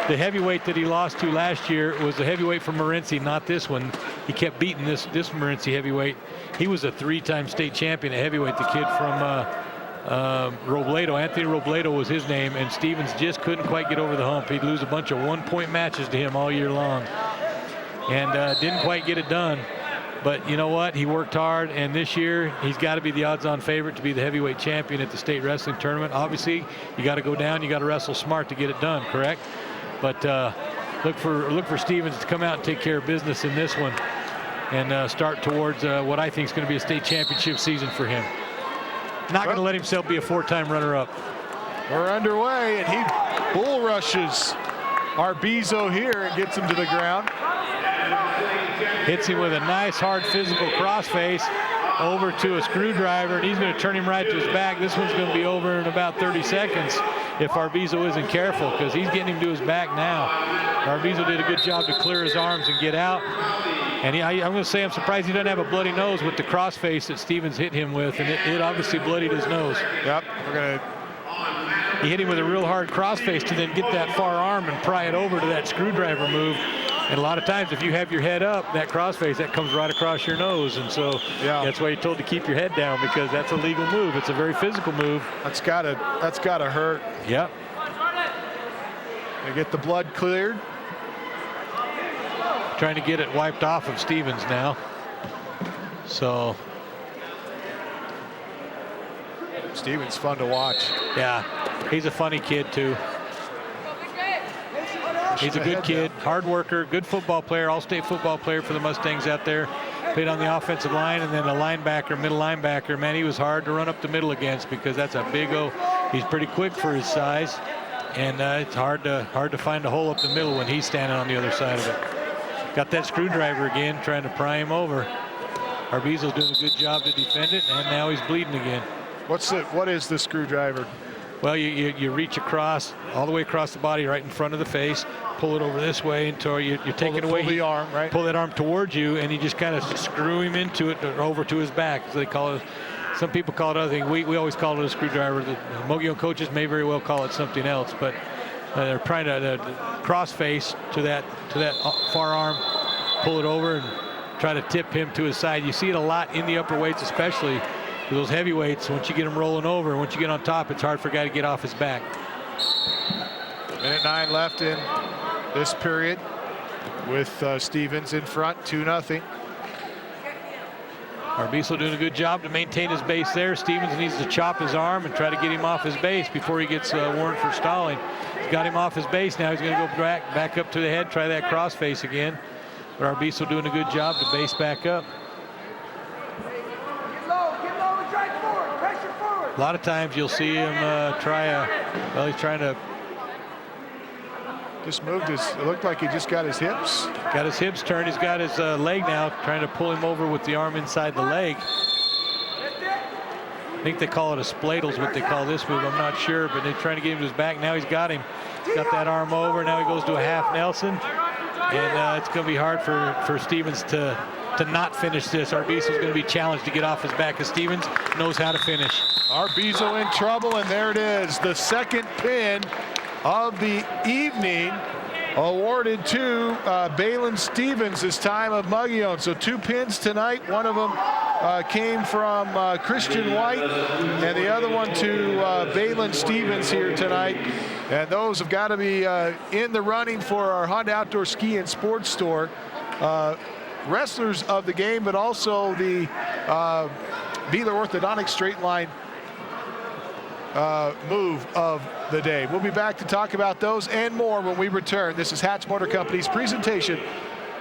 The heavyweight that he lost to last year was the heavyweight from Morenci, not this one. He kept beating this Morenci heavyweight. He was a 3-time state champion at heavyweight. The kid from Robledo, Anthony Robledo was his name, and Stevens just couldn't quite get over the hump. He'd lose a bunch of 1-point matches to him all year long, and didn't quite get it done. But you know what? He worked hard, and this year he's got to be the odds-on favorite to be the heavyweight champion at the state wrestling tournament. Obviously, you got to go down, you got to wrestle smart to get it done, correct? But look for Stevens to come out and take care of business in this one, and start towards what I think is going to be a state championship season for him. Not going to let himself be a 4-time runner-up. We're underway, and he bull rushes Arbizo here and gets him to the ground. Hits him with a nice, hard, physical crossface over to a screwdriver, and he's going to turn him right to his back. This one's going to be over in about 30 seconds if Arbizo isn't careful, because he's getting him to his back now. Arbizo did a good job to clear his arms and get out. And I'm going to say I'm surprised he doesn't have a bloody nose with the crossface that Stevens hit him with, and it obviously bloodied his nose. Yep, he hit him with a real hard crossface to then get that far arm and pry it over to that screwdriver move. And a lot of times, if you have your head up, that crossface, that comes right across your nose. And so that's why you're told to keep your head down, because that's a legal move. It's a very physical move. That's gotta hurt. Yep. They get the blood cleared. Trying to get it wiped off of Stevens now. So Stevens fun to watch. Yeah, he's a funny kid too. He's a good kid, hard worker, good football player, all-state football player for the Mustangs out there. Played on the offensive line, and then a linebacker, middle linebacker. Man, he was hard to run up the middle against because that's a big O. He's pretty quick for his size, and it's hard to find a hole up the middle when he's standing on the other side of it. Got that screwdriver again, trying to pry him over. Arbizo's doing a good job to defend it, and now he's bleeding again. What is the screwdriver? Well, you reach across, all the way across the body, right in front of the face, pull it over this way until you're taking away. Pull the arm, right? Pull that arm towards you, and you just kind of screw him into it, or over to his back. So they call it. Some people call it other thing. We always call it a screwdriver. The Mogollon coaches may very well call it something else, but they're trying to cross face to that far arm, pull it over, and try to tip him to his side. You see it a lot in the upper weights, especially. Those heavyweights, once you get them rolling over, once you get on top, it's hard for a guy to get off his back. Minute 9 left in this period with Stevens in front, 2-0. Arbizo doing a good job to maintain his base there. Stevens needs to chop his arm and try to get him off his base before he gets warned for stalling. He's got him off his base. Now he's going to go back up to the head, try that cross face again. But Arbizo doing a good job to base back up. A lot of times you'll see him he's trying to. Just moved it looked like he just got his hips. Got his hips turned. He's got his leg now, trying to pull him over with the arm inside the leg. I think they call it a spladle is what they call this move. I'm not sure, but they're trying to get him to his back. Now he's got him. He's got that arm over. Now he goes to a half Nelson. And it's going to be hard for Stevens to not finish this. Arbizo's going to be challenged to get off his back, because Stevens knows how to finish. Arbizo in trouble, and there it is. The second pin of the evening awarded to Balin Stevens this time of Mogollon. So 2 pins tonight. One of them came from Christian White, and the other one to Balin Stevens here tonight. And those have got to be in the running for our Honda Outdoor Ski and Sports Store. Wrestlers of the game, but also the Beeler Orthodontic straight line move of the day. We'll be back to talk about those and more when we return. This is Hatch Motor Company's presentation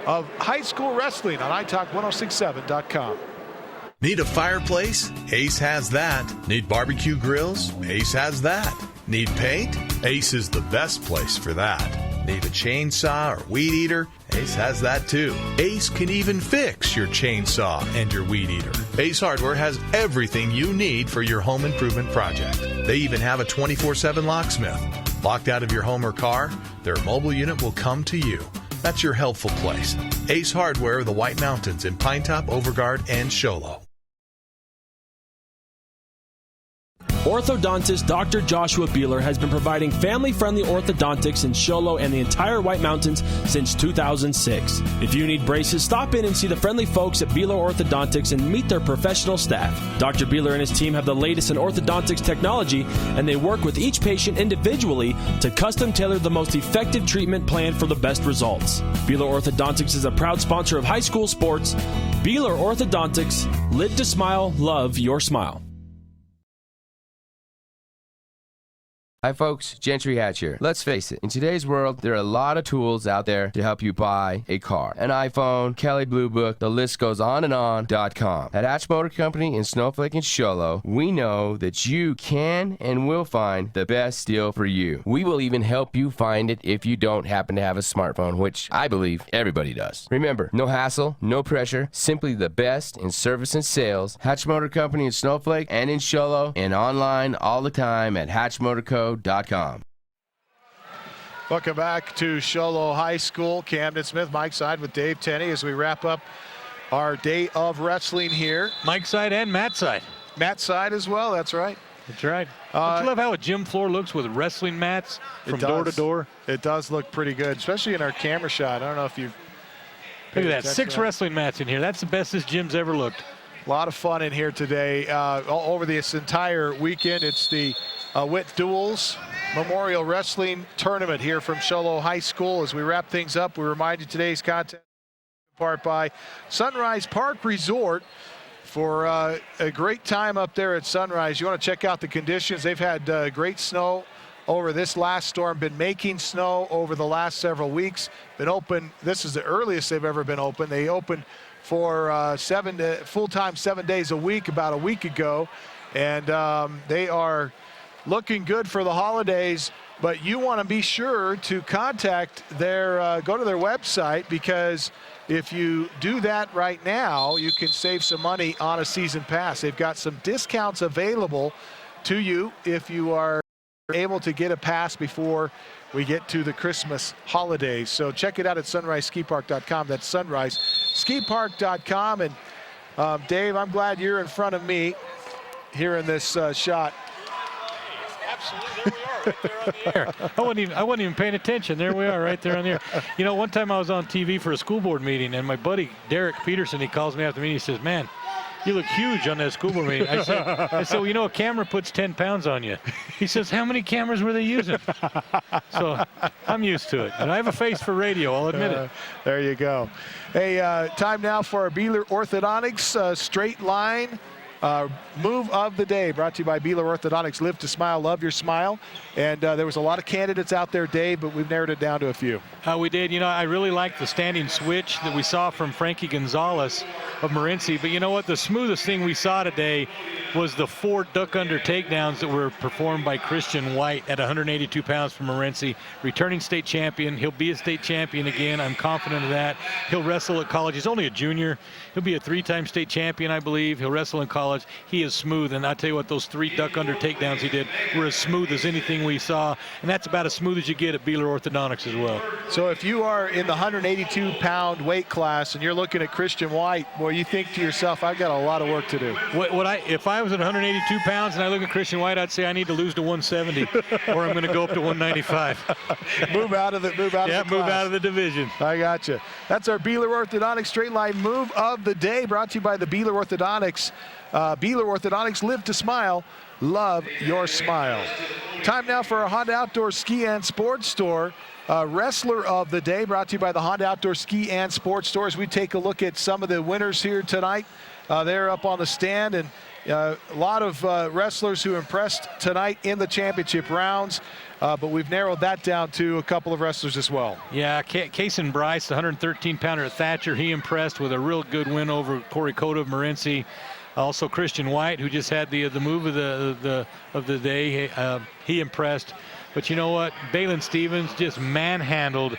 of high school wrestling on iTalk1067.com. Need a fireplace? Ace has that. Need barbecue grills? Ace has that. Need paint? Ace is the best place for that. Need a chainsaw or weed eater? Ace has that too. Ace can even fix your chainsaw and your weed eater. Ace Hardware has everything you need for your home improvement project. They even have a 24/7 locksmith. Locked out of your home or car? Their mobile unit will come to you. That's your helpful place. Ace Hardware of the White Mountains in Pinetop, Overguard, and Sholo. Orthodontist Dr. Joshua Beeler has been providing family-friendly orthodontics in Sholo and the entire White Mountains since 2006. If you need braces, stop in and see the friendly folks at Beeler Orthodontics and meet their professional staff. Dr. Beeler and his team have the latest in orthodontics technology, and they work with each patient individually to custom tailor the most effective treatment plan for the best results. Beeler Orthodontics is a proud sponsor of high school sports. Beeler Orthodontics, live to smile, love your smile. Hi folks, Gentry Hatch here. Let's face it, in today's world, there are a lot of tools out there to help you buy a car. An iPhone, Kelley Blue Book, the list goes on and on.com. At Hatch Motor Company in Snowflake and Sholo, we know that you can and will find the best deal for you. We will even help you find it if you don't happen to have a smartphone, which I believe everybody does. Remember, no hassle, no pressure, simply the best in service and sales. Hatch Motor Company in Snowflake and in Sholo, and online all the time at hatchmotorco.com. Welcome back to Sholo High School. Camden Smith, Mike Side with Dave Tenney as we wrap up our day of wrestling here. Mike Side and Matt Side. Matt Side as well, that's right. That's right. Don't you love how a gym floor looks with wrestling mats from door to door? It does look pretty good, especially in our camera shot. I don't know if you've... Look at that, 6 wrestling mats in here. That's the best this gym's ever looked. A lot of fun in here today. Over this entire weekend, it's the Witt Duels Memorial Wrestling Tournament here from Sholo High School. As we wrap things up, we remind you today's content in part by Sunrise Park Resort. for a great time up there at Sunrise. You want to check out the conditions. They've had great snow over this last storm, been making snow over the last several weeks, been open. This is the earliest they've ever been open. They opened for full-time 7 days a week about a week ago, and they are looking good for the holidays. But you want to be sure to contact their, go to their website, because if you do that right now, you can save some money on a season pass. They've got some discounts available to you if you are able to get a pass before we get to the Christmas holidays. So check it out at sunriseskipark.com. That's sunriseskipark.com. And Dave, I'm glad you're in front of me here in this shot. Absolutely, there we are, right there on the air. I wasn't even paying attention. There we are, right there on the air. You know, one time I was on TV for a school board meeting, and my buddy Derek Peterson, he calls me after the meeting. He says, "Man, you look huge on that school board meeting." I said, well, you know, a camera puts 10 pounds on you. He says, "How many cameras were they using?" So I'm used to it. And I have a face for radio, I'll admit it. There you go. Hey, time now for our Beeler Orthodontics straight line move of the day, brought to you by Beeler Orthodontics. Live to smile, love your smile. And there was a lot of candidates out there, Dave, but we've narrowed it down to a few. We did. You know, I really liked the standing switch that we saw from Frankie Gonzalez of Morenci. But you know what? The smoothest thing we saw today was the 4 duck under takedowns that were performed by Christian Wyatt at 182 pounds from Morenci. Returning state champion. He'll be a state champion again. I'm confident of that. He'll wrestle at college. He's only a junior. He'll be a 3-time state champion, I believe. He'll wrestle in college. He is smooth. And I'll tell you what, those 3 duck under takedowns he did were as smooth as anything we saw. And that's about as smooth as you get at Beeler Orthodontics as well. So if you are in the 182-pound weight class and you're looking at Christian Wyatt, boy, you think to yourself, I've got a lot of work to do. If I was at 182 pounds and I look at Christian Wyatt, I'd say I need to lose to 170 or I'm going to go up to 195. Move out of the class. Move out of the division. I got you. That's our Beeler Orthodontics straight line move of the day, brought to you by the Beeler Orthodontics. Beeler Orthodontics, live to smile, love your smile. Time now for our Honda Outdoor Ski and Sports Store. Wrestler of the day, brought to you by the Honda Outdoor Ski and Sports Store. As we take a look at some of the winners here tonight. They're up on the stand, and a lot of wrestlers who impressed tonight in the championship rounds. But we've narrowed that down to a couple of wrestlers as well. Yeah, Kason Bryce, the 113-pounder at Thatcher, he impressed with a real good win over Cory Cota of Morenci. Also Christian Wyatt, who just had the move of the day, he impressed. But you know what? Balin Stevens just manhandled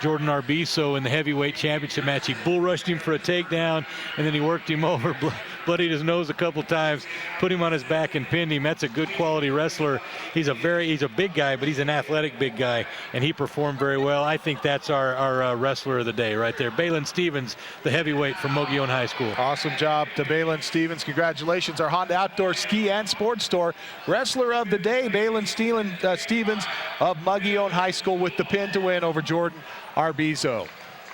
Jordan Arbizo in the heavyweight championship match. He bull rushed him for a takedown, and then he worked him over, bloodied his nose a couple times, put him on his back and pinned him. That's a good quality wrestler. He's a big guy, but he's an athletic big guy, and he performed very well. I think that's our wrestler of the day right there. Balin Stevens, the heavyweight from Mogollon High School. Awesome job to Balin Stevens. Congratulations. Our Honda Outdoor Ski and Sports Store wrestler of the day, Balin Stevens of Mogollon High School, with the pin to win over Jordan Arbizo.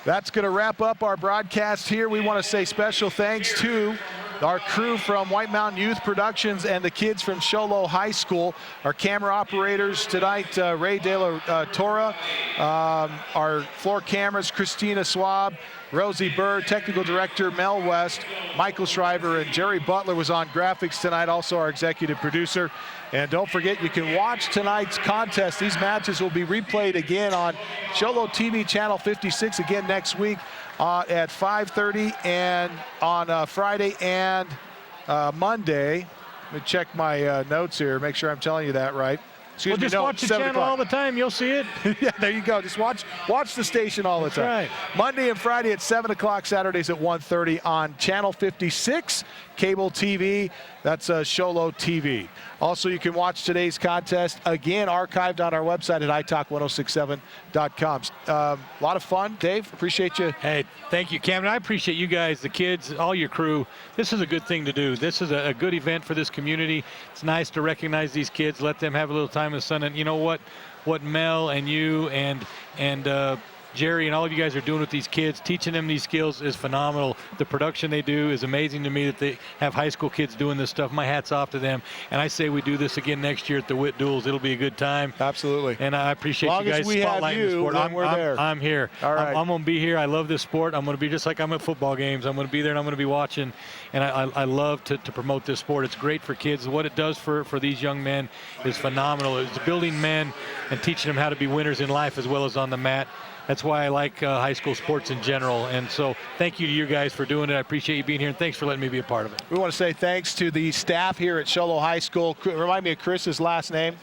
That's going to wrap up our broadcast here. We want to say special thanks to our crew from White Mountain Youth Productions and the kids from Show Low High School. Our camera operators tonight, Ray De La Torre. Our floor cameras, Christina Swab, Rosie Bird, technical director Mel West, Michael Shriver, and Jerry Butler was on graphics tonight, also our executive producer. And don't forget, you can watch tonight's contest. These matches will be replayed again on Show Low TV channel 56 again next week at 5:30 and on Friday and Monday. Let me check my notes here, make sure I'm telling you that right. Well, just watch the channel all the time. You'll see it. Yeah, there you go. Just watch the station all the time. Right. Monday and Friday at 7 o'clock, Saturdays at 1:30 on Channel 56, cable TV. That's Show Low TV. Also, you can watch today's contest again, archived on our website at italk1067.com. A lot of fun, Dave. Appreciate you. Hey, thank you, Cameron. I appreciate you guys, the kids, all your crew. This is a good thing to do. This is a good event for this community. It's nice to recognize these kids, let them have a little time in the sun. And you know what Mel and you and Jerry and all of you guys are doing with these kids, teaching them these skills is phenomenal. The production they do is amazing to me that they have high school kids doing this stuff. My hat's off to them. And I say we do this again next year at the Witt Duels. It'll be a good time. Absolutely. And I appreciate you guys spotlighting the sport. I'm here. All right. I'm going to be here. I love this sport. I'm going to be just like I'm at football games. I'm going to be there and I'm going to be watching. And I love to promote this sport. It's great for kids. What it does for these young men is phenomenal. It's building men and teaching them how to be winners in life as well as on the mat. That's why I like high school sports in general. And so thank you to you guys for doing it. I appreciate you being here, and thanks for letting me be a part of it. We want to say thanks to the staff here at Show Low High School. Remind me of Chris's last name.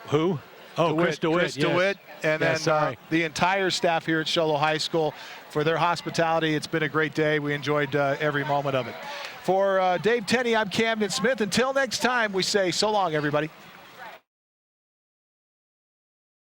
Who? Oh, Chris DeWitt. Chris DeWitt. And then the entire staff here at Show Low High School for their hospitality. It's been a great day. We enjoyed every moment of it. For Dave Tenney, I'm Camden Smith. Until next time, we say so long, everybody.